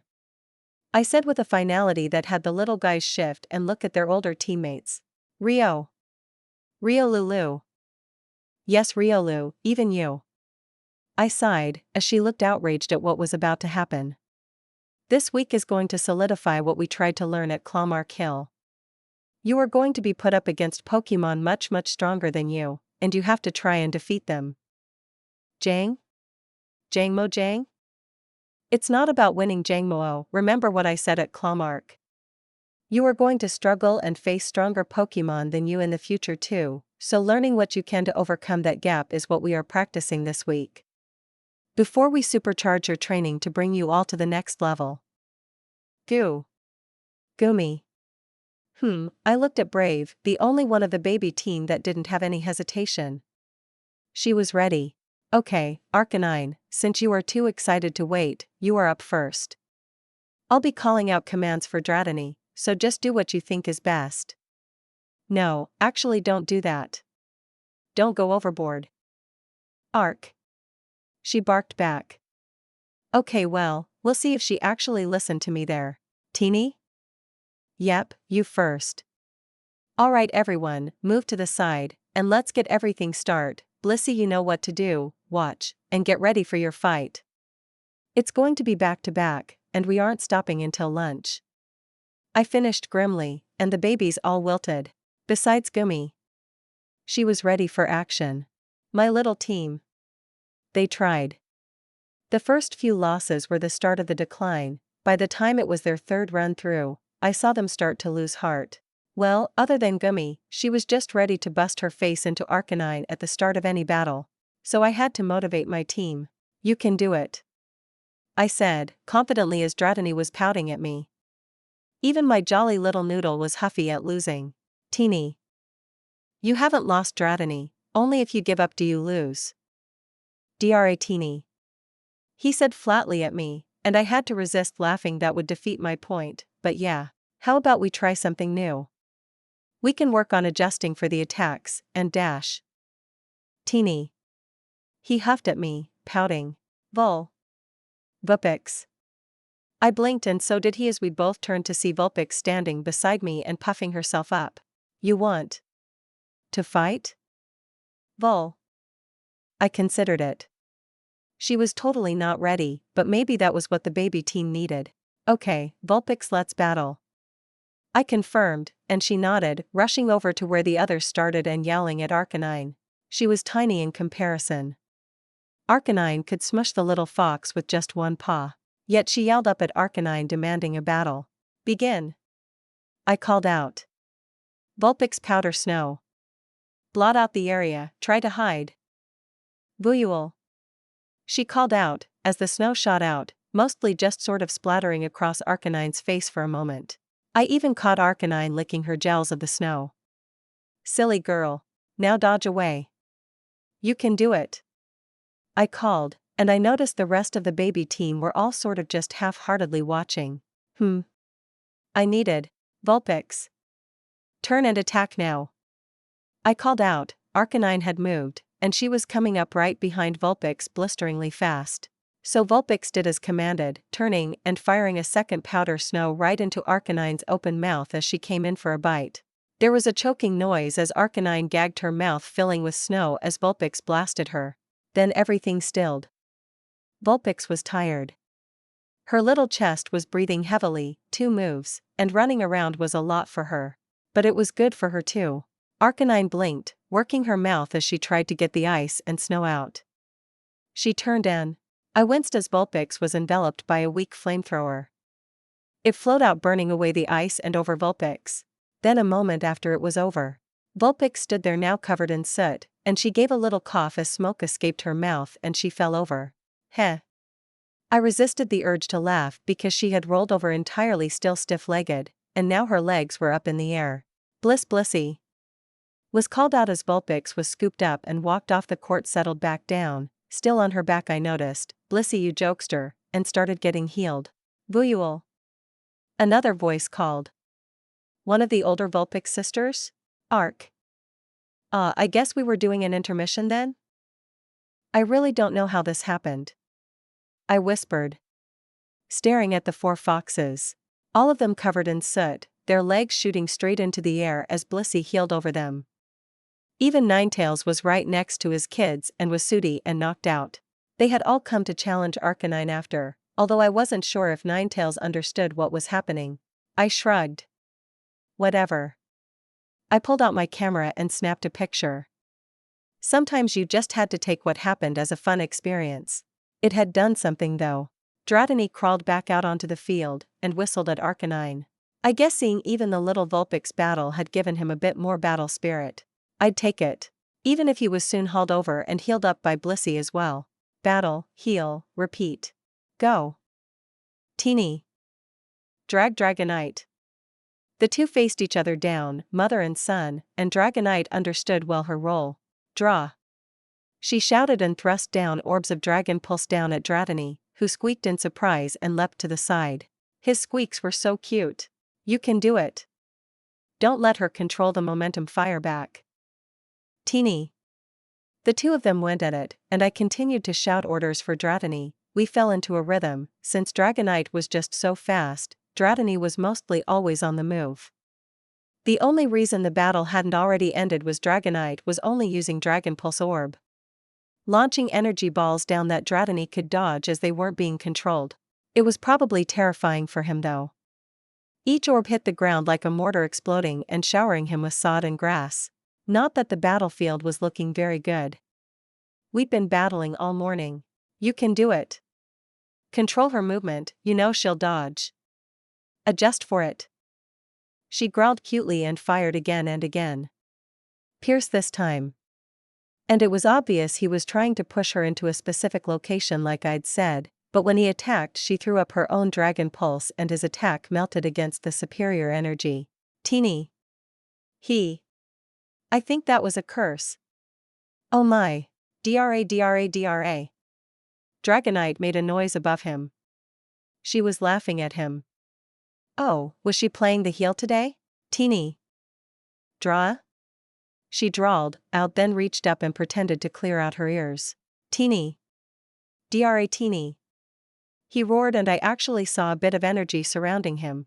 I said with a finality that had the little guys shift and look at their older teammates. Rio. Riolulu. Yes Riolu, even you. I sighed, as she looked outraged at what was about to happen. This week is going to solidify what we tried to learn at Clawmark Hill. You are going to be put up against Pokemon much stronger than you, and you have to try and defeat them. Jang? Jangmo Jang? It's not about winning Jangmo, remember what I said at Clawmark. You are going to struggle and face stronger Pokemon than you in the future too, so learning what you can to overcome that gap is what we are practicing this week. Before we supercharge your training to bring you all to the next level. Goo. Goomy. I looked at Brave, the only one of the baby team that didn't have any hesitation. She was ready. Okay, Arcanine, since you are too excited to wait, you are up first. I'll be calling out commands for Dratini, so just do what you think is best. No, actually don't do that. Don't go overboard. Arc. She barked back. Okay well, we'll see if she actually listened to me there. Teeny? Yep, you first. Alright everyone, move to the side, and let's get everything start. Blissey, you know what to do, watch, and get ready for your fight. It's going to be back to back, and we aren't stopping until lunch. I finished grimly, and the babies all wilted. Besides Gummy. She was ready for action. My little team. They tried. The first few losses were the start of the decline. By the time it was their third run through, I saw them start to lose heart. Well, other than Gummy, she was just ready to bust her face into Arcanine at the start of any battle. So I had to motivate my team. You can do it, I said, confidently as Dratini was pouting at me. Even my jolly little noodle was huffy at losing. Teeny. You haven't lost, Dratini, only if you give up do you lose. Dratini. He said flatly at me, and I had to resist laughing. That would defeat my point, but yeah. How about we try something new? We can work on adjusting for the attacks, and dash. Teeny. He huffed at me, pouting. Vulpix. I blinked and so did he as we both turned to see Vulpix standing beside me and puffing herself up. You want to fight? I considered it. She was totally not ready, but maybe that was what the baby team needed. Okay, Vulpix, let's battle. I confirmed, and she nodded, rushing over to where the others started and yowling at Arcanine. She was tiny in comparison. Arcanine could smush the little fox with just one paw. Yet she yelled up at Arcanine demanding a battle. Begin. I called out. Vulpix, powder snow. Blot out the area, try to hide. Vuuel. She called out, as the snow shot out, mostly just sort of splattering across Arcanine's face for a moment. I even caught Arcanine licking her gels of the snow. Silly girl. Now dodge away. You can do it, I called, and I noticed the rest of the baby team were all sort of just half-heartedly watching. I needed. Vulpix. Turn and attack now. I called out. Arcanine had moved, and she was coming up right behind Vulpix blisteringly fast. So Vulpix did as commanded, turning and firing a second powder snow right into Arcanine's open mouth as she came in for a bite. There was a choking noise as Arcanine gagged, her mouth filling with snow as Vulpix blasted her. Then everything stilled. Vulpix was tired. Her little chest was breathing heavily, 2 moves, and running around was a lot for her. But it was good for her too. Arcanine blinked, working her mouth as she tried to get the ice and snow out. She turned and I winced as Vulpix was enveloped by a weak flamethrower. It flowed out, burning away the ice and over Vulpix. Then a moment after it was over, Vulpix stood there now covered in soot, and she gave a little cough as smoke escaped her mouth and she fell over. Heh. I resisted the urge to laugh because she had rolled over entirely still stiff-legged, and now her legs were up in the air. Blissey was called out as Vulpix was scooped up and walked off the court, settled back down. Still on her back I noticed, Blissey, you jokester, and started getting healed. Vuuel. Another voice called. One of the older Vulpix sisters? Arc. I guess we were doing an intermission then? I really don't know how this happened, I whispered, staring at the 4 foxes. All of them covered in soot, their legs shooting straight into the air as Blissey healed over them. Even Ninetails was right next to his kids and was sooty and knocked out. They had all come to challenge Arcanine after, although I wasn't sure if Ninetails understood what was happening. I shrugged. Whatever. I pulled out my camera and snapped a picture. Sometimes you just had to take what happened as a fun experience. It had done something though. Dratini crawled back out onto the field and whistled at Arcanine. I guess seeing even the little Vulpix battle had given him a bit more battle spirit. I'd take it. Even if he was soon hauled over and healed up by Blissey as well. Battle, heal, repeat. Go. Teeny. Drag Dragonite. The two faced each other down, mother and son, and Dragonite understood well her role. Draw. She shouted and thrust down orbs of dragon pulse down at Dratini, who squeaked in surprise and leapt to the side. His squeaks were so cute. You can do it. Don't let her control the momentum, fire back. Teeny. The two of them went at it, and I continued to shout orders for Dratini. We fell into a rhythm, since Dragonite was just so fast. Dratini was mostly always on the move. The only reason the battle hadn't already ended was Dragonite was only using Dragon Pulse Orb, launching energy balls down that Dratini could dodge as they weren't being controlled. It was probably terrifying for him though. Each orb hit the ground like a mortar, exploding and showering him with sod and grass. Not that the battlefield was looking very good. We'd been battling all morning. You can do it. Control her movement, you know she'll dodge. Adjust for it. She growled cutely and fired again and again. Pierce this time. And it was obvious he was trying to push her into a specific location like I'd said, but when he attacked she threw up her own dragon pulse and his attack melted against the superior energy. Teeny. I think that was a curse. Oh my. Dra. Dragonite made a noise above him. She was laughing at him. Oh, was she playing the heel today? Teeny. Draw? She drawled out, then reached up and pretended to clear out her ears. Teeny. Dra teeny. He roared and I actually saw a bit of energy surrounding him.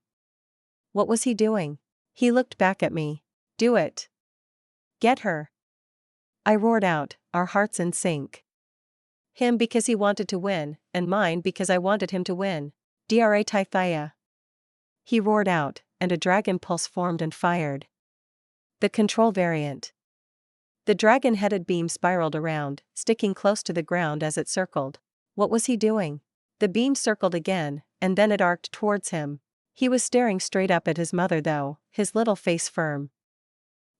What was he doing? He looked back at me. Do it. Get her. I roared out, our hearts in sync. Him because he wanted to win, and mine because I wanted him to win. Dra Tithia. He roared out, and a dragon pulse formed and fired. The control variant. The dragon-headed beam spiraled around, sticking close to the ground as it circled. What was he doing? The beam circled again, and then it arced towards him. He was staring straight up at his mother though, his little face firm.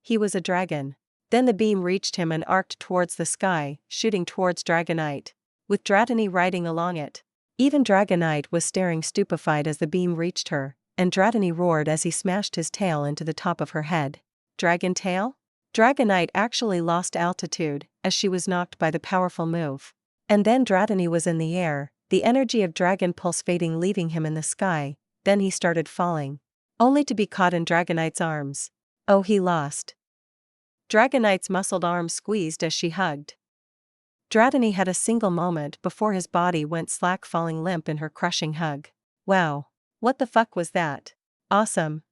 He was a dragon. Then the beam reached him and arced towards the sky, shooting towards Dragonite, with Dratini riding along it. Even Dragonite was staring stupefied as the beam reached her, and Dratini roared as he smashed his tail into the top of her head. Dragon tail? Dragonite actually lost altitude, as she was knocked by the powerful move. And then Dratini was in the air, the energy of Dragon Pulse fading, leaving him in the sky. Then he started falling, only to be caught in Dragonite's arms. Oh, he lost. Dragonite's muscled arms squeezed as she hugged. Dratini had a single moment before his body went slack, falling limp in her crushing hug. Wow. What the fuck was that? Awesome.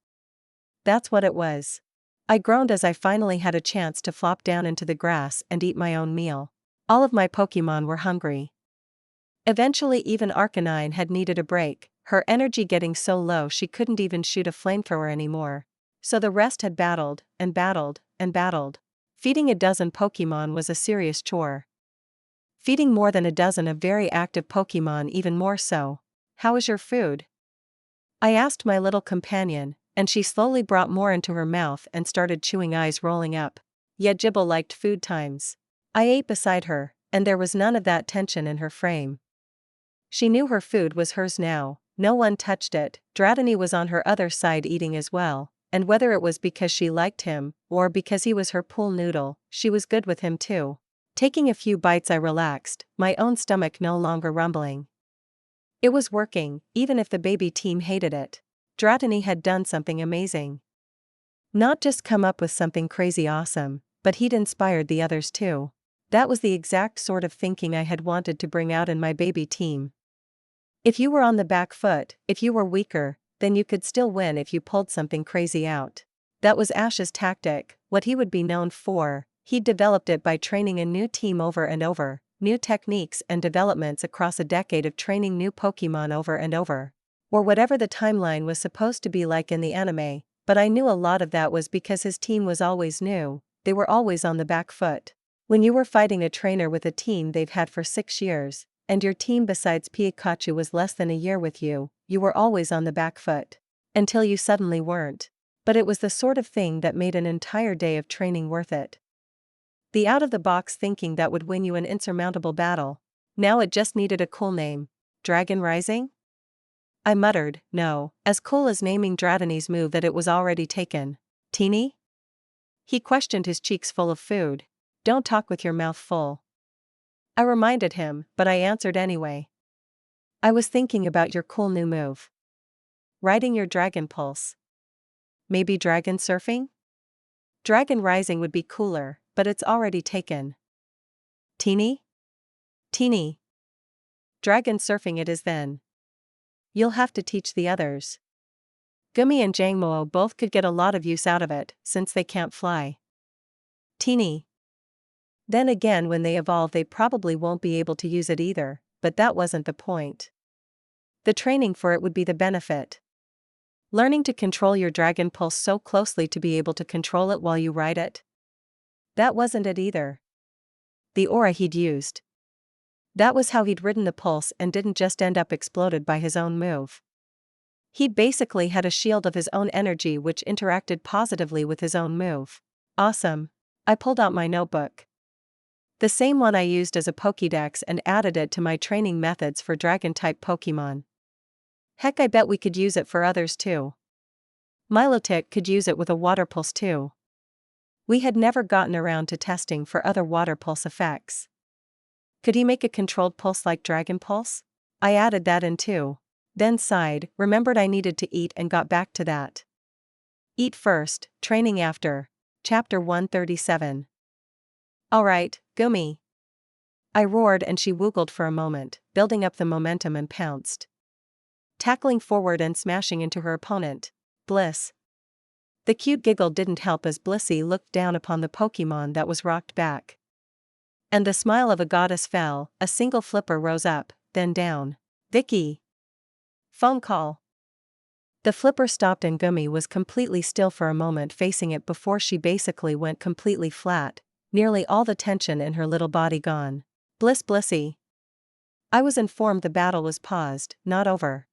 That's what it was. I groaned as I finally had a chance to flop down into the grass and eat my own meal. All of my Pokemon were hungry. Eventually even Arcanine had needed a break, her energy getting so low she couldn't even shoot a flamethrower anymore. So the rest had battled, and battled, and battled. Feeding a dozen Pokemon was a serious chore. Feeding more than a dozen of very active Pokemon even more so. How is your food? I asked my little companion, and she slowly brought more into her mouth and started chewing, eyes rolling up. Yeah, Jibble liked food times. I ate beside her, and there was none of that tension in her frame. She knew her food was hers now, no one touched it. Dratini was on her other side eating as well, and whether it was because she liked him, or because he was her pool noodle, she was good with him too. Taking a few bites I relaxed, my own stomach no longer rumbling. It was working, even if the baby team hated it. Dratini had done something amazing. Not just come up with something crazy awesome, but he'd inspired the others too. That was the exact sort of thinking I had wanted to bring out in my baby team. If you were on the back foot, if you were weaker, then you could still win if you pulled something crazy out. That was Ash's tactic, what he would be known for. He'd developed it by training a new team over and over, new techniques and developments across a decade of training new Pokemon over and over. Or whatever the timeline was supposed to be like in the anime, but I knew a lot of that was because his team was always new, they were always on the back foot. When you were fighting a trainer with a team they've had for 6 years, and your team besides Pikachu was less than a year with you, you were always on the back foot. Until you suddenly weren't. But it was the sort of thing that made an entire day of training worth it. The out-of-the-box thinking that would win you an insurmountable battle. Now it just needed a cool name. Dragon Rising? I muttered, no, as cool as naming Dratini's move that it was already taken. Teeny? He questioned, his cheeks full of food. Don't talk with your mouth full. I reminded him, but I answered anyway. I was thinking about your cool new move. Riding your Dragon Pulse. Maybe Dragon Surfing? Dragon Rising would be cooler, but it's already taken. Teeny? Teeny. Dragon Surfing it is then. You'll have to teach the others. Gummy and Jangmo both could get a lot of use out of it, since they can't fly. Teeny. Then again, when they evolve, they probably won't be able to use it either, but that wasn't the point. The training for it would be the benefit. Learning to control your dragon pulse so closely to be able to control it while you ride it? That wasn't it either. The aura he'd used. That was how he'd ridden the pulse and didn't just end up exploded by his own move. He basically had a shield of his own energy which interacted positively with his own move. Awesome. I pulled out my notebook. The same one I used as a Pokédex and added it to my training methods for dragon-type Pokémon. Heck, I bet we could use it for others too. Milotic could use it with a water pulse too. We had never gotten around to testing for other water pulse effects. Could he make a controlled pulse like Dragon Pulse? I added that in too. Then sighed, remembered I needed to eat and got back to that. Eat first, training after. Chapter 137. Alright, Gummy. I roared and she woogled for a moment, building up the momentum and pounced. Tackling forward and smashing into her opponent. Bliss. The cute giggle didn't help as Blissey looked down upon the Pokémon that was rocked back. And the smile of a goddess fell, a single flipper rose up, then down. Vicky. Phone call. The flipper stopped and Gummy was completely still for a moment facing it before she basically went completely flat, nearly all the tension in her little body gone. Blissey. I was informed the battle was paused, not over.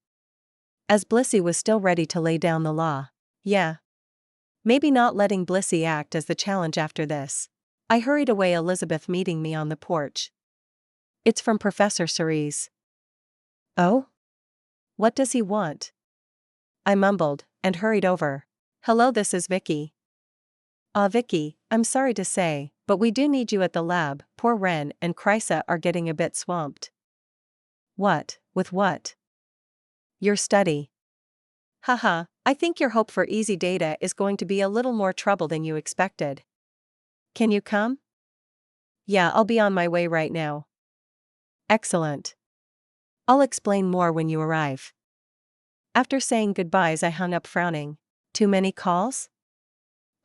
As Blissey was still ready to lay down the law. Yeah. Maybe not letting Blissey act as the challenge after this. I hurried away, Elizabeth meeting me on the porch. It's from Professor Seras. Oh? What does he want? I mumbled, and hurried over. Hello, this is Vicky. Vicky, I'm sorry to say, but we do need you at the lab. Poor Ren and Krysa are getting a bit swamped. What? With what? Your study. Haha, I think your hope for easy data is going to be a little more trouble than you expected. Can you come? Yeah, I'll be on my way right now. Excellent. I'll explain more when you arrive. After saying goodbyes, I hung up frowning. Too many calls?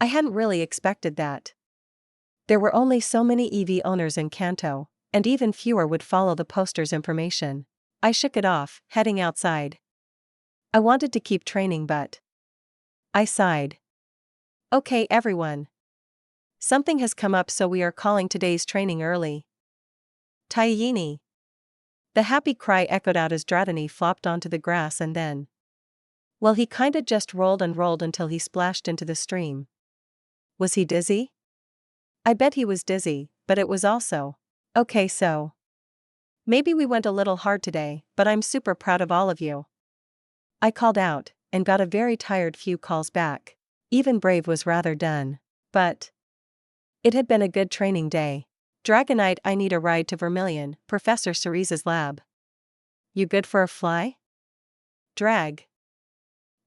I hadn't really expected that. There were only so many EV owners in Kanto, and even fewer would follow the poster's information. I shook it off, heading outside. I wanted to keep training, but I sighed. Okay, everyone. Something has come up, so we are calling today's training early. Tayini. The happy cry echoed out as Dratini flopped onto the grass and then. Well, he kinda just rolled and rolled until he splashed into the stream. Was he dizzy? I bet he was dizzy, but it was also. Okay, so. Maybe we went a little hard today, but I'm super proud of all of you. I called out, and got a very tired few calls back. Even Brave was rather done. But it had been a good training day. Dragonite, I need a ride to Vermilion, Professor Cerese's lab. You good for a fly? Drag.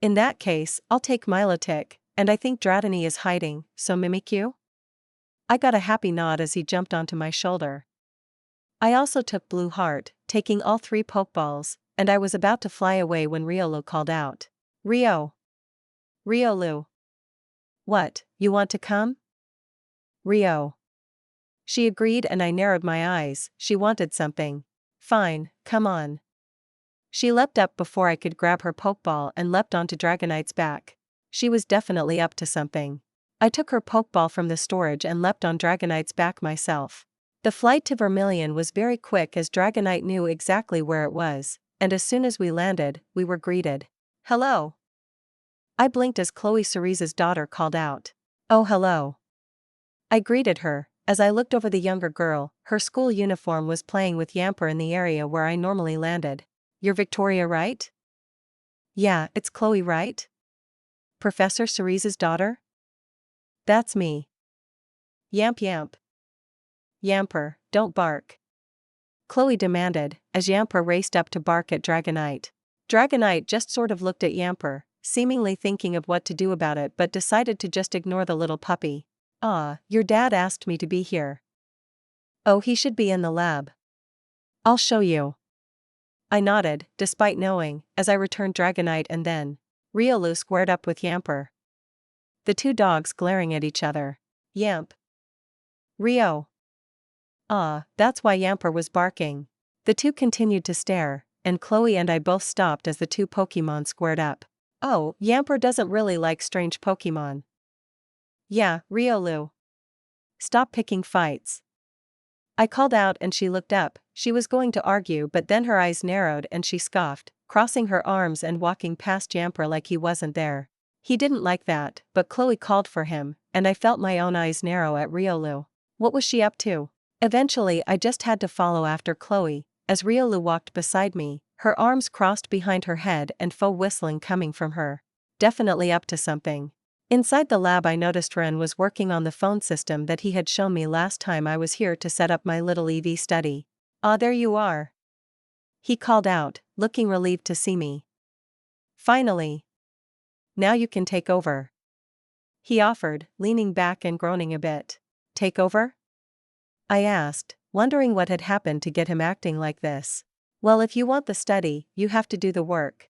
In that case, I'll take Milotic, and I think Dratini is hiding, so Mimikyu? I got a happy nod as he jumped onto my shoulder. I also took Blue Heart, taking all 3 Pokeballs, and I was about to fly away when Riolu called out. Riolu. What, you want to come? Rio. She agreed and I narrowed my eyes, she wanted something. Fine, come on. She leapt up before I could grab her Pokeball and leapt onto Dragonite's back. She was definitely up to something. I took her Pokeball from the storage and leapt on Dragonite's back myself. The flight to Vermilion was very quick as Dragonite knew exactly where it was, and as soon as we landed, we were greeted. Hello. I blinked as Chloe Cerese's daughter called out. Oh, hello. I greeted her. As I looked over the younger girl, her school uniform was playing with Yamper in the area where I normally landed. You're Victoria, right? Yeah, it's Chloe, right? Professor Cerese's daughter? That's me. Yamp. Yamper, don't bark. Chloe demanded, as Yamper raced up to bark at Dragonite. Dragonite just sort of looked at Yamper, seemingly thinking of what to do about it but decided to just ignore the little puppy. Your dad asked me to be here. Oh, he should be in the lab. I'll show you. I nodded, despite knowing, as I returned Dragonite and then. Riolu squared up with Yamper. The two dogs glaring at each other. Yamp. Rio. Ah, that's why Yamper was barking. The two continued to stare, and Chloe and I both stopped as the two Pokemon squared up. Oh, Yamper doesn't really like strange Pokemon. Yeah, Riolu. Stop picking fights. I called out and she looked up. She was going to argue, but then her eyes narrowed and she scoffed, crossing her arms and walking past Yamper like he wasn't there. He didn't like that, but Chloe called for him, and I felt my own eyes narrow at Riolu. What was she up to? Eventually I just had to follow after Chloe, as Riolu walked beside me, her arms crossed behind her head and faux whistling coming from her. Definitely up to something. Inside the lab I noticed Ren was working on the phone system that he had shown me last time I was here to set up my little EV study. Ah, there you are. He called out, looking relieved to see me. Finally. Now you can take over. He offered, leaning back and groaning a bit. Take over? I asked, wondering what had happened to get him acting like this. Well, if you want the study, you have to do the work.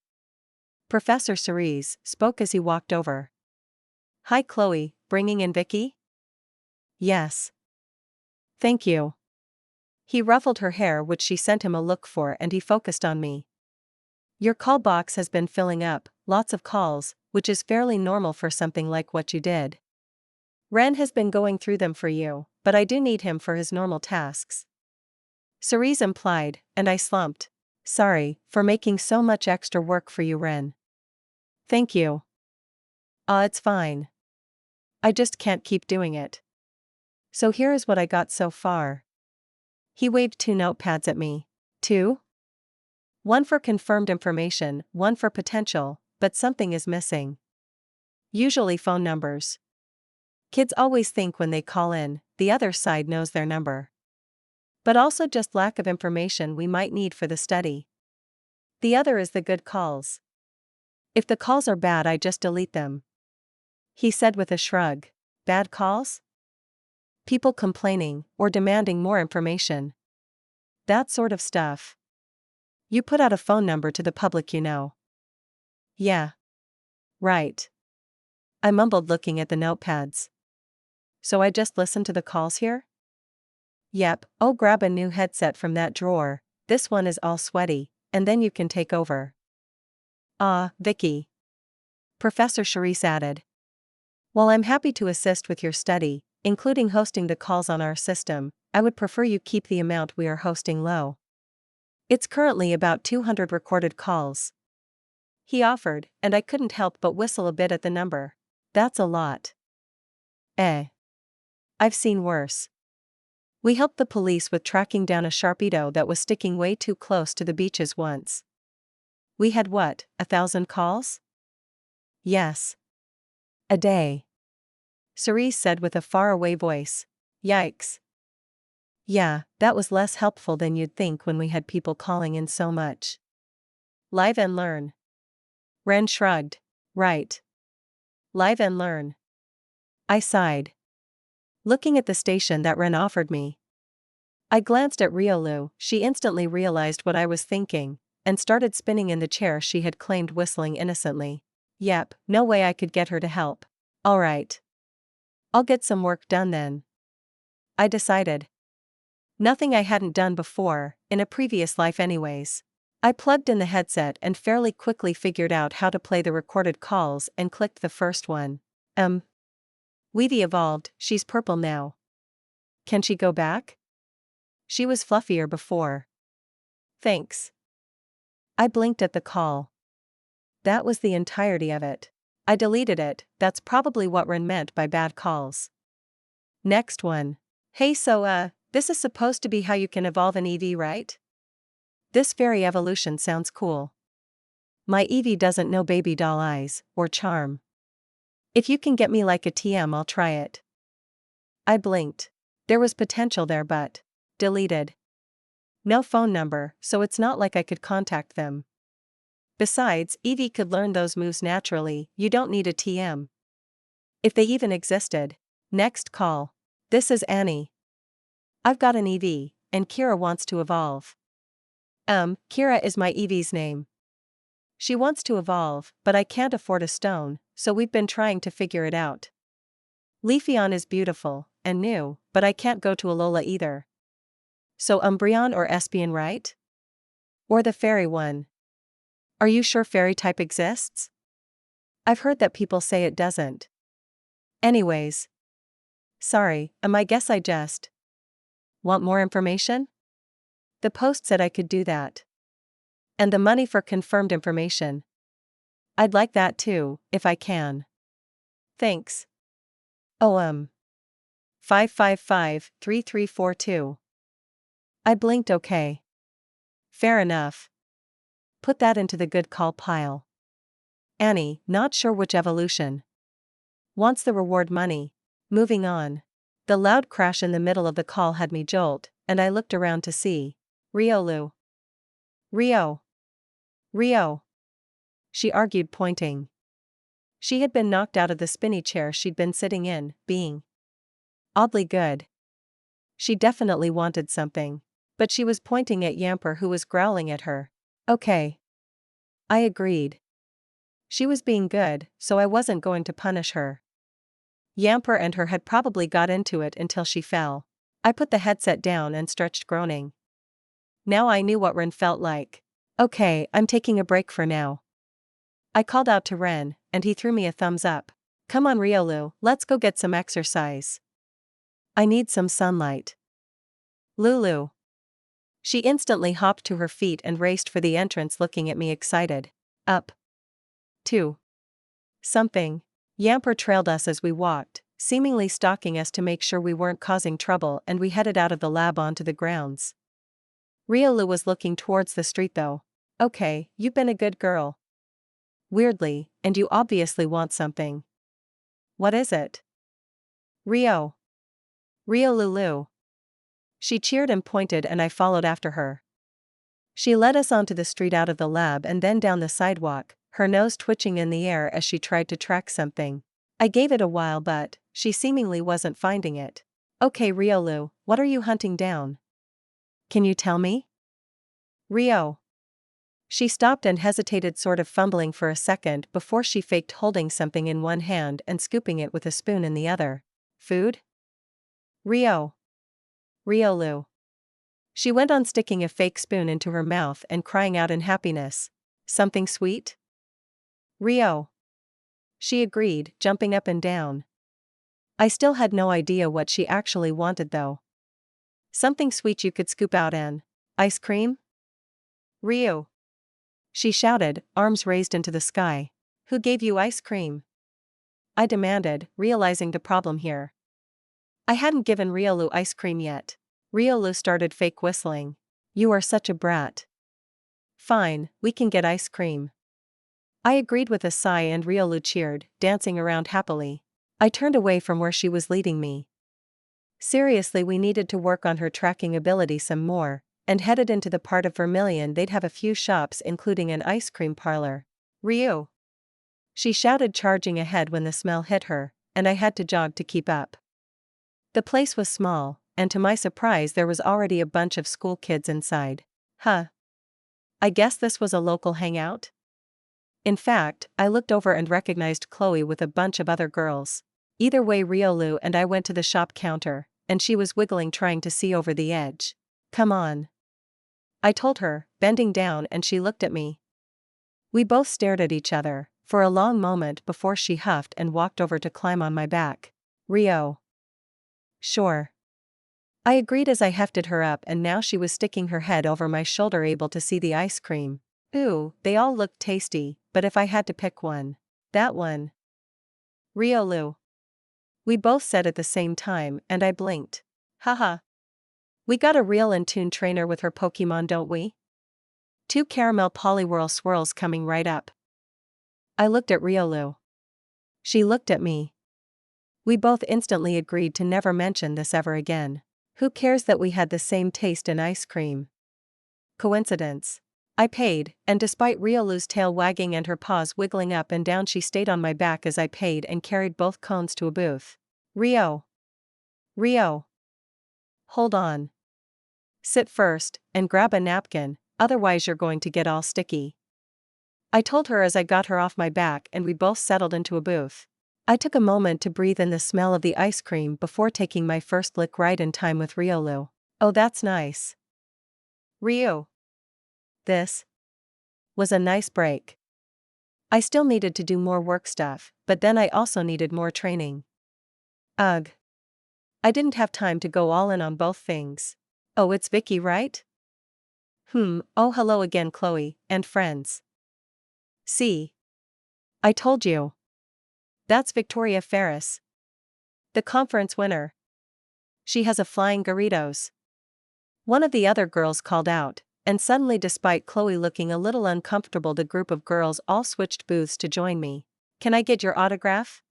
Professor Seras spoke as he walked over. Hi Chloe, bringing in Vicky? Yes. Thank you. He ruffled her hair, which she sent him a look for, and he focused on me. Your call box has been filling up, lots of calls, which is fairly normal for something like what you did. Ren has been going through them for you, but I do need him for his normal tasks. Cerise implied, and I slumped. Sorry, for making so much extra work for you, Ren. Thank you. It's fine. I just can't keep doing it. So here is what I got so far. He waved 2 notepads at me. 2? One for confirmed information, one for potential, but something is missing. Usually phone numbers. Kids always think when they call in, the other side knows their number. But also just lack of information we might need for the study. The other is the good calls. If the calls are bad, I just delete them. He said with a shrug. Bad calls? People complaining, or demanding more information. That sort of stuff. You put out a phone number to the public, you know. Yeah. Right. I mumbled, looking at the notepads. So I just listen to the calls here? Yep. Oh, grab a new headset from that drawer, this one is all sweaty, and then you can take over. Vicky. Professor Seras added. While I'm happy to assist with your study, including hosting the calls on our system, I would prefer you keep the amount we are hosting low. It's currently about 200 recorded calls. He offered, and I couldn't help but whistle a bit at the number. That's a lot. I've seen worse. We helped the police with tracking down a Sharpedo that was sticking way too close to the beaches once. We had what, 1,000 calls? Yes. A day. Cerise said with a faraway voice. Yikes. Yeah, that was less helpful than you'd think when we had people calling in so much. Live and learn. Ren shrugged. Right. Live and learn. I sighed. Looking at the station that Ren offered me. I glanced at Riolu, she instantly realized what I was thinking, and started spinning in the chair she had claimed, whistling innocently. Yep, no way I could get her to help. Alright. I'll get some work done then. I decided. Nothing I hadn't done before, in a previous life anyways. I plugged in the headset and fairly quickly figured out how to play the recorded calls and clicked the first one. Weavy evolved, she's purple now. Can she go back? She was fluffier before. Thanks. I blinked at the call. That was the entirety of it. I deleted it, that's probably what Ren meant by bad calls. Next one. Hey, so this is supposed to be how you can evolve an EV, right? This fairy evolution sounds cool. My EV doesn't know baby doll eyes, or charm. If you can get me like a TM, I'll try it. I blinked. There was potential there, but deleted. No phone number, so it's not like I could contact them. Besides, Eevee could learn those moves naturally, you don't need a TM. If they even existed. Next call. This is Annie. I've got an Eevee, and Kira wants to evolve. Kira is my Eevee's name. She wants to evolve, but I can't afford a stone, so we've been trying to figure it out. Leafeon is beautiful and new, but I can't go to Alola either. So Umbreon or Espeon, right? Or the fairy one. Are you sure fairy type exists? I've heard that people say it doesn't. Anyways. Sorry, I guess I just. Want more information? The post said I could do that. And the money for confirmed information. I'd like that too, if I can. Thanks. Oh 555-3342. I blinked okay. Fair enough. Put that into the good call pile. Annie, not sure which evolution. Wants the reward money. Moving on. The loud crash in the middle of the call had me jolt, and I looked around to see. Riolu. Rio. Rio. She argued, pointing. She had been knocked out of the spinny chair she'd been sitting in, being oddly good. She definitely wanted something. But she was pointing at Yamper, who was growling at her. Okay. I agreed. She was being good, so I wasn't going to punish her. Yamper and her had probably got into it until she fell. I put the headset down and stretched, groaning. Now I knew what Ren felt like. Okay, I'm taking a break for now. I called out to Ren, and he threw me a thumbs up. Come on Riolu, let's go get some exercise. I need some sunlight. Lulu. She instantly hopped to her feet and raced for the entrance, looking at me excited. Up. 2. Something. Yamper trailed us as we walked, seemingly stalking us to make sure we weren't causing trouble, and we headed out of the lab onto the grounds. Riolu was looking towards the street though. Okay, you've been a good girl. Weirdly, and you obviously want something. What is it? Rio. Riolulu. She cheered and pointed, and I followed after her. She led us onto the street, out of the lab, and then down the sidewalk, her nose twitching in the air as she tried to track something. I gave it a while, but she seemingly wasn't finding it. Okay Riolu, what are you hunting down? Can you tell me? Rio. She stopped and hesitated, sort of fumbling for a second before she faked holding something in one hand and scooping it with a spoon in the other. Food? Rio. Riolu. She went on, sticking a fake spoon into her mouth and crying out in happiness. Something sweet? Rio. She agreed, jumping up and down. I still had no idea what she actually wanted though. Something sweet you could scoop out, an ice cream? Rio. She shouted, arms raised into the sky. Who gave you ice cream? I demanded, realizing the problem here. I hadn't given Riolu ice cream yet. Riolu started fake whistling. You are such a brat. Fine, we can get ice cream. I agreed with a sigh, and Riolu cheered, dancing around happily. I turned away from where she was leading me. Seriously, we needed to work on her tracking ability some more, and headed into the part of Vermilion they'd have a few shops, including an ice cream parlor. Ryu. She shouted, charging ahead when the smell hit her, and I had to jog to keep up. The place was small, and to my surprise there was already a bunch of school kids inside. Huh. I guess this was a local hangout? In fact, I looked over and recognized Chloe with a bunch of other girls. Either way, Riolu and I went to the shop counter, and she was wiggling, trying to see over the edge. Come on. I told her, bending down, and she looked at me. We both stared at each other for a long moment before she huffed and walked over to climb on my back. Rio. Sure. I agreed as I hefted her up, and now she was sticking her head over my shoulder, able to see the ice cream. Ooh, they all looked tasty, but if I had to pick one, that one. Riolu. We both said at the same time, and I blinked. Haha. We got a real in-tune trainer with her Pokemon, don't we? 2 caramel Poliwhirl swirls coming right up. I looked at Riolu. She looked at me. We both instantly agreed to never mention this ever again. Who cares that we had the same taste in ice cream? Coincidence. I paid, and despite Riolu's tail wagging and her paws wiggling up and down, she stayed on my back as I paid and carried both cones to a booth. Rio. Hold on. Sit first, and grab a napkin, otherwise you're going to get all sticky. I told her as I got her off my back and we both settled into a booth. I took a moment to breathe in the smell of the ice cream before taking my first lick right in time with Riolu. Oh, that's nice. Ryu. This was a nice break. I still needed to do more work stuff, but then I also needed more training. Ugh. I didn't have time to go all in on both things. Oh, it's Vicky, right? Oh, hello again, Chloe, and friends. See? I told you. That's Victoria Ferrous. The conference winner. She has a flying Gyarados. One of the other girls called out, and suddenly, despite Chloe looking a little uncomfortable, the group of girls all switched booths to join me. Can I get your autograph?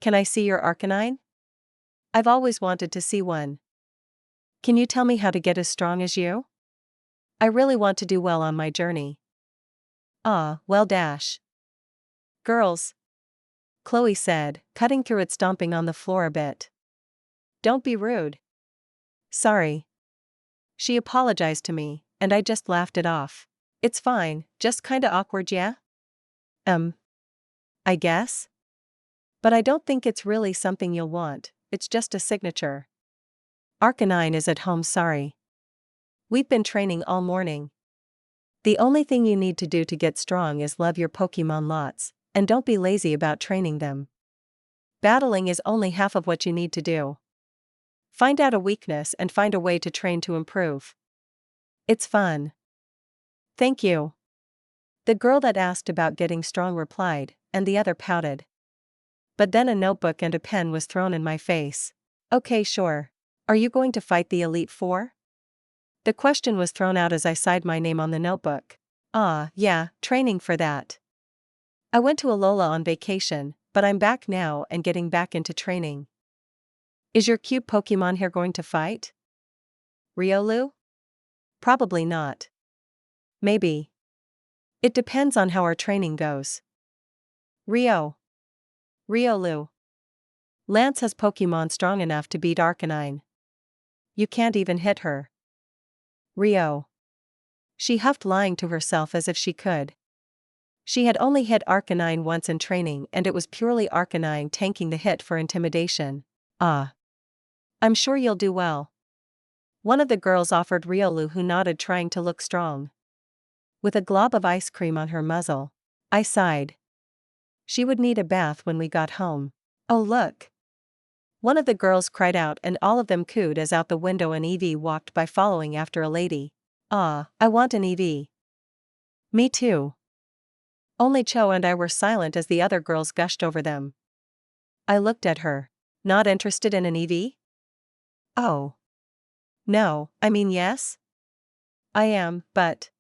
Can I see your Arcanine? I've always wanted to see one. Can you tell me how to get as strong as you? I really want to do well on my journey. Ah, well dash. Girls. Chloe said, cutting through it, stomping on the floor a bit. Don't be rude. Sorry. She apologized to me, and I just laughed it off. It's fine, just kinda awkward, yeah? I guess? But I don't think it's really something you'll want, it's just a signature. Arcanine is at home, sorry. We've been training all morning. The only thing you need to do to get strong is love your Pokemon lots, and don't be lazy about training them. Battling is only half of what you need to do. Find out a weakness and find a way to train to improve. It's fun. Thank you. The girl that asked about getting strong replied, and the other pouted. But then a notebook and a pen was thrown in my face. Okay, sure. Are you going to fight the Elite Four? The question was thrown out as I signed my name on the notebook. Ah, yeah, training for that. I went to Alola on vacation, but I'm back now and getting back into training. Is your cute Pokemon here going to fight? Riolu? Probably not. Maybe. It depends on how our training goes. Riolu. Lance has Pokemon strong enough to beat Arcanine. You can't even hit her. Rio. She huffed, lying to herself as if she could. She had only hit Arcanine once in training, and it was purely Arcanine tanking the hit for intimidation. Ah. I'm sure you'll do well. One of the girls offered Riolu, who nodded, trying to look strong. With a glob of ice cream on her muzzle. I sighed. She would need a bath when we got home. Oh, look. One of the girls cried out, and all of them cooed as out the window an EV walked by, following after a lady. Ah, I want an EV. Me too. Only Cho and I were silent as the other girls gushed over them. I looked at her. Not interested in an EV? Oh. No, I mean yes? I am, but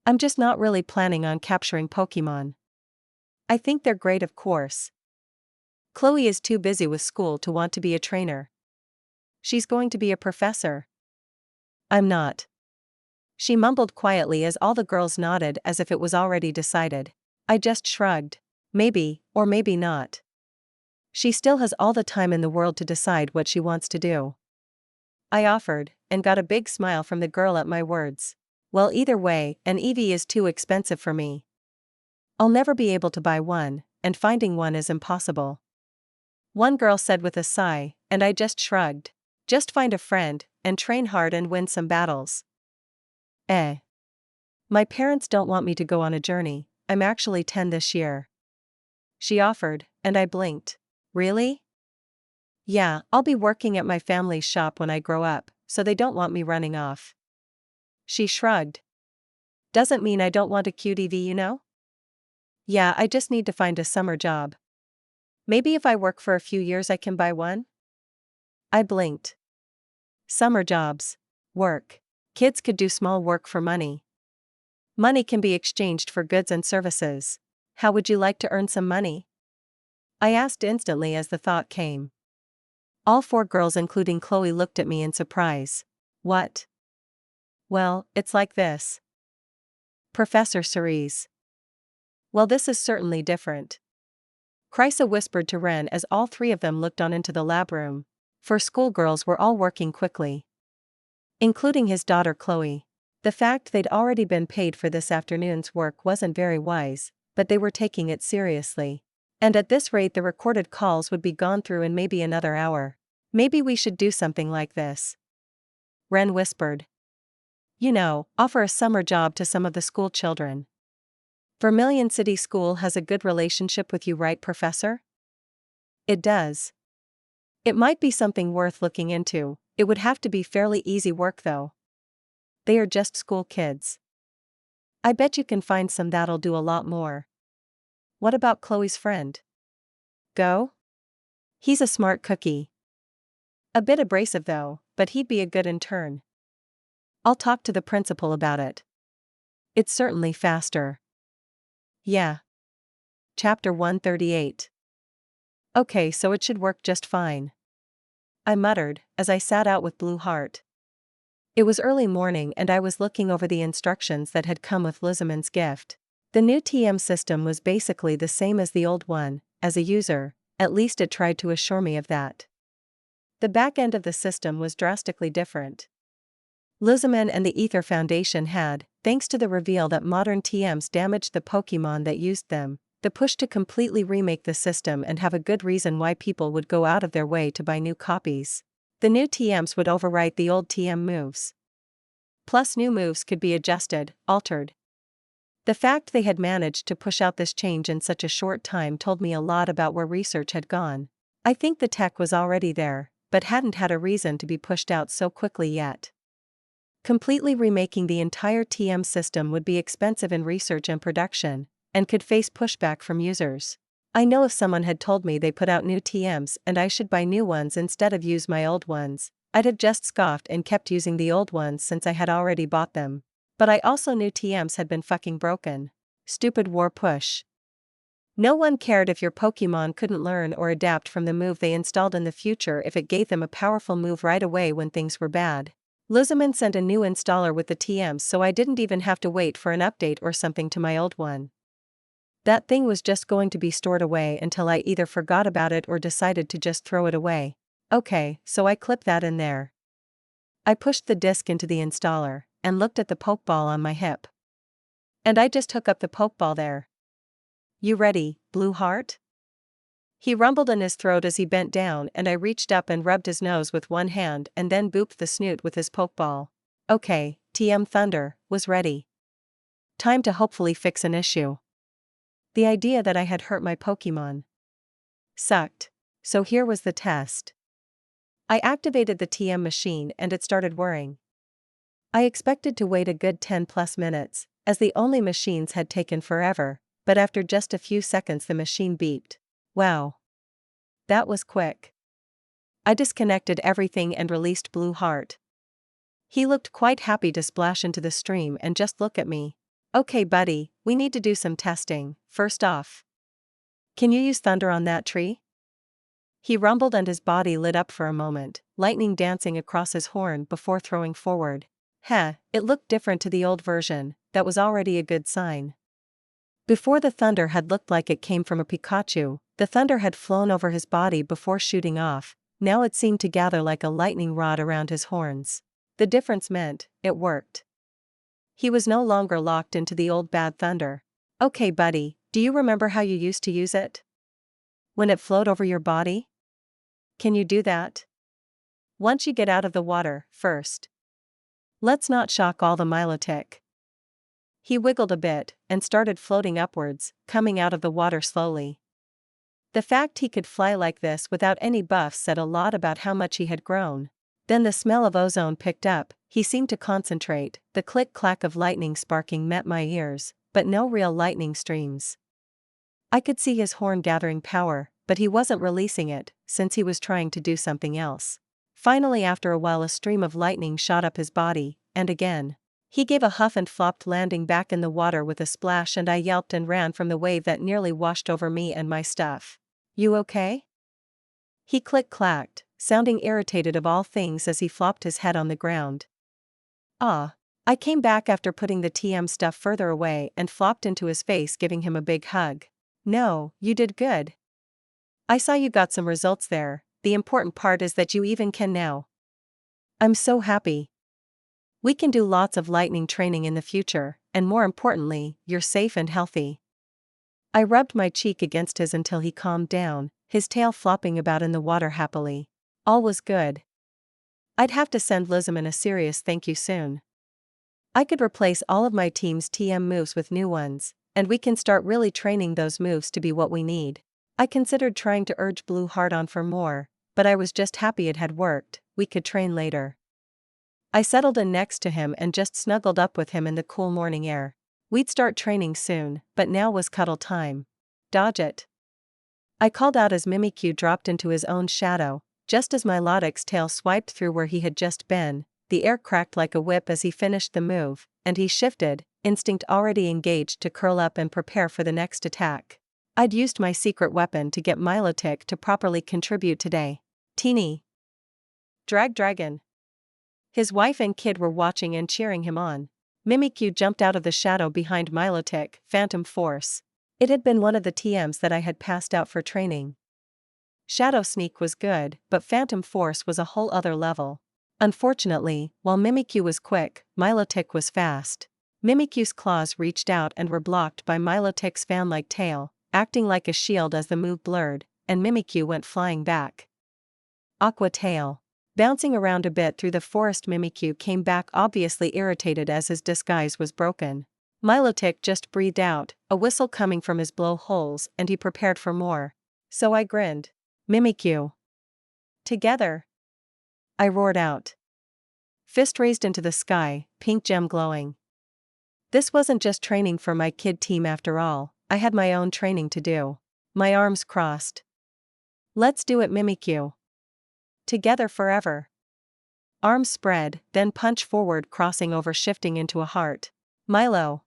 I'm just not really planning on capturing Pokemon. I think they're great, of course. Chloe is too busy with school to want to be a trainer. She's going to be a professor. I'm not. She mumbled quietly as all the girls nodded as if it was already decided. I just shrugged. Maybe, or maybe not. She still has all the time in the world to decide what she wants to do. I offered, and got a big smile from the girl at my words. Well, either way, an EV is too expensive for me. I'll never be able to buy one, and finding one is impossible. One girl said with a sigh, and I just shrugged. Just find a friend, and train hard and win some battles. My parents don't want me to go on a journey. I'm actually 10 this year. She offered, and I blinked. Really? Yeah, I'll be working at my family's shop when I grow up, so they don't want me running off. She shrugged. Doesn't mean I don't want a cute EV, you know? Yeah, I just need to find a summer job. Maybe if I work for a few years I can buy one? I blinked. Summer jobs. Work. Kids could do small work for money. Money can be exchanged for goods and services. How would you like to earn some money? I asked instantly as the thought came. All four girls, including Chloe, looked at me in surprise. What? Well, it's like this. Professor Seras. Well, this is certainly different. Chrysa whispered to Ren as all three of them looked on into the lab room. For schoolgirls were all working quickly. Including his daughter Chloe. The fact they'd already been paid for this afternoon's work wasn't very wise, but they were taking it seriously. And at this rate the recorded calls would be gone through in maybe another hour. Maybe we should do something like this. Ren whispered. You know, offer a summer job to some of the school children. Vermilion City School has a good relationship with you, right, Professor? It does. It might be something worth looking into. It would have to be fairly easy work though. They are just school kids. I bet you can find some that'll do a lot more. What about Chloe's friend? Go? He's a smart cookie. A bit abrasive though, but he'd be a good intern. I'll talk to the principal about it. It's certainly faster. Yeah. Chapter 138. Okay, so it should work just fine. I muttered, as I sat out with Blue Heart. It was early morning and I was looking over the instructions that had come with Lizman's gift. The new TM system was basically the same as the old one. As a user, at least it tried to assure me of that. The back end of the system was drastically different. Lizman and the Ether Foundation had, thanks to the reveal that modern TMs damaged the Pokémon that used them, the push to completely remake the system and have a good reason why people would go out of their way to buy new copies. The new TMs would overwrite the old TM moves. Plus new moves could be adjusted, altered. The fact they had managed to push out this change in such a short time told me a lot about where research had gone. I think the tech was already there, but hadn't had a reason to be pushed out so quickly yet. Completely remaking the entire TM system would be expensive in research and production, and could face pushback from users. I know if someone had told me they put out new TMs and I should buy new ones instead of use my old ones, I'd have just scoffed and kept using the old ones since I had already bought them. But I also knew TMs had been fucking broken. Stupid war push. No one cared if your Pokémon couldn't learn or adapt from the move they installed in the future if it gave them a powerful move right away when things were bad. Lizman sent a new installer with the TMs so I didn't even have to wait for an update or something to my old one. That thing was just going to be stored away until I either forgot about it or decided to just throw it away. Okay, so I clipped that in there. I pushed the disc into the installer and looked at the Pokeball on my hip. And I just hook up the Pokeball there. You ready, Blue Heart? He rumbled in his throat as he bent down and I reached up and rubbed his nose with one hand and then booped the snoot with his Pokeball. Okay, TM Thunder was ready. Time to hopefully fix an issue. The idea that I had hurt my Pokémon sucked. So here was the test. I activated the TM machine and it started whirring. I expected to wait a good 10+ minutes, as the only machines had taken forever, but after just a few seconds the machine beeped. Wow. That was quick. I disconnected everything and released Blue Heart. He looked quite happy to splash into the stream and just look at me. Okay buddy, we need to do some testing. First off, can you use thunder on that tree? He rumbled and his body lit up for a moment, lightning dancing across his horn before throwing forward. It looked different to the old version. That was already a good sign. Before the thunder had looked like it came from a Pikachu, the thunder had flown over his body before shooting off. Now it seemed to gather like a lightning rod around his horns. The difference meant, it worked. He was no longer locked into the old bad thunder. Okay buddy, do you remember how you used to use it? When it flowed over your body? Can you do that? Once you get out of the water, first. Let's not shock all the Milotic. He wiggled a bit, and started floating upwards, coming out of the water slowly. The fact he could fly like this without any buffs said a lot about how much he had grown. Then the smell of ozone picked up, he seemed to concentrate, the click-clack of lightning sparking met my ears, but no real lightning streams. I could see his horn gathering power, but he wasn't releasing it, since he was trying to do something else. Finally after a while a stream of lightning shot up his body, and again. He gave a huff and flopped landing back in the water with a splash and I yelped and ran from the wave that nearly washed over me and my stuff. You okay? He click-clacked, sounding irritated of all things as he flopped his head on the ground. Ah. I came back after putting the TM stuff further away and flopped into his face giving him a big hug. No, you did good. I saw you got some results there, the important part is that you even can now. I'm so happy. We can do lots of lightning training in the future, and more importantly, you're safe and healthy. I rubbed my cheek against his until he calmed down, his tail flopping about in the water happily. All was good. I'd have to send Lizman a serious thank you soon. I could replace all of my team's TM moves with new ones, and we can start really training those moves to be what we need. I considered trying to urge Blue Heart on for more, but I was just happy it had worked. We could train later. I settled in next to him and just snuggled up with him in the cool morning air. We'd start training soon, but now was cuddle time. Dodge it. I called out as Mimikyu dropped into his own shadow. Just as Milotic's tail swiped through where he had just been, the air cracked like a whip as he finished the move, and he shifted, instinct already engaged to curl up and prepare for the next attack. I'd used my secret weapon to get Milotic to properly contribute today. Teeny. Dragon. His wife and kid were watching and cheering him on. Mimikyu jumped out of the shadow behind Milotic, Phantom Force. It had been one of the TMs that I had passed out for training. Shadow Sneak was good, but Phantom Force was a whole other level. Unfortunately, while Mimikyu was quick, Milotic was fast. Mimikyu's claws reached out and were blocked by Milotic's fan-like tail, acting like a shield as the move blurred, and Mimikyu went flying back. Aqua Tail. Bouncing around a bit through the forest, Mimikyu came back obviously irritated as his disguise was broken. Milotic just breathed out, a whistle coming from his blowholes, and he prepared for more. So I grinned. Mimikyu. Together. I roared out. Fist raised into the sky, pink gem glowing. This wasn't just training for my kid team after all, I had my own training to do. My arms crossed. Let's do it, Mimikyu. Together forever. Arms spread, then punch forward, crossing over, shifting into a heart. Milo.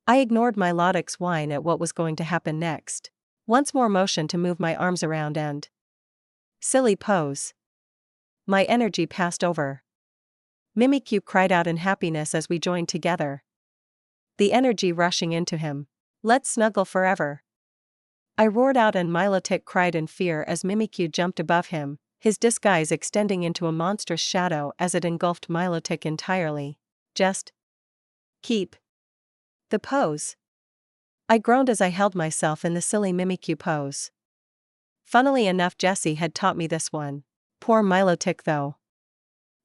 I ignored Milotic's whine at what was going to happen next. Once more motion to move my arms around and... Silly pose. My energy passed over. Mimikyu cried out in happiness as we joined together. The energy rushing into him. Let's snuggle forever. I roared out and Milotic cried in fear as Mimikyu jumped above him, his disguise extending into a monstrous shadow as it engulfed Milotic entirely. Just... keep the pose. I groaned as I held myself in the silly Mimikyu pose. Funnily enough, Jessie had taught me this one. Poor Milotic though.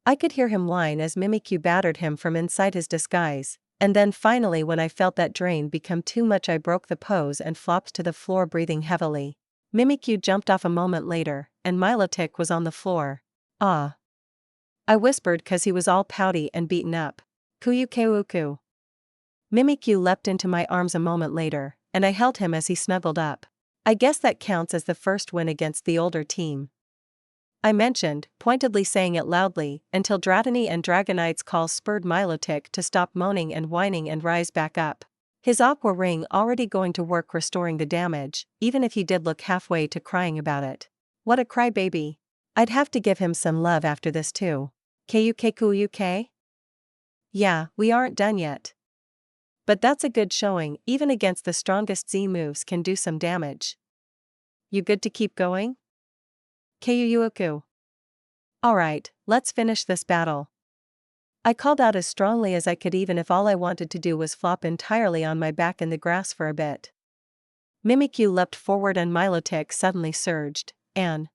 I could hear him whine as Mimikyu battered him from inside his disguise, and then finally when I felt that drain become too much I broke the pose and flopped to the floor breathing heavily. Mimikyu jumped off a moment later, and Milotic was on the floor. Ah. I whispered cause he was all pouty and beaten up. Kuyukeuku. Mimikyu leapt into my arms a moment later, and I held him as he snuggled up. I guess that counts as the first win against the older team. I mentioned, pointedly saying it loudly, until Dratini and Dragonite's calls spurred Milotic to stop moaning and whining and rise back up. His aqua ring already going to work restoring the damage, even if he did look halfway to crying about it. What a crybaby. I'd have to give him some love after this too. Kukuk? Yeah, we aren't done yet. But that's a good showing, even against the strongest Z moves can do some damage. You good to keep going? Kuyuku. Alright, let's finish this battle. I called out as strongly as I could even if all I wanted to do was flop entirely on my back in the grass for a bit. Mimikyu leapt forward and Milotic suddenly surged, and...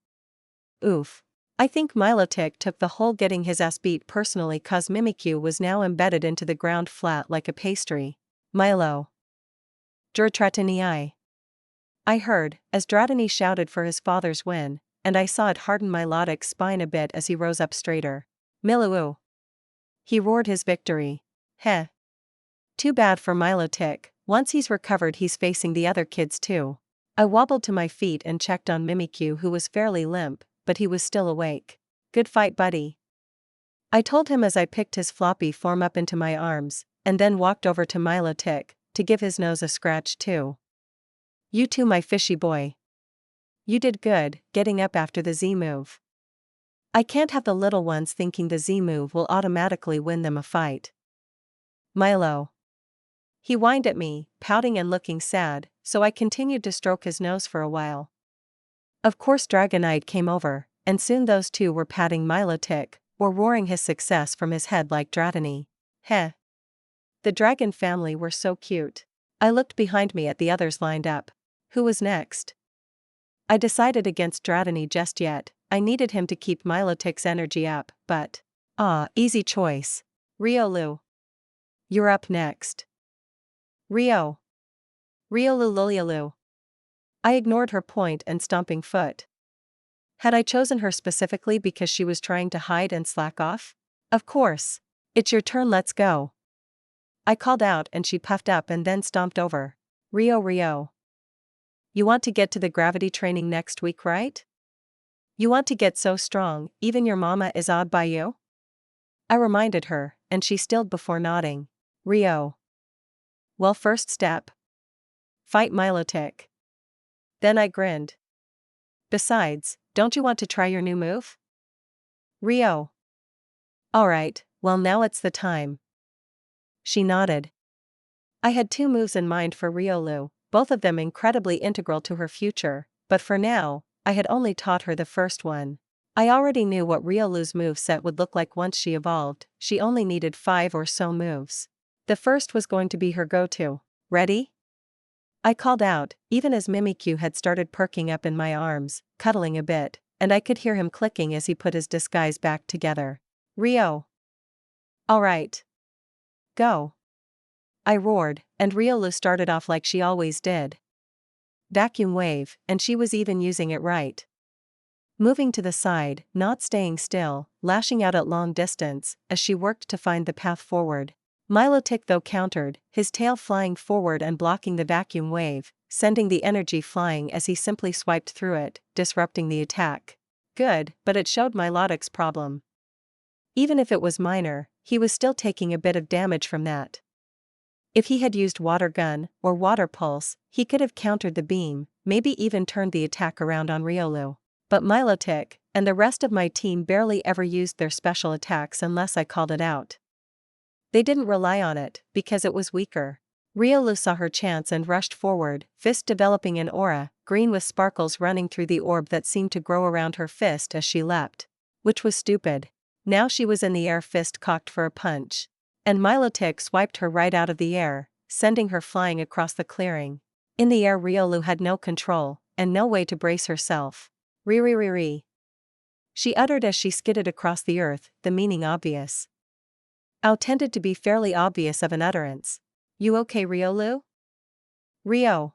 oof. I think Milotic took the whole getting his ass beat personally cause Mimikyu was now embedded into the ground flat like a pastry. Milo. Dratini. I heard, as Dratini shouted for his father's win, and I saw it harden Milotic's spine a bit as he rose up straighter. Miluu. He roared his victory. Heh. Too bad for Milotic, once he's recovered he's facing the other kids too. I wobbled to my feet and checked on Mimikyu who was fairly limp, but he was still awake. Good fight, buddy. I told him as I picked his floppy form up into my arms, and then walked over to Milotic, to give his nose a scratch too. You too, my fishy boy. You did good, getting up after the Z move. I can't have the little ones thinking the Z move will automatically win them a fight. Milo. He whined at me, pouting and looking sad, so I continued to stroke his nose for a while. Of course Dragonite came over, and soon those two were patting Milotic, or roaring his success from his head like Dratini. Heh. The dragon family were so cute. I looked behind me at the others lined up. Who was next? I decided against Dratini just yet. I needed him to keep Milotic's energy up, but... easy choice. Riolu. You're up next. Rio. Riolu Loliolu. I ignored her point and stomping foot. Had I chosen her specifically because she was trying to hide and slack off? Of course. It's your turn, let's go. I called out and she puffed up and then stomped over. Rio. You want to get to the gravity training next week, right? You want to get so strong, even your mama is awed by you? I reminded her, and she stilled before nodding. Rio. Well, first step. Fight Milotic. Then I grinned. Besides, don't you want to try your new move? Rio. Alright, well now it's the time. She nodded. I had 2 moves in mind for Riolu, both of them incredibly integral to her future, but for now, I had only taught her the first one. I already knew what Riolu's moveset would look like once she evolved. She only needed 5 or so moves. The first was going to be her go-to. Ready? I called out, even as Mimikyu had started perking up in my arms, cuddling a bit, and I could hear him clicking as he put his disguise back together. Rio. Alright. Go. I roared, and Riolu started off like she always did. Vacuum wave, and she was even using it right. Moving to the side, not staying still, lashing out at long distance, as she worked to find the path forward. Milotic though countered, his tail flying forward and blocking the vacuum wave, sending the energy flying as he simply swiped through it, disrupting the attack. Good, but it showed Milotic's problem. Even if it was minor, he was still taking a bit of damage from that. If he had used water gun or water pulse, he could have countered the beam, maybe even turned the attack around on Riolu. But Milotic, and the rest of my team barely ever used their special attacks unless I called it out. They didn't rely on it, because it was weaker. Riolu saw her chance and rushed forward, fist developing an aura, green with sparkles running through the orb that seemed to grow around her fist as she leapt. Which was stupid. Now she was in the air, fist cocked for a punch. And Milotic swiped her right out of the air, sending her flying across the clearing. In the air, Riolu had no control, and no way to brace herself. Re. She uttered as she skidded across the earth, the meaning obvious. Ow tended to be fairly obvious of an utterance. You okay, Riolu? Rio.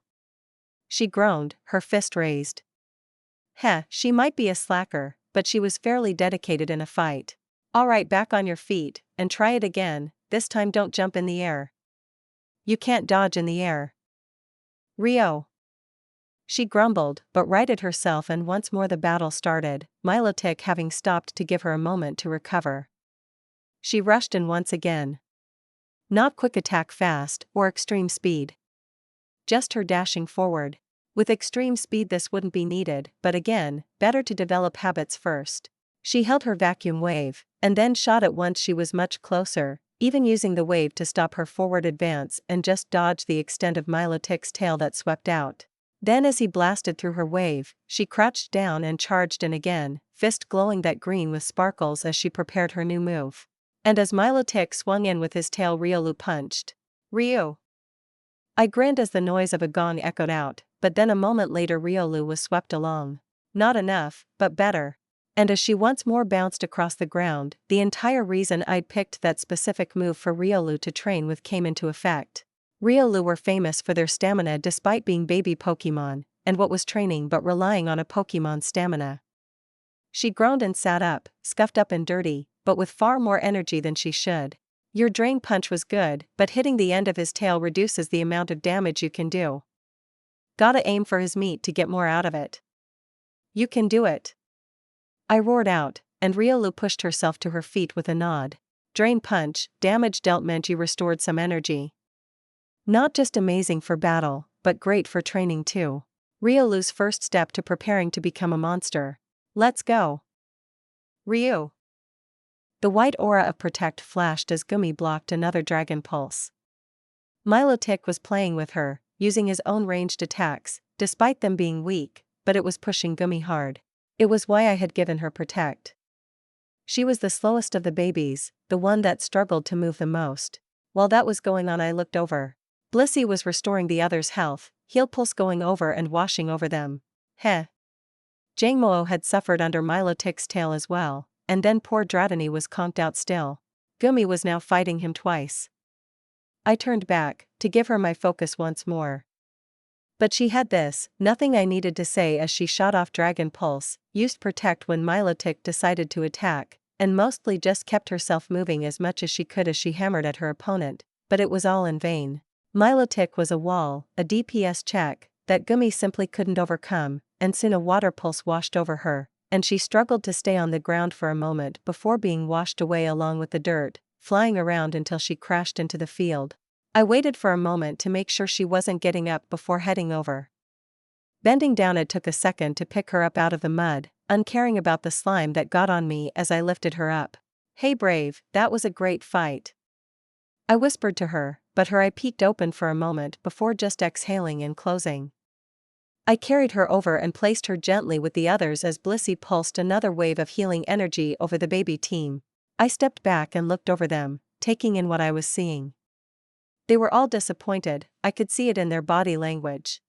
She groaned, her fist raised. Heh, she might be a slacker, but she was fairly dedicated in a fight. Alright, back on your feet, and try it again, this time don't jump in the air. You can't dodge in the air. Rio. She grumbled, but righted herself and once more the battle started, Milotic having stopped to give her a moment to recover. She rushed in once again. Not quick attack fast, or extreme speed. Just her dashing forward. With extreme speed this wouldn't be needed, but again, better to develop habits first. She held her vacuum wave, and then shot it once she was much closer, even using the wave to stop her forward advance and just dodge the extent of Milotic's tail that swept out. Then as he blasted through her wave, she crouched down and charged in again, fist glowing that green with sparkles as she prepared her new move. And as Milotic swung in with his tail, Riolu punched. Ryu! I grinned as the noise of a gong echoed out, but then a moment later Riolu was swept along. Not enough, but better. And as she once more bounced across the ground, the entire reason I'd picked that specific move for Riolu to train with came into effect. Riolu were famous for their stamina despite being baby Pokemon, and what was training but relying on a Pokemon's stamina. She groaned and sat up, scuffed up and dirty, but with far more energy than she should. Your drain punch was good, but hitting the end of his tail reduces the amount of damage you can do. Gotta aim for his meat to get more out of it. You can do it. I roared out, and Riolu pushed herself to her feet with a nod. Drain punch, damage dealt meant you restored some energy. Not just amazing for battle, but great for training too. Riolu's first step to preparing to become a monster. Let's go. Ryu. The white aura of Protect flashed as Gummy blocked another Dragon Pulse. Milotic was playing with her, using his own ranged attacks, despite them being weak, but it was pushing Gummy hard. It was why I had given her Protect. She was the slowest of the babies, the one that struggled to move the most. While that was going on, I looked over. Blissey was restoring the others' health, heal pulse going over and washing over them. Heh. Jangmo had suffered under Milotic's tail as well, and then poor Dratini was conked out still. Gumi was now fighting him twice. I turned back, to give her my focus once more. But she had this, nothing I needed to say as she shot off Dragon Pulse, used Protect when Milotic decided to attack, and mostly just kept herself moving as much as she could as she hammered at her opponent, but it was all in vain. Milotic was a wall, a DPS check, that Gumi simply couldn't overcome, and soon a water pulse washed over her, and she struggled to stay on the ground for a moment before being washed away along with the dirt, flying around until she crashed into the field. I waited for a moment to make sure she wasn't getting up before heading over. Bending down, it took a second to pick her up out of the mud, uncaring about the slime that got on me as I lifted her up. "Hey Brave, that was a great fight," I whispered to her, but her eye peeked open for a moment before just exhaling and closing. I carried her over and placed her gently with the others as Blissey pulsed another wave of healing energy over the baby team. I stepped back and looked over them, taking in what I was seeing. They were all disappointed, I could see it in their body language.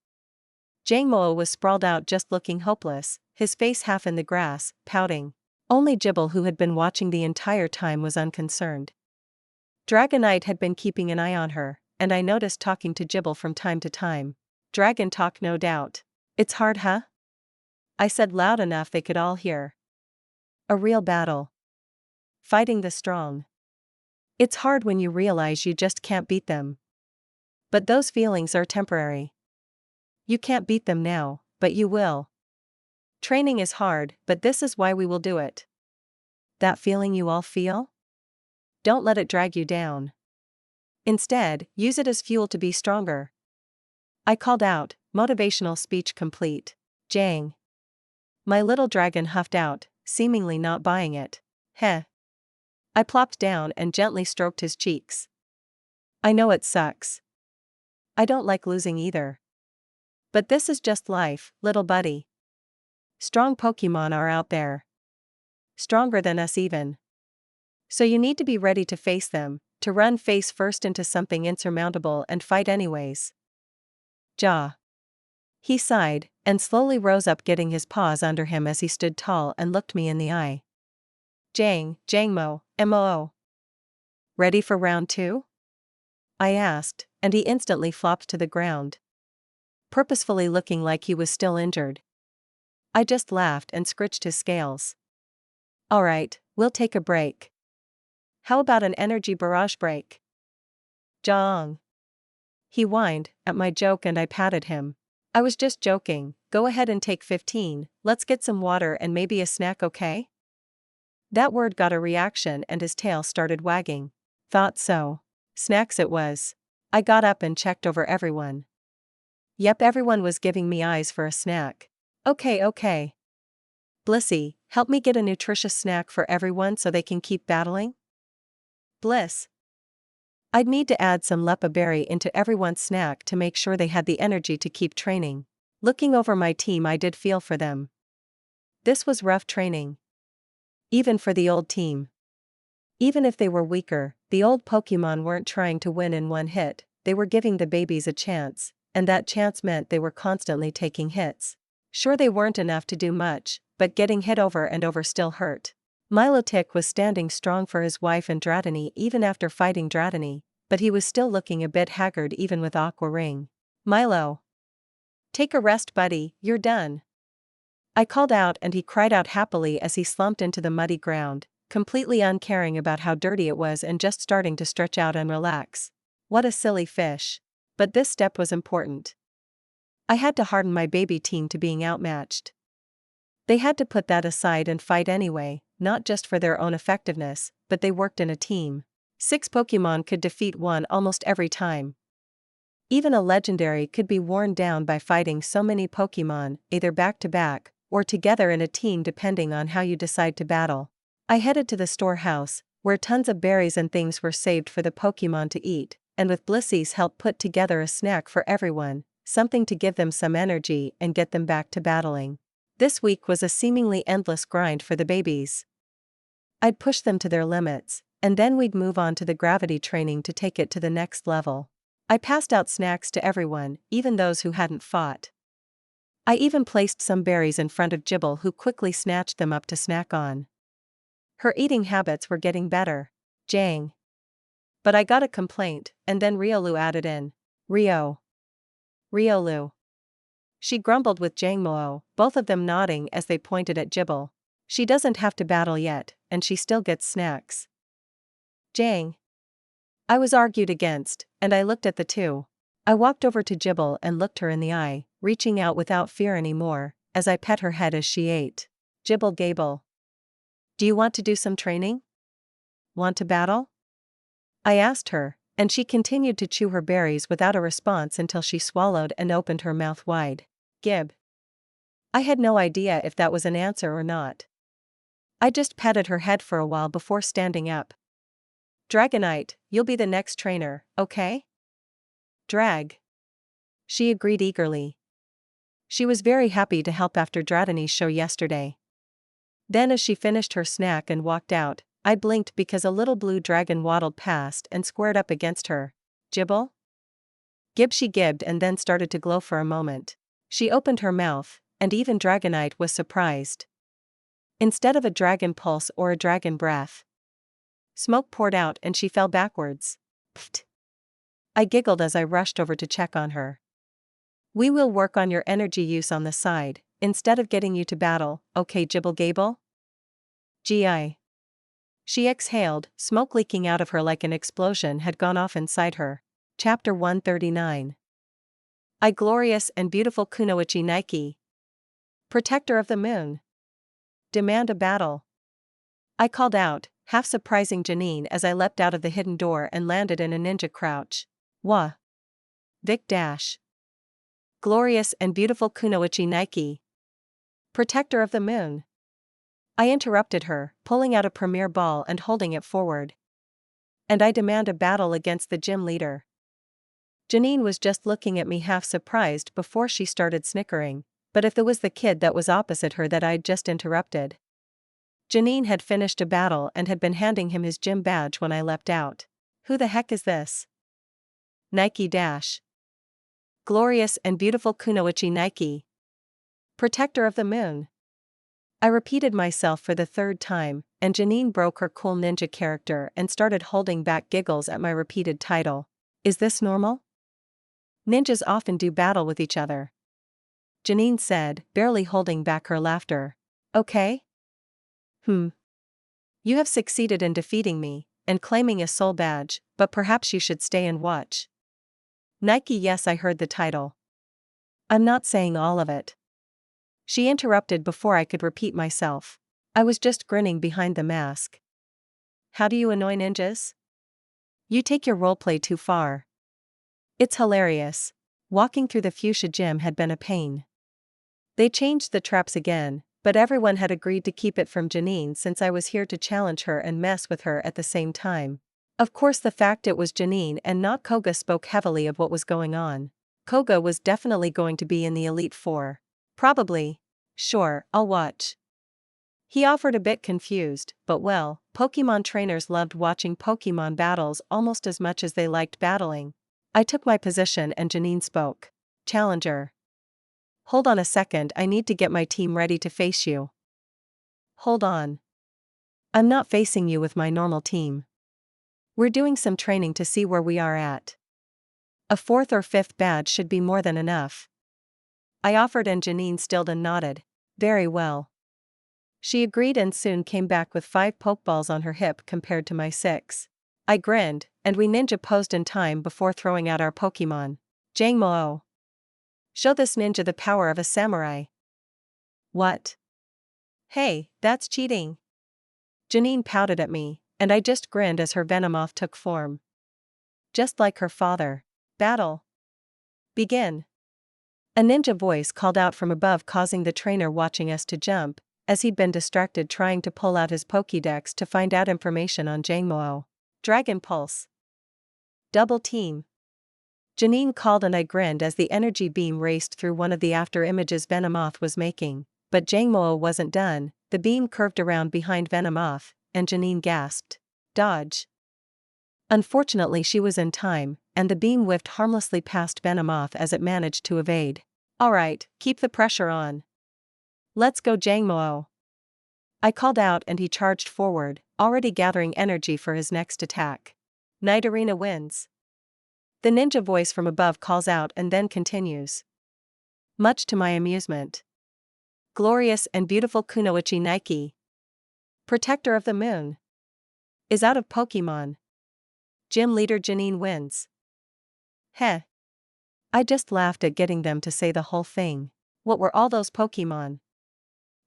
Jangmo was sprawled out just looking hopeless, his face half in the grass, pouting. Only Jibble, who had been watching the entire time, was unconcerned. Dragonite had been keeping an eye on her, and I noticed talking to Jibble from time to time. Dragon talk, no doubt. "It's hard, huh?" I said loud enough they could all hear. "A real battle. Fighting the strong. It's hard when you realize you just can't beat them. But those feelings are temporary. You can't beat them now, but you will. Training is hard, but this is why we will do it. That feeling you all feel? Don't let it drag you down. Instead, use it as fuel to be stronger." I called out, motivational speech complete. "Jang." My little dragon huffed out, seemingly not buying it. "Heh." I plopped down and gently stroked his cheeks. "I know it sucks. I don't like losing either. But this is just life, little buddy. Strong Pokemon are out there. Stronger than us even. So you need to be ready to face them, to run face first into something insurmountable and fight anyways." "Jaw." He sighed, and slowly rose up, getting his paws under him as he stood tall and looked me in the eye. Jangmo, MOO. "Ready for round 2? I asked, and he instantly flopped to the ground, purposefully looking like he was still injured. I just laughed and scritched his scales. "Alright, we'll take a break. How about an energy barrage break?" "Jaong." He whined at my joke and I patted him. "I was just joking, go ahead and take 15, let's get some water and maybe a snack, okay?" That word got a reaction and his tail started wagging. Thought so. Snacks it was. I got up and checked over everyone. Yep, everyone was giving me eyes for a snack. Okay. Blissey, help me get a nutritious snack for everyone so they can keep battling? Bliss. I'd need to add some lepa berry into everyone's snack to make sure they had the energy to keep training. Looking over my team, I did feel for them. This was rough training. Even for the old team. Even if they were weaker, the old Pokemon weren't trying to win in one hit, they were giving the babies a chance, and that chance meant they were constantly taking hits. Sure, they weren't enough to do much, but getting hit over and over still hurt. Milotic was standing strong for his wife and Dratini even after fighting Dratini, but he was still looking a bit haggard even with Aqua Ring. "Milo. Take a rest, buddy, you're done." I called out and he cried out happily as he slumped into the muddy ground, completely uncaring about how dirty it was and just starting to stretch out and relax. What a silly fish. But this step was important. I had to harden my baby team to being outmatched. They had to put that aside and fight anyway, not just for their own effectiveness, but they worked in a team. 6 Pokemon could defeat one almost every time. Even a legendary could be worn down by fighting so many Pokemon, either back to back, or together in a team depending on how you decide to battle. I headed to the storehouse, where tons of berries and things were saved for the Pokemon to eat, and with Blissey's help put together a snack for everyone, something to give them some energy and get them back to battling. This week was a seemingly endless grind for the babies. I'd push them to their limits, and then we'd move on to the gravity training to take it to the next level. I passed out snacks to everyone, even those who hadn't fought. I even placed some berries in front of Jibble, who quickly snatched them up to snack on. Her eating habits were getting better. Jang. But I got a complaint, and then Riolu added in. Riolu. She grumbled with Jangmo, both of them nodding as they pointed at Jibble. She doesn't have to battle yet, and she still gets snacks. Jang. I was argued against, and I looked at the two. I walked over to Jibble and looked her in the eye, reaching out without fear anymore, as I pet her head as she ate. Jibble gable. Do you want to do some training? Want to battle? I asked her, and she continued to chew her berries without a response until she swallowed and opened her mouth wide. Gib. I had no idea if that was an answer or not. I just patted her head for a while before standing up. Dragonite, you'll be the next trainer, okay? Drag. She agreed eagerly. She was very happy to help after Dratini's show yesterday. Then as she finished her snack and walked out, I blinked because a little blue dragon waddled past and squared up against her. Jibble? Gib. She gibbed and then started to glow for a moment. She opened her mouth, and even Dragonite was surprised. Instead of a dragon pulse or a dragon breath, smoke poured out and she fell backwards. Pfft. I giggled as I rushed over to check on her. We will work on your energy use on the side, instead of getting you to battle, okay Jibble Gable? Gi. She exhaled, smoke leaking out of her like an explosion had gone off inside her. Chapter 139. I glorious and beautiful Kunoichi Nike. Protector of the moon. Demand a battle. I called out, half surprising Janine as I leapt out of the hidden door and landed in a ninja crouch. Wah. Vic dash. Glorious and beautiful Kunoichi Nike. Protector of the moon. I interrupted her, pulling out a premier ball and holding it forward. And I demand a battle against the gym leader. Janine was just looking at me half surprised before she started snickering, but if it was the kid that was opposite her that I'd just interrupted. Janine had finished a battle and had been handing him his gym badge when I leapt out. Who the heck is this? Nike dash. Glorious and beautiful Kunoichi Nike. Protector of the moon. I repeated myself for the third time, and Janine broke her cool ninja character and started holding back giggles at my repeated title. Is this normal? Ninjas often do battle with each other. Janine said, barely holding back her laughter. Okay? You have succeeded in defeating me, and claiming a soul badge, but perhaps you should stay and watch. Nike. Yes, I heard the title. I'm not saying all of it. She interrupted before I could repeat myself. I was just grinning behind the mask. How do you annoy ninjas? You take your roleplay too far. It's hilarious. Walking through the Fuchsia gym had been a pain. They changed the traps again, but everyone had agreed to keep it from Janine since I was here to challenge her and mess with her at the same time. Of course, the fact it was Janine and not Koga spoke heavily of what was going on. Koga was definitely going to be in the Elite Four. Probably. Sure, I'll watch. He offered a bit confused, but well, Pokemon trainers loved watching Pokemon battles almost as much as they liked battling. I took my position and Janine spoke. Challenger. Hold on a second, I need to get my team ready to face you. Hold on. I'm not facing you with my normal team. We're doing some training to see where we are at. A 4th or 5th badge should be more than enough. I offered and Janine stilled and nodded. Very well. She agreed and soon came back with 5 Pokeballs on her hip compared to my 6. I grinned, and we ninja posed in time before throwing out our Pokemon. Jangmo. Show this ninja the power of a samurai. What? Hey, that's cheating. Janine pouted at me, and I just grinned as her Venomoth took form. Just like her father. Battle. Begin. A ninja voice called out from above, causing the trainer watching us to jump, as he'd been distracted trying to pull out his Pokédex to find out information on Jangmo. Dragon Pulse. Double team. Janine called and I grinned as the energy beam raced through one of the after images Venomoth was making, but Jangmo wasn't done. The beam curved around behind Venomoth, and Janine gasped. Dodge. Unfortunately she was in time, and the beam whiffed harmlessly past Venomoth as it managed to evade. Alright, keep the pressure on. Let's go Jangmo. I called out and he charged forward, already gathering energy for his next attack. Nidorina wins. The ninja voice from above calls out and then continues. Much to my amusement. Glorious and beautiful Kunoichi Nike, protector of the moon, is out of Pokemon. Gym leader Janine wins. Heh. I just laughed at getting them to say the whole thing. What were all those Pokemon?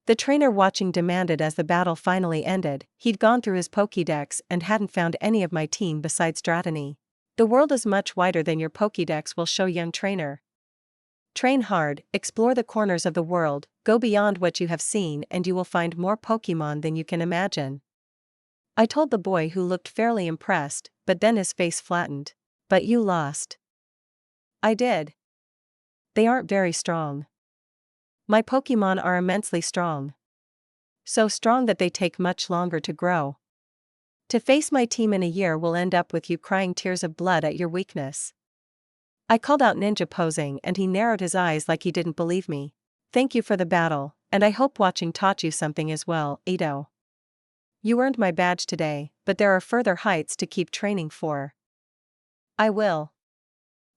The trainer watching demanded as the battle finally ended. He'd gone through his Pokédex and hadn't found any of my team besides Dratini. The world is much wider than your Pokédex will show, young trainer. Train hard, explore the corners of the world, go beyond what you have seen and you will find more Pokemon than you can imagine. I told the boy who looked fairly impressed, but then his face flattened. But you lost. I did. They aren't very strong. My Pokemon are immensely strong. So strong that they take much longer to grow. To face my team in a year will end up with you crying tears of blood at your weakness. I called out ninja posing and he narrowed his eyes like he didn't believe me. Thank you for the battle, and I hope watching taught you something as well, Ito. You earned my badge today, but there are further heights to keep training for. I will.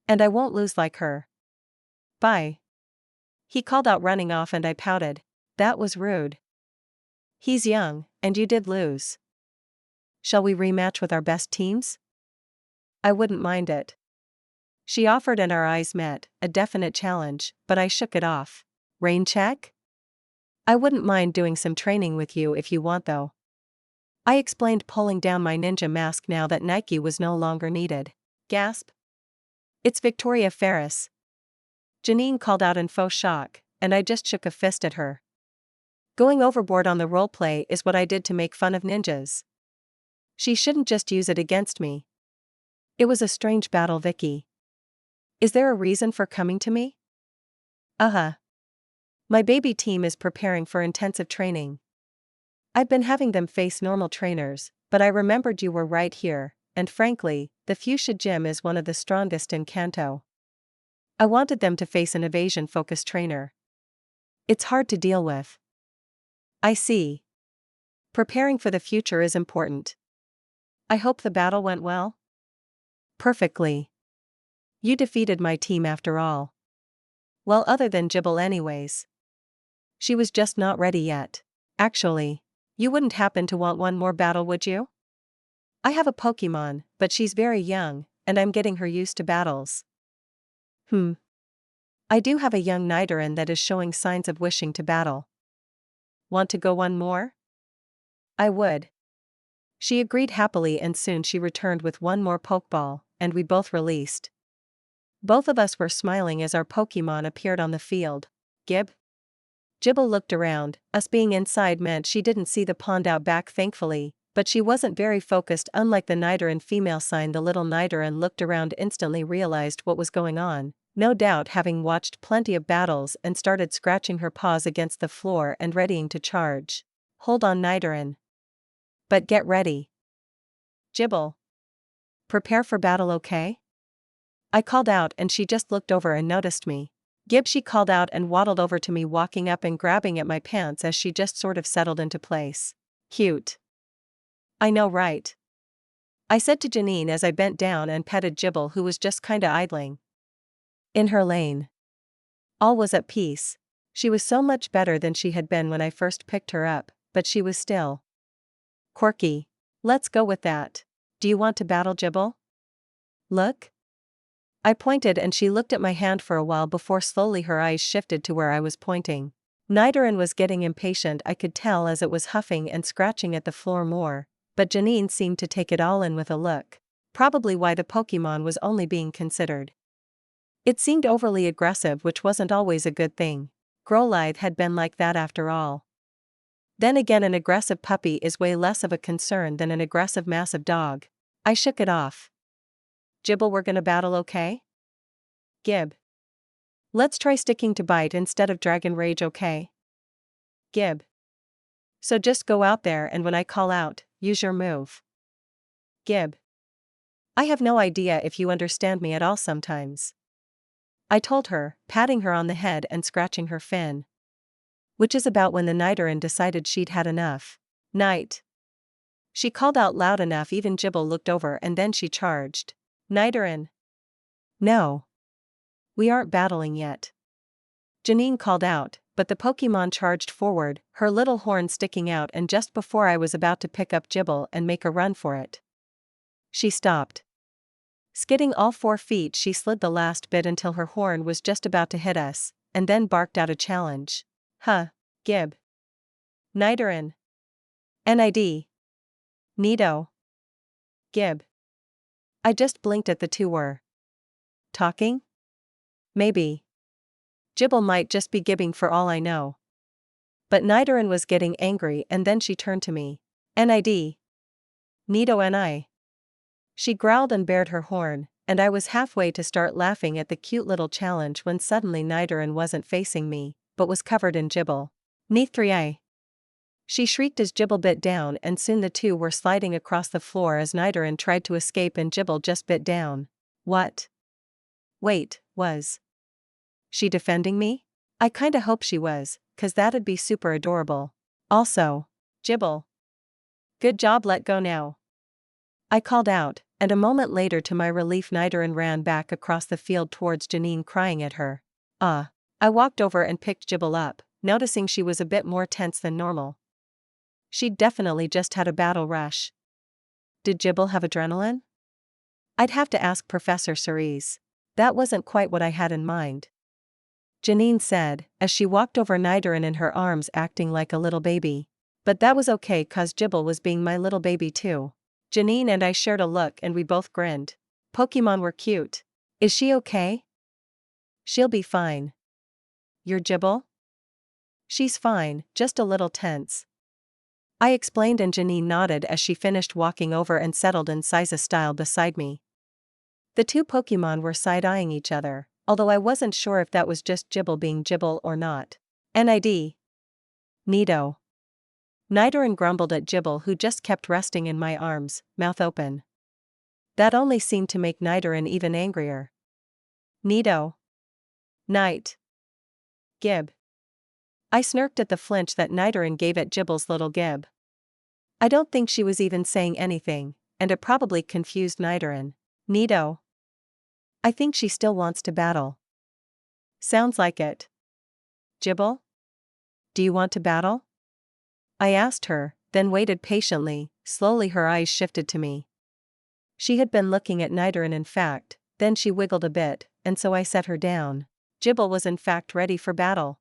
And I won't lose like her. Bye. He called out running off and I pouted. That was rude. He's young, and you did lose. Shall we rematch with our best teams? I wouldn't mind it. She offered and our eyes met, a definite challenge, but I shook it off. Rain check? I wouldn't mind doing some training with you if you want though. I explained, pulling down my ninja mask now that Nike was no longer needed. Gasp. It's Victoria Ferrous. Janine called out in faux shock, and I just shook a fist at her. Going overboard on the roleplay is what I did to make fun of ninjas. She shouldn't just use it against me. It was a strange battle, Vicky. Is there a reason for coming to me? My baby team is preparing for intensive training. I've been having them face normal trainers, but I remembered you were right here, and frankly, the Fuchsia gym is one of the strongest in Kanto. I wanted them to face an evasion-focused trainer. It's hard to deal with. I see. Preparing for the future is important. I hope the battle went well? Perfectly. You defeated my team after all. Well, other than Jibble anyways. She was just not ready yet. Actually, you wouldn't happen to want one more battle, would you? I have a Pokemon, but she's very young, and I'm getting her used to battles. I do have a young Nidoran that is showing signs of wishing to battle. Want to go one more? I would. She agreed happily and soon she returned with one more Pokeball, and we both released. Both of us were smiling as our Pokemon appeared on the field. Gib? Jibble looked around. Us being inside meant she didn't see the pond out back, thankfully, but she wasn't very focused. Unlike the Nidoran female sign, the little Nidoran looked around, instantly realized what was going on, no doubt having watched plenty of battles, and started scratching her paws against the floor and readying to charge. Hold on, Nidoran. But get ready. Jibble. Prepare for battle, okay? I called out and she just looked over and noticed me. Gib, she called out and waddled over to me, walking up and grabbing at my pants as she just sort of settled into place. Cute. I know, right? I said to Janine as I bent down and petted Jibble, who was just kinda idling in her lane. All was at peace. She was so much better than she had been when I first picked her up, but she was still quirky. Let's go with that. Do you want to battle, Jibble? Look? I pointed and she looked at my hand for a while before slowly her eyes shifted to where I was pointing. Nidoran was getting impatient, I could tell, as it was huffing and scratching at the floor more, but Janine seemed to take it all in with a look. Probably why the Pokemon was only being considered. It seemed overly aggressive, which wasn't always a good thing. Growlithe had been like that after all. Then again, an aggressive puppy is way less of a concern than an aggressive massive dog. I shook it off. Jibble, we're gonna battle, okay? Gib. Let's try sticking to bite instead of dragon rage, okay? Gib. So just go out there and when I call out, use your move. Gib. I have no idea if you understand me at all sometimes. I told her, patting her on the head and scratching her fin. Which is about when the Nidoran decided she'd had enough. Night. She called out loud enough even Jibble looked over and then she charged. Nidoran. No. We aren't battling yet. Janine called out, but the Pokemon charged forward, her little horn sticking out, and just before I was about to pick up Jibble and make a run for it, she stopped. Skidding all 4 feet, she slid the last bit until her horn was just about to hit us, and then barked out a challenge. Huh. Gib. Nidoran. NID. Nido. Gib. I just blinked at the two. Were talking? Maybe. Jibble might just be gibbing for all I know. But Nidoran was getting angry and then she turned to me. NID. Nido NI. She growled and bared her horn, and I was halfway to start laughing at the cute little challenge when suddenly Nidoran wasn't facing me, but was covered in Jibble. Ni3I. She shrieked as Jibble bit down, and soon the two were sliding across the floor as Nidoran tried to escape and Jibble just bit down. What? Wait, was she defending me? I kinda hope she was, 'cause that'd be super adorable. Also, Jibble. Good job, let go now. I called out, and a moment later to my relief Nidoran ran back across the field towards Janine crying at her. I walked over and picked Jibble up, noticing she was a bit more tense than normal. She'd definitely just had a battle rush. Did Jibble have adrenaline? I'd have to ask Professor Seras. That wasn't quite what I had in mind. Janine said, as she walked over Nidoran in her arms acting like a little baby. But that was okay 'cause Jibble was being my little baby too. Janine and I shared a look and we both grinned. Pokemon were cute. Is she okay? She'll be fine. You're Jibble? She's fine, just a little tense. I explained and Janine nodded as she finished walking over and settled in Siza style beside me. The two Pokemon were side-eyeing each other, although I wasn't sure if that was just Jibble being Jibble or not. NID. Nido. Nidoran grumbled at Jibble, who just kept resting in my arms, mouth open. That only seemed to make Nidoran even angrier. Nido. Night. Gib. I snarked at the flinch that Nidoran gave at Jibble's little gib. I don't think she was even saying anything, and it probably confused Nidoran. Nido. I think she still wants to battle. Sounds like it. Jibble? Do you want to battle? I asked her, then waited patiently. Slowly her eyes shifted to me. She had been looking at Nidoran in fact, then she wiggled a bit, and so I set her down. Jibble was in fact ready for battle.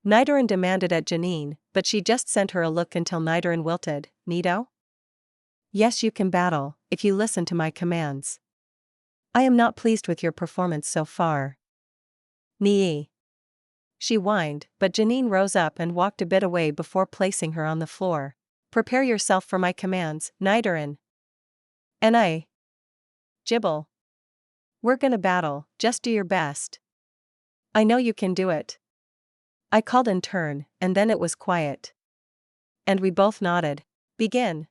Nidoran demanded at Janine, but she just sent her a look until Nidoran wilted. Nido? Yes, you can battle, if you listen to my commands. I am not pleased with your performance so far. Nee. She whined, but Janine rose up and walked a bit away before placing her on the floor. Prepare yourself for my commands, Nidoran. Jibble. We're gonna battle, just do your best. I know you can do it. I called in turn, and then it was quiet. And we both nodded. Begin.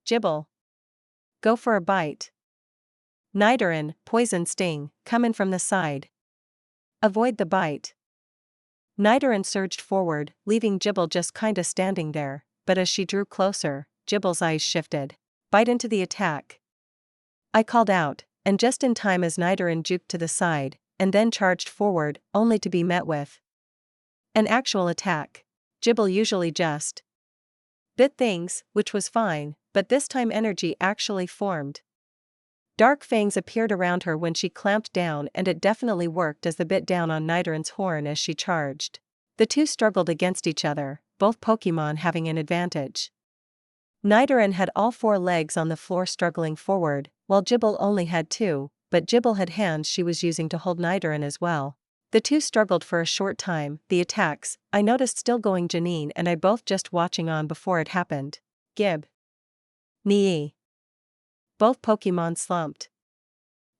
Jibble. Go for a bite. Nidoran, poison sting, come in from the side. Avoid the bite. Nidoran surged forward, leaving Jibble just kinda standing there, but as she drew closer, Jibble's eyes shifted. Bite into the attack. I called out, and just in time as Nidoran juked to the side, and then charged forward, only to be met with an actual attack. Jibble usually just bit things, which was fine, but this time energy actually formed. Dark fangs appeared around her when she clamped down, and it definitely worked as the bit down on Nidoran's horn as she charged. The two struggled against each other, both Pokemon having an advantage. Nidoran had all 4 legs on the floor struggling forward, while Jibble only had 2, but Jibble had hands she was using to hold Nidoran as well. The two struggled for a short time, the attacks, I noticed still going Janine and I both just watching on before it happened. Gib. Nee. Both Pokemon slumped.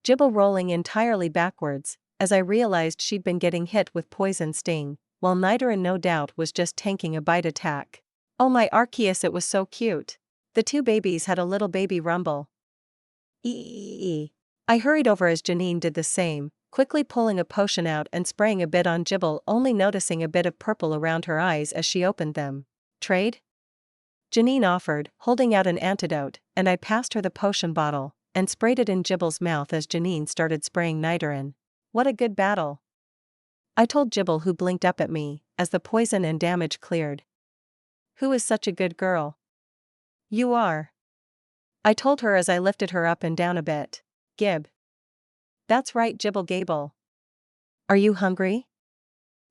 Jibble rolling entirely backwards, as I realized she'd been getting hit with poison sting, while Nidoran no doubt was just tanking a bite attack. Oh my Arceus, it was so cute. The two babies had a little baby rumble. Eee. I hurried over as Janine did the same, quickly pulling a potion out and spraying a bit on Jibble, only noticing a bit of purple around her eyes as she opened them. Trade? Janine offered, holding out an antidote, and I passed her the potion bottle, and sprayed it in Jibble's mouth as Janine started spraying Nidoran. What a good battle! I told Jibble, who blinked up at me, as the poison and damage cleared. Who is such a good girl? You are. I told her as I lifted her up and down a bit. Gib. That's right, Jibble Gable. Are you hungry?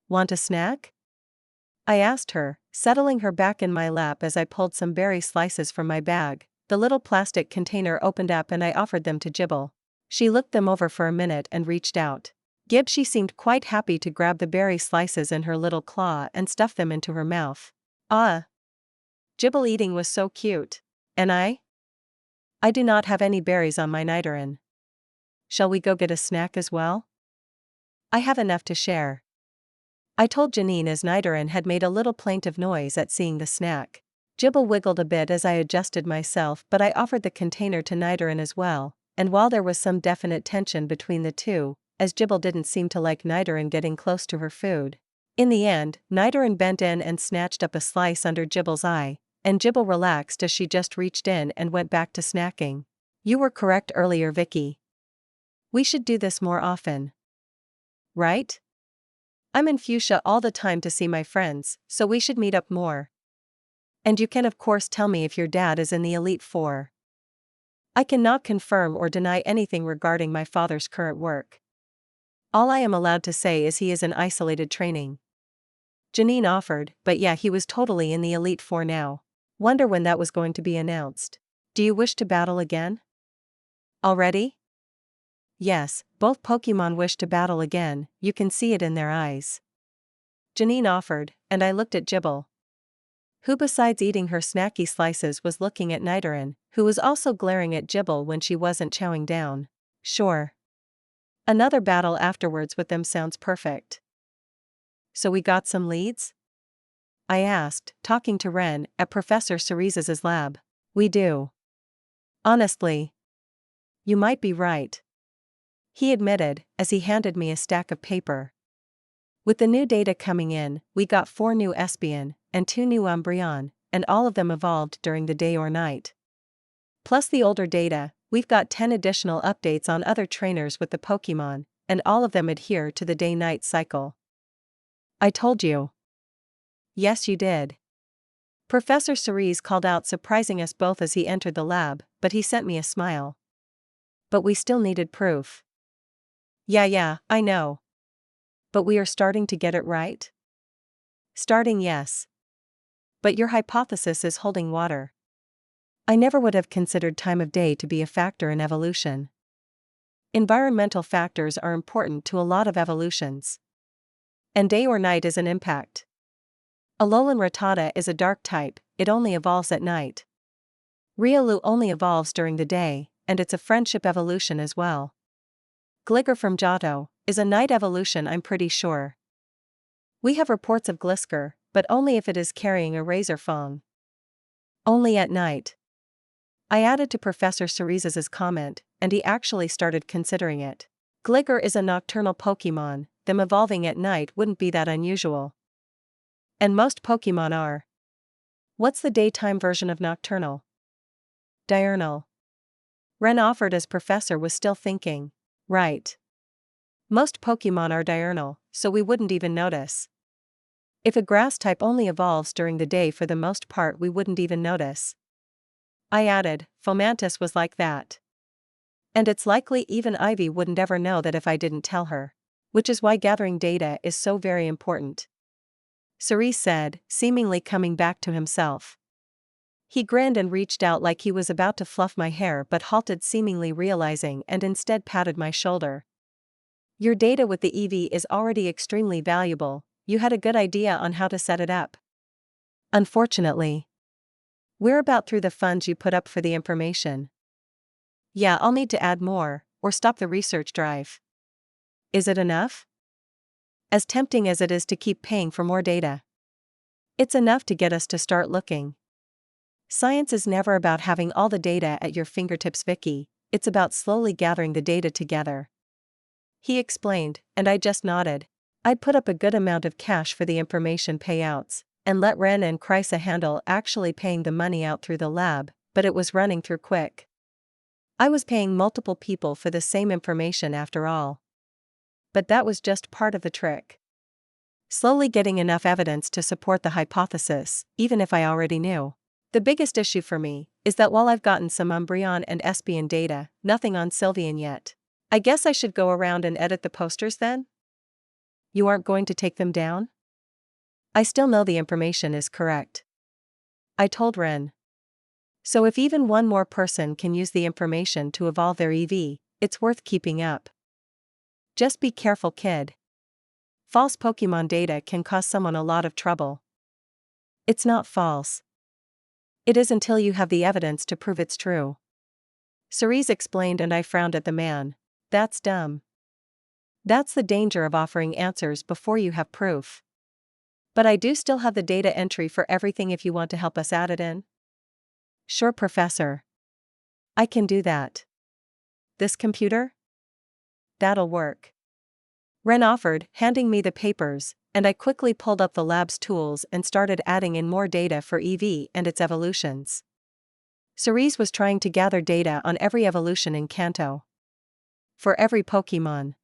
Want a snack? I asked her, settling her back in my lap as I pulled some berry slices from my bag. The little plastic container opened up and I offered them to Jibble. She looked them over for a minute and reached out. Gib, she seemed quite happy to grab the berry slices in her little claw and stuff them into her mouth. Ah! Jibble eating was so cute. And I? I do not have any berries on my Nidoran. Shall we go get a snack as well? I have enough to share. I told Janine as Nidoran had made a little plaintive noise at seeing the snack. Jibble wiggled a bit as I adjusted myself, but I offered the container to Nidoran as well, and while there was some definite tension between the two, as Jibble didn't seem to like Nidoran getting close to her food. In the end, Nidoran bent in and snatched up a slice under Jibble's eye, and Jibble relaxed as she just reached in and went back to snacking. You were correct earlier, Vicky. We should do this more often. Right? I'm in Fuchsia all the time to see my friends, so we should meet up more. And you can of course tell me if your dad is in the Elite Four. I cannot confirm or deny anything regarding my father's current work. All I am allowed to say is he is in isolated training. Janine offered, but yeah, he was totally in the Elite Four now. Wonder when that was going to be announced. Do you wish to battle again? Already? Yes, both Pokemon wish to battle again, you can see it in their eyes. Janine offered, and I looked at Jibble, who besides eating her snacky slices was looking at Nidoran, who was also glaring at Jibble when she wasn't chowing down. Sure. Another battle afterwards with them sounds perfect. So we got some leads? I asked, talking to Ren at Professor Ceres's lab. We do. Honestly. You might be right. He admitted, as he handed me a stack of paper. With the new data coming in, we got 4 new Espeon, and 2 new Umbreon, and all of them evolved during the day or night. Plus the older data, we've got 10 additional updates on other trainers with the Pokemon, and all of them adhere to the day-night cycle. I told you. Yes, you did. Professor Ceres called out, surprising us both as he entered the lab, but he sent me a smile. But we still needed proof. Yeah, I know. But we are starting to get it right? Starting, yes. But your hypothesis is holding water. I never would have considered time of day to be a factor in evolution. Environmental factors are important to a lot of evolutions. And day or night is an impact. Alolan Rattata is a dark type, it only evolves at night. Riolu only evolves during the day, and it's a friendship evolution as well. Gligar from Johto is a night evolution, I'm pretty sure. We have reports of Glisker, but only if it is carrying a razor fong. Only at night. I added to Professor Ceres's comment, and he actually started considering it. Gligar is a nocturnal Pokemon, them evolving at night wouldn't be that unusual. And most Pokemon are. What's the daytime version of nocturnal? Diurnal. Ren offered as Professor was still thinking. Right. Most Pokemon are diurnal, so we wouldn't even notice. If a grass type only evolves during the day, for the most part we wouldn't even notice. I added, Fomantis was like that. And it's likely even Ivy wouldn't ever know that if I didn't tell her. Which is why gathering data is so very important. Ceres said, seemingly coming back to himself. He grinned and reached out like he was about to fluff my hair, but halted, seemingly realizing, and instead patted my shoulder. Your data with the EV is already extremely valuable, you had a good idea on how to set it up. Unfortunately. We're about through the funds you put up for the information. Yeah, I'll need to add more, or stop the research drive. Is it enough? As tempting as it is to keep paying for more data. It's enough to get us to start looking. Science is never about having all the data at your fingertips, Vicky, it's about slowly gathering the data together. He explained, and I just nodded. I'd put up a good amount of cash for the information payouts, and let Ren and Krysa handle actually paying the money out through the lab, but it was running through quick. I was paying multiple people for the same information after all. But that was just part of the trick. Slowly getting enough evidence to support the hypothesis, even if I already knew. The biggest issue for me is that while I've gotten some Umbreon and Espion data, nothing on Sylveon yet. I guess I should go around and edit the posters then? You aren't going to take them down? I still know the information is correct. I told Ren. So if even one more person can use the information to evolve their EV, it's worth keeping up. Just be careful, kid. False Pokemon data can cause someone a lot of trouble. It's not false. It is until you have the evidence to prove it's true. Seras explained, and I frowned at the man. That's dumb. That's the danger of offering answers before you have proof. But I do still have the data entry for everything if you want to help us add it in. Sure, Professor. I can do that. This computer? That'll work. Ren offered, handing me the papers, and I quickly pulled up the lab's tools and started adding in more data for EV and its evolutions. Ceres was trying to gather data on every evolution in Kanto. For every Pokemon.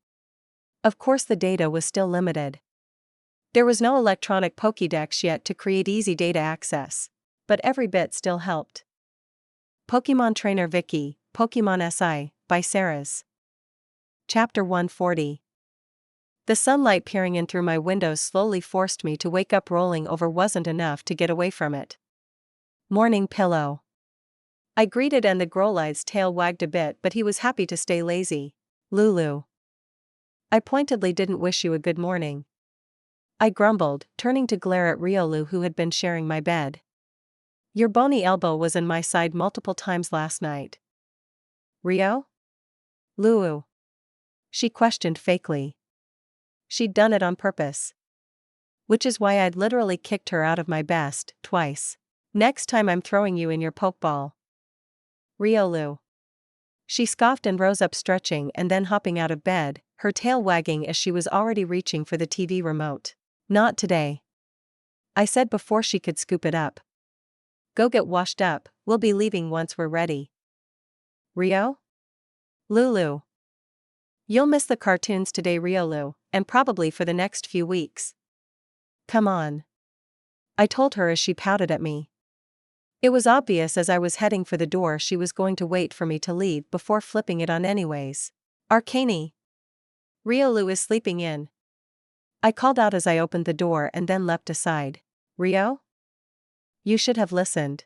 Of course, the data was still limited. There was no electronic Pokédex yet to create easy data access, but every bit still helped. Pokemon Trainer Vicky, Pokemon SI, by Seras. Chapter 140. The sunlight peering in through my windows slowly forced me to wake up. Rolling over wasn't enough to get away from it. Morning pillow. I greeted, and the Growlithe's tail wagged a bit, but he was happy to stay lazy. Lulu. I pointedly didn't wish you a good morning. I grumbled, turning to glare at Riolu, who had been sharing my bed. Your bony elbow was in my side multiple times last night. Rio? Lulu? She questioned fakely. She'd done it on purpose. Which is why I'd literally kicked her out of my best, twice. Next time I'm throwing you in your pokeball. Riolu. She scoffed and rose up, stretching and then hopping out of bed, her tail wagging as she was already reaching for the TV remote. Not today. I said before she could scoop it up. Go get washed up, we'll be leaving once we're ready. Rio? Lulu. You'll miss the cartoons today, Riolu, and probably for the next few weeks. Come on. I told her as she pouted at me. It was obvious as I was heading for the door she was going to wait for me to leave before flipping it on anyways. Arcane. Riolu is sleeping in. I called out as I opened the door and then leapt aside. Rio? You should have listened.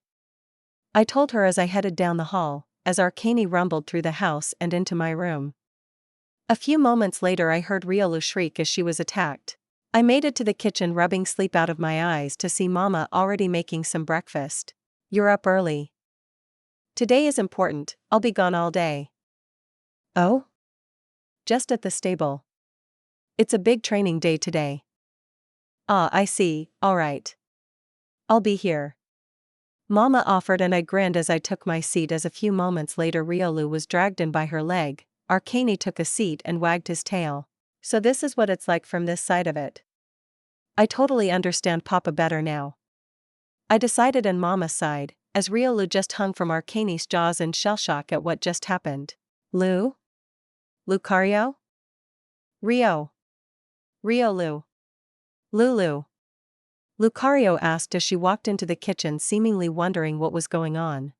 I told her as I headed down the hall, as Arcane rumbled through the house and into my room. A few moments later I heard Riolu shriek as she was attacked. I made it to the kitchen, rubbing sleep out of my eyes, to see Mama already making some breakfast. You're up early. Today is important, I'll be gone all day. Oh? Just at the stable. It's a big training day today. Ah, I see, alright. I'll be here. Mama offered, and I grinned as I took my seat. As a few moments later Riolu was dragged in by her leg, Arcane took a seat and wagged his tail. So this is what it's like from this side of it. I totally understand Papa better now. I decided, and Mama sighed, as Riolu just hung from Arcane's jaws in shell shock at what just happened. Lucario? Rio. Riolu. Lulu. Lucario asked as she walked into the kitchen, seemingly wondering what was going on.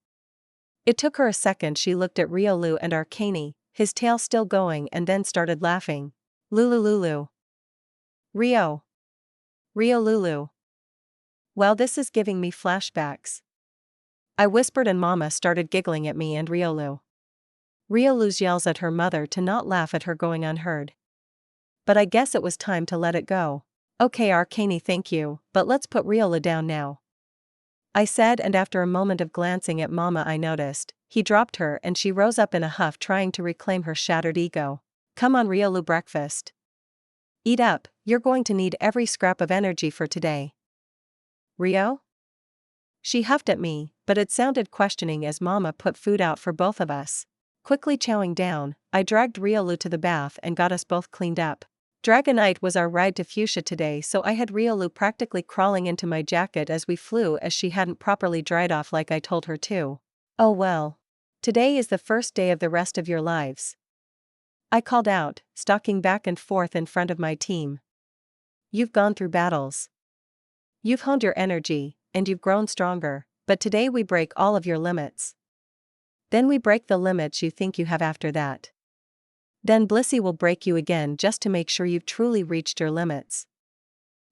It took her a second. She looked at Riolu and Arcane, his tail still going, and then started laughing. Lulu. Rio. Lulu. Well, this is giving me flashbacks. I whispered, and Mama started giggling at me and Riolu. Riolu's yells at her mother to not laugh at her going unheard. But I guess it was time to let it go. Okay, Arcane, thank you, but let's put Riolu down now. I said, and after a moment of glancing at Mama I noticed he dropped her, and she rose up in a huff, trying to reclaim her shattered ego. Come on, Riolu, breakfast. Eat up, you're going to need every scrap of energy for today. Rio? She huffed at me, but it sounded questioning as Mama put food out for both of us. Quickly chowing down, I dragged Riolu to the bath and got us both cleaned up. Dragonite was our ride to Fuchsia today, so I had Riolu practically crawling into my jacket as we flew as she hadn't properly dried off like I told her to. Oh well. Today is the first day of the rest of your lives. I called out, stalking back and forth in front of my team. You've gone through battles. You've honed your energy, and you've grown stronger, but today we break all of your limits. Then we break the limits you think you have after that. Then Blissey will break you again just to make sure you've truly reached your limits.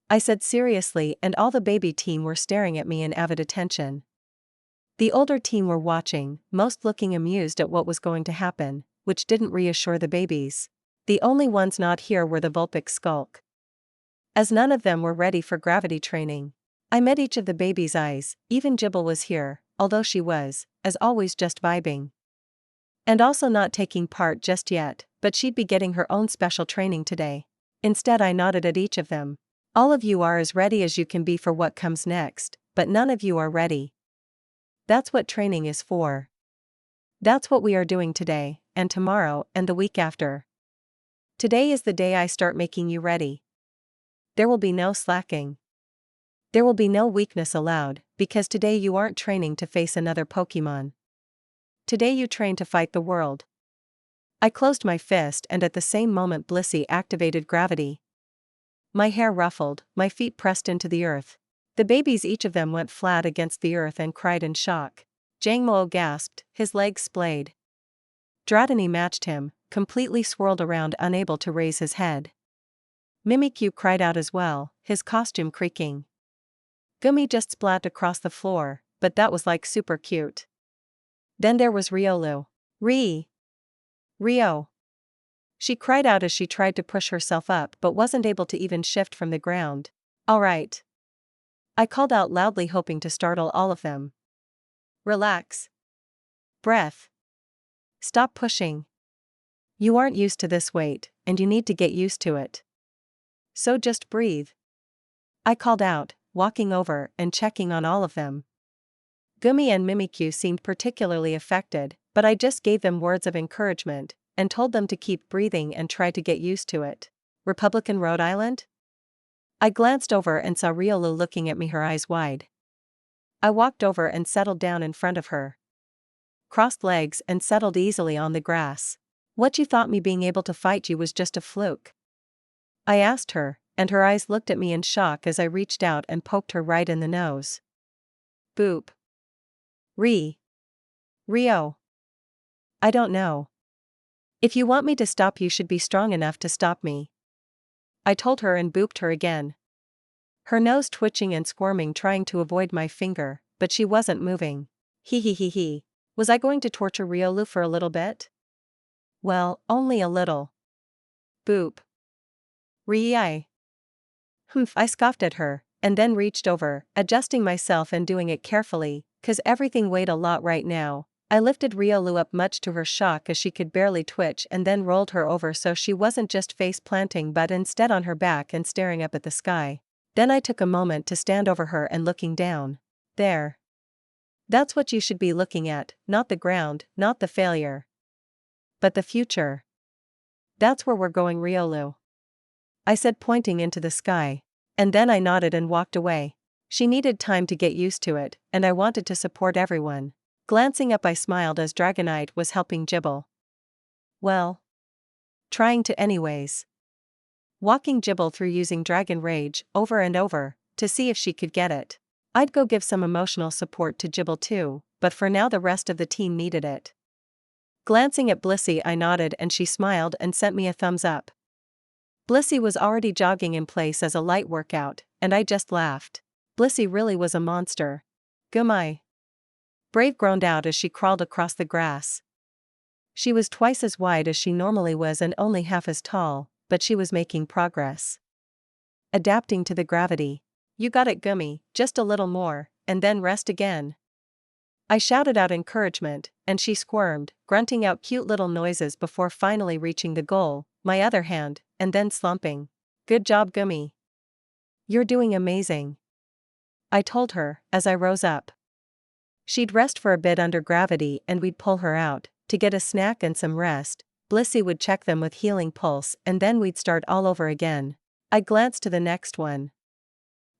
I said seriously, and all the baby team were staring at me in avid attention. The older team were watching, most looking amused at what was going to happen, which didn't reassure the babies. The only ones not here were the Vulpix skulk. As none of them were ready for gravity training. I met each of the babies' eyes, even Jibble was here, although she was, as always, just vibing. And also not taking part just yet, but she'd be getting her own special training today. Instead I nodded at each of them. All of you are as ready as you can be for what comes next, but none of you are ready. That's what training is for. That's what we are doing today, and tomorrow, and the week after. Today is the day I start making you ready. There will be no slacking. There will be no weakness allowed, because today you aren't training to face another Pokemon. Today you train to fight the world. I closed my fist and at the same moment Blissey activated gravity. My hair ruffled, my feet pressed into the earth. The babies, each of them, went flat against the earth and cried in shock. Jangmo gasped, his legs splayed. Dratini matched him, completely swirled around, unable to raise his head. Mimikyu cried out as well, his costume creaking. Gummy just splat across the floor, but that was like super cute. Then there was Riolu. Rio. She cried out as she tried to push herself up but wasn't able to even shift from the ground. All right. I called out loudly, hoping to startle all of them. Relax. Breath. Stop pushing. You aren't used to this weight, and you need to get used to it. So just breathe. I called out, walking over and checking on all of them. Gummy and Mimikyu seemed particularly affected, but I just gave them words of encouragement and told them to keep breathing and try to get used to it. Republican Rhode Island? I glanced over and saw Riolu looking at me, her eyes wide. I walked over and settled down in front of her. Crossed legs and settled easily on the grass. What, you thought me being able to fight you was just a fluke? I asked her, and her eyes looked at me in shock as I reached out and poked her right in the nose. Boop. Rio. I don't know. If you want me to stop, you should be strong enough to stop me. I told her and booped her again. Her nose twitching and squirming, trying to avoid my finger, but she wasn't moving. He. Was I going to torture Riolu for a little bit? Well, only a little. Boop. I scoffed at her, and then reached over, adjusting myself and doing it carefully, 'cause everything weighed a lot right now. I lifted Riolu up, much to her shock, as she could barely twitch, and then rolled her over so she wasn't just face planting but instead on her back and staring up at the sky. Then I took a moment to stand over her and looking down. There. That's what you should be looking at, not the ground, not the failure. But the future. That's where we're going, Riolu. I said, pointing into the sky. And then I nodded and walked away. She needed time to get used to it, and I wanted to support everyone. Glancing up, I smiled as Dragonite was helping Jibble. Well. Trying to anyways. Walking Jibble through using Dragon Rage over and over, to see if she could get it. I'd go give some emotional support to Jibble too, but for now the rest of the team needed it. Glancing at Blissey, I nodded and she smiled and sent me a thumbs up. Blissey was already jogging in place as a light workout, and I just laughed. Blissey really was a monster. Gummy. Brave groaned out as she crawled across the grass. She was twice as wide as she normally was and only half as tall, but she was making progress. Adapting to the gravity. You got it, Gummy, just a little more, and then rest again. I shouted out encouragement, and she squirmed, grunting out cute little noises before finally reaching the goal, my other hand, and then slumping. Good job, Gummy. You're doing amazing. I told her, as I rose up. She'd rest for a bit under gravity and we'd pull her out, to get a snack and some rest. Blissey would check them with healing pulse and then we'd start all over again. I glanced to the next one.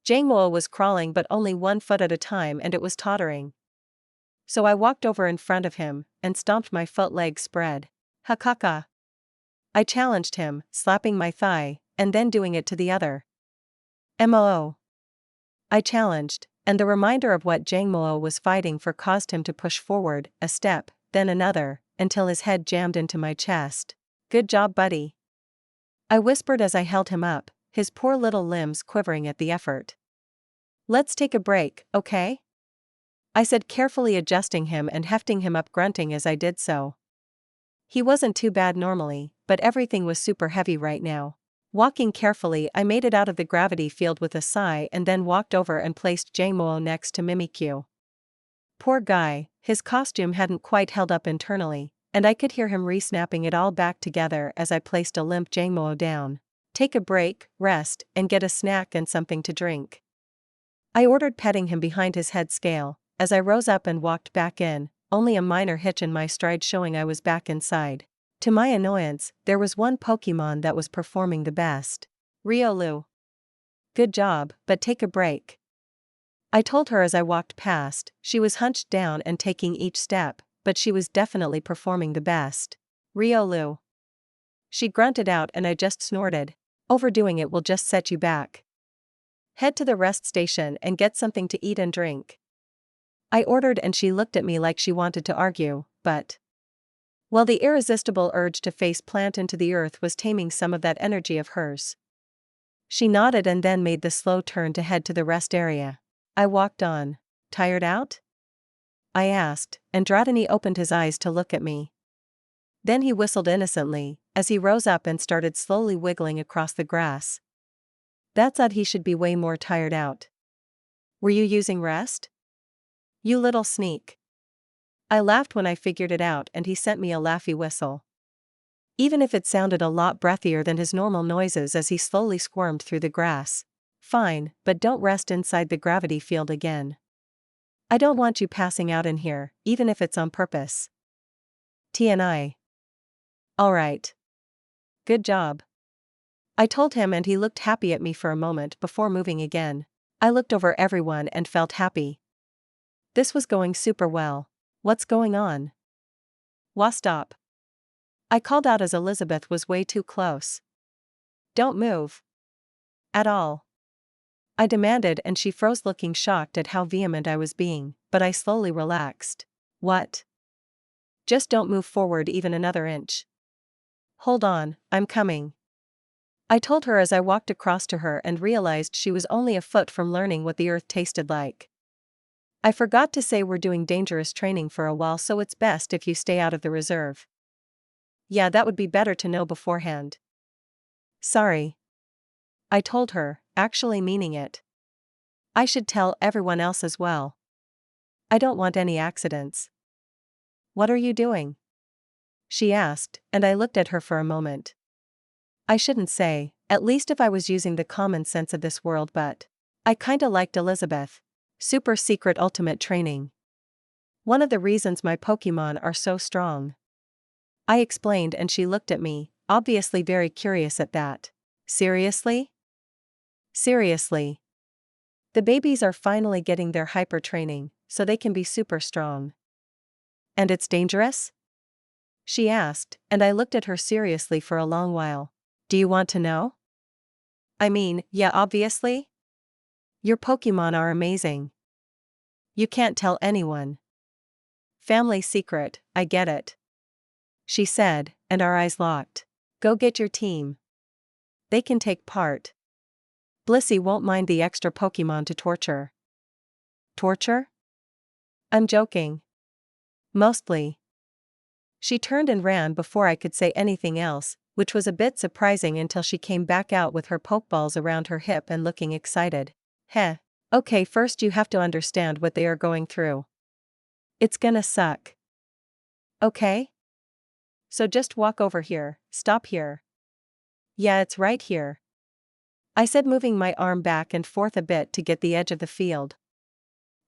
Jangmo was crawling but only 1 foot at a time and it was tottering. So I walked over in front of him, and stomped my foot legs spread. Hakaka. I challenged him, slapping my thigh, and then doing it to the other. Moo. I challenged, and the reminder of what Jangmo was fighting for caused him to push forward, a step, then another, until his head jammed into my chest. Good job, buddy. I whispered as I held him up, his poor little limbs quivering at the effort. Let's take a break, okay? I said, carefully adjusting him and hefting him up, grunting as I did so. He wasn't too bad normally, but everything was super heavy right now. Walking carefully, I made it out of the gravity field with a sigh and then walked over and placed Jangmo next to Mimikyu. Poor guy, his costume hadn't quite held up internally, and I could hear him re-snapping it all back together as I placed a limp Jangmo down. Take a break, rest, and get a snack and something to drink. I ordered, petting him behind his head scale, as I rose up and walked back in, only a minor hitch in my stride showing I was back inside. To my annoyance, there was one Pokemon that was performing the best. Riolu. Good job, but take a break. I told her as I walked past. She was hunched down and taking each step, but she was definitely performing the best. Riolu. She grunted out and I just snorted. Overdoing it will just set you back. Head to the rest station and get something to eat and drink. I ordered and she looked at me like she wanted to argue, but well, the irresistible urge to face plant into the earth was taming some of that energy of hers. She nodded and then made the slow turn to head to the rest area. I walked on. Tired out? I asked, and Dratini opened his eyes to look at me. Then he whistled innocently, as he rose up and started slowly wiggling across the grass. That's odd, he should be way more tired out. Were you using rest? You little sneak. I laughed when I figured it out and he sent me a laughy whistle. Even if it sounded a lot breathier than his normal noises as he slowly squirmed through the grass. Fine, but don't rest inside the gravity field again. I don't want you passing out in here, even if it's on purpose. TNI. Alright. Good job. I told him and he looked happy at me for a moment before moving again. I looked over everyone and felt happy. This was going super well. What's going on? Wah, stop. I called out as Elizabeth was way too close. Don't move. At all. I demanded and she froze, looking shocked at how vehement I was being, but I slowly relaxed. What? Just don't move forward even another inch. Hold on, I'm coming. I told her as I walked across to her and realized she was only a foot from learning what the earth tasted like. I forgot to say we're doing dangerous training for a while, so it's best if you stay out of the reserve. Yeah, that would be better to know beforehand. Sorry. I told her, actually meaning it. I should tell everyone else as well. I don't want any accidents. What are you doing? She asked, and I looked at her for a moment. I shouldn't say, at least if I was using the common sense of this world, but I kinda liked Elizabeth. Super secret ultimate training. One of the reasons my Pokemon are so strong. I explained and she looked at me, obviously very curious at that. Seriously? Seriously. The babies are finally getting their hyper training, so they can be super strong. And it's dangerous? She asked, and I looked at her seriously for a long while. Do you want to know? I mean, yeah, obviously. Your Pokemon are amazing. You can't tell anyone. Family secret, I get it. She said, and our eyes locked. Go get your team. They can take part. Blissey won't mind the extra Pokemon to torture. Torture? I'm joking. Mostly. She turned and ran before I could say anything else, which was a bit surprising until she came back out with her Pokeballs around her hip and looking excited. Heh. Okay, first you have to understand what they are going through. It's gonna suck. Okay? So just walk over here, stop here. Yeah, it's right here. I said, moving my arm back and forth a bit to get the edge of the field.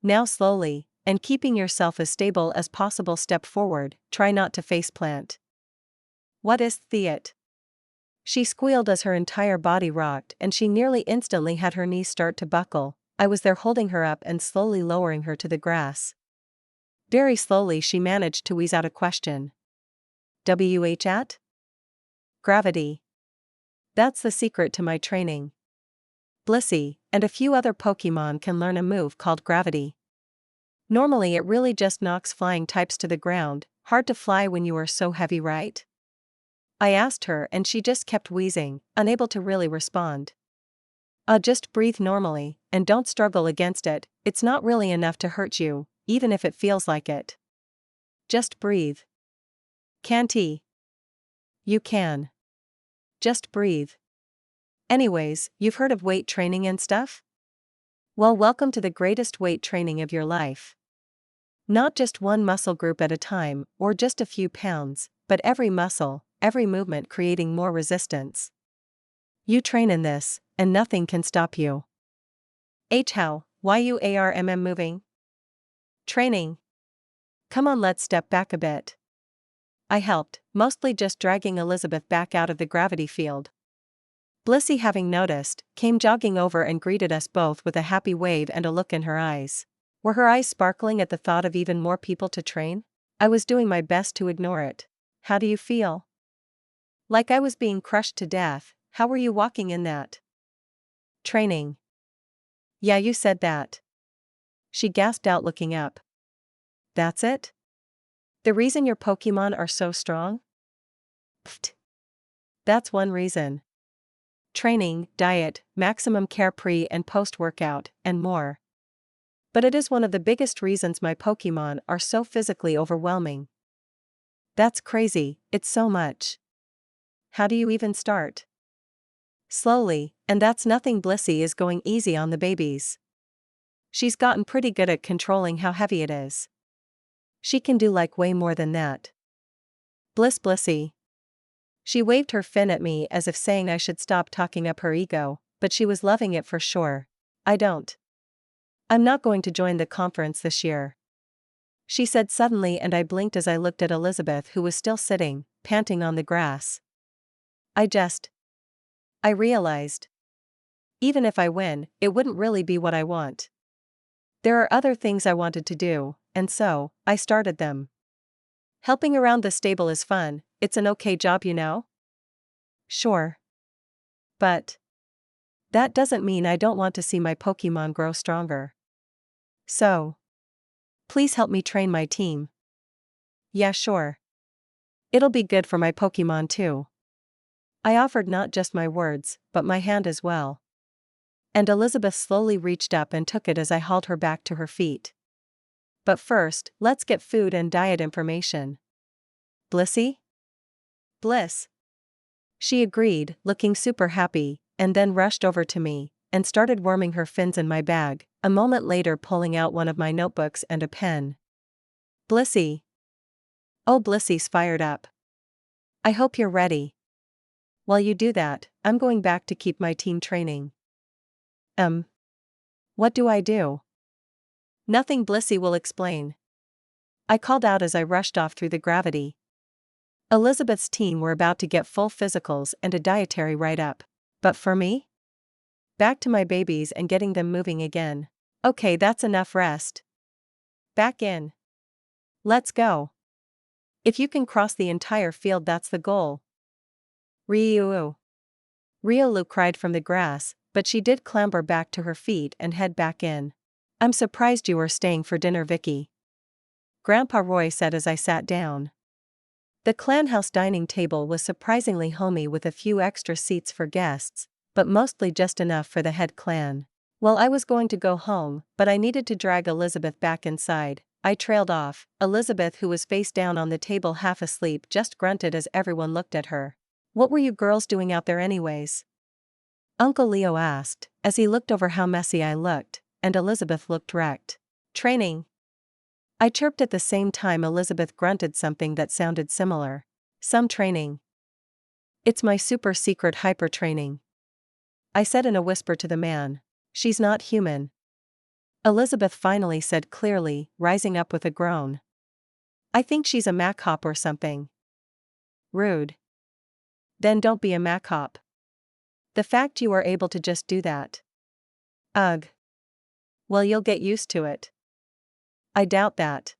Now slowly, and keeping yourself as stable as possible, step forward, try not to faceplant. What is it? She squealed as her entire body rocked and she nearly instantly had her knees start to buckle. I was there holding her up and slowly lowering her to the grass. Very slowly she managed to wheeze out a question. WH at? Gravity. That's the secret to my training. Blissey, and a few other Pokemon can learn a move called gravity. Normally it really just knocks flying types to the ground, hard to fly when you are so heavy, right? I asked her and she just kept wheezing, unable to really respond. Just breathe normally, and don't struggle against it, it's not really enough to hurt you, even if it feels like it. Just breathe. Can't he? You can. Just breathe. Anyways, you've heard of weight training and stuff? Well, welcome to the greatest weight training of your life. Not just one muscle group at a time, or just a few pounds, but every muscle, every movement creating more resistance. You train in this, and nothing can stop you. How, YUARMM moving? Training. Come on, let's step back a bit. I helped, mostly just dragging Elizabeth back out of the gravity field. Blissey, having noticed, came jogging over and greeted us both with a happy wave and a look in her eyes. Were her eyes sparkling at the thought of even more people to train? I was doing my best to ignore it. How do you feel? Like I was being crushed to death. How were you walking in that? Training. Yeah, you said that. She gasped out, looking up. That's it? The reason your Pokemon are so strong? Pfft. That's one reason. Training, diet, maximum care pre and post-workout, and more. But it is one of the biggest reasons my Pokemon are so physically overwhelming. That's crazy, it's so much. How do you even start? Slowly, and that's nothing. Blissey is going easy on the babies. She's gotten pretty good at controlling how heavy it is. She can do like way more than that. Blissey. She waved her fin at me as if saying I should stop talking up her ego, but she was loving it for sure. I'm not going to join the conference this year, she said suddenly, and I blinked as I looked at Elizabeth, who was still sitting, panting on the grass. I realized. Even if I win, it wouldn't really be what I want. There are other things I wanted to do, and so, I started them. Helping around the stable is fun, it's an okay job, you know? Sure. But that doesn't mean I don't want to see my Pokemon grow stronger. So, please help me train my team. Yeah, sure. It'll be good for my Pokemon too. I offered not just my words, but my hand as well. And Elizabeth slowly reached up and took it as I hauled her back to her feet. But first, let's get food and diet information. Blissey? Bliss. She agreed, looking super happy, and then rushed over to me, and started worming her fins in my bag, a moment later pulling out one of my notebooks and a pen. Blissey. Oh, Blissey's fired up. I hope you're ready. While you do that, I'm going back to keep my team training. What do I do? Nothing, Blissey will explain. I called out as I rushed off through the gravity. Elizabeth's team were about to get full physicals and a dietary write-up. But for me? Back to my babies and getting them moving again. Okay, that's enough rest. Back in. Let's go. If you can cross the entire field, that's the goal. Riolu. Riolu cried from the grass, but she did clamber back to her feet and head back in. I'm surprised you are staying for dinner, Vicky, Grandpa Roy said as I sat down. The clan house dining table was surprisingly homey with a few extra seats for guests, but mostly just enough for the head clan. Well, I was going to go home, but I needed to drag Elizabeth back inside. I trailed off. Elizabeth, who was face down on the table half asleep, just grunted as everyone looked at her. What were you girls doing out there anyways? Uncle Leo asked, as he looked over how messy I looked, and Elizabeth looked wrecked. Training. I chirped at the same time. Elizabeth grunted something that sounded similar. Some training. It's my super secret hyper training, I said in a whisper to the man. She's not human. Elizabeth finally said clearly, rising up with a groan. I think she's a macop or something. Rude. Then don't be a macop. The fact you are able to just do that. Ugh. Well, you'll get used to it. I doubt that.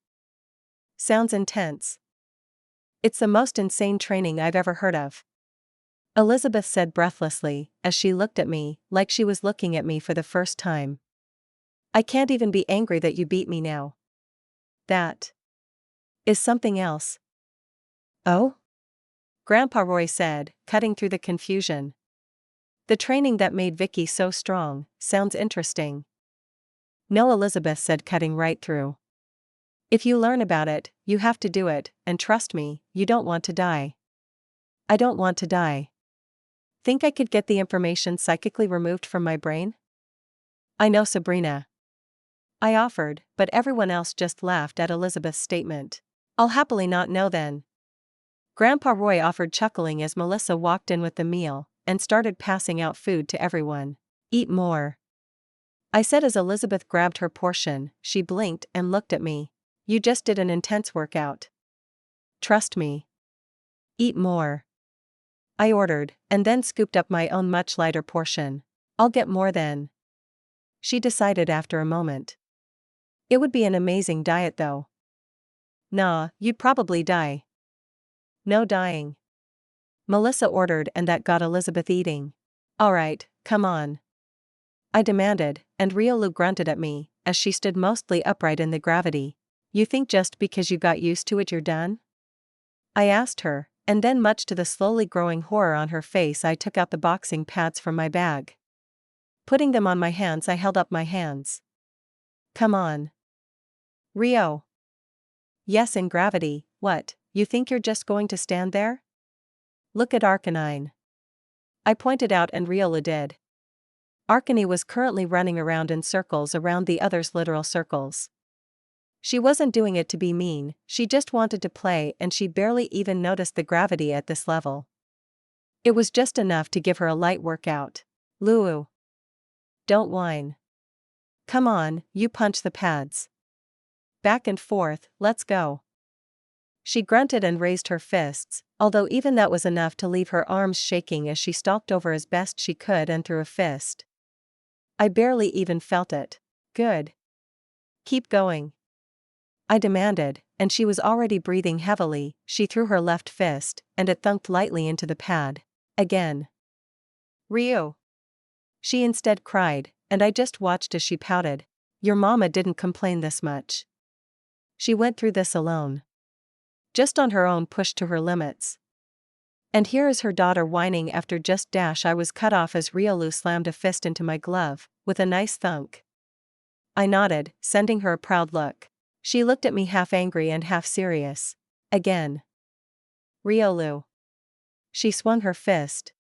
Sounds intense. It's the most insane training I've ever heard of. Elizabeth said breathlessly, as she looked at me, like she was looking at me for the first time. I can't even be angry that you beat me now. That is something else. Oh? Grandpa Roy said, cutting through the confusion. The training that made Vicky so strong sounds interesting. No, Elizabeth said, cutting right through. If you learn about it, you have to do it, and trust me, you don't want to die. I don't want to die. Think I could get the information psychically removed from my brain? I know, Sabrina. I offered, but everyone else just laughed at Elizabeth's statement. I'll happily not know then. Grandpa Roy offered, chuckling as Melissa walked in with the meal and started passing out food to everyone. Eat more. I said as Elizabeth grabbed her portion. She blinked and looked at me. You just did an intense workout. Trust me. Eat more. I ordered, and then scooped up my own much lighter portion. I'll get more then. She decided after a moment. It would be an amazing diet though. Nah, you'd probably die. No dying. Melissa ordered, and that got Elizabeth eating. Alright, come on. I demanded, and Riolu grunted at me, as she stood mostly upright in the gravity. You think just because you got used to it you're done? I asked her, and then much to the slowly growing horror on her face I took out the boxing pads from my bag. Putting them on my hands, I held up my hands. Come on. Rio. Yes, in gravity. What, you think you're just going to stand there? Look at Arcanine. I pointed out, and Riolu did. Arcanine was currently running around in circles around the others' literal circles. She wasn't doing it to be mean, she just wanted to play, and she barely even noticed the gravity at this level. It was just enough to give her a light workout. Luu. Don't whine. Come on, you punch the pads. Back and forth, let's go. She grunted and raised her fists, although even that was enough to leave her arms shaking as she stalked over as best she could and threw a fist. I barely even felt it. Good. Keep going. I demanded, and she was already breathing heavily. She threw her left fist, and it thunked lightly into the pad. Again. Ryu. She instead cried, and I just watched as she pouted. Your mama didn't complain this much. She went through this alone. Just on her own, pushed to her limits. And here is her daughter whining after just dash. I was cut off as Riolu slammed a fist into my glove, with a nice thunk. I nodded, sending her a proud look. She looked at me half angry and half serious. Again. Riolu. She swung her fist,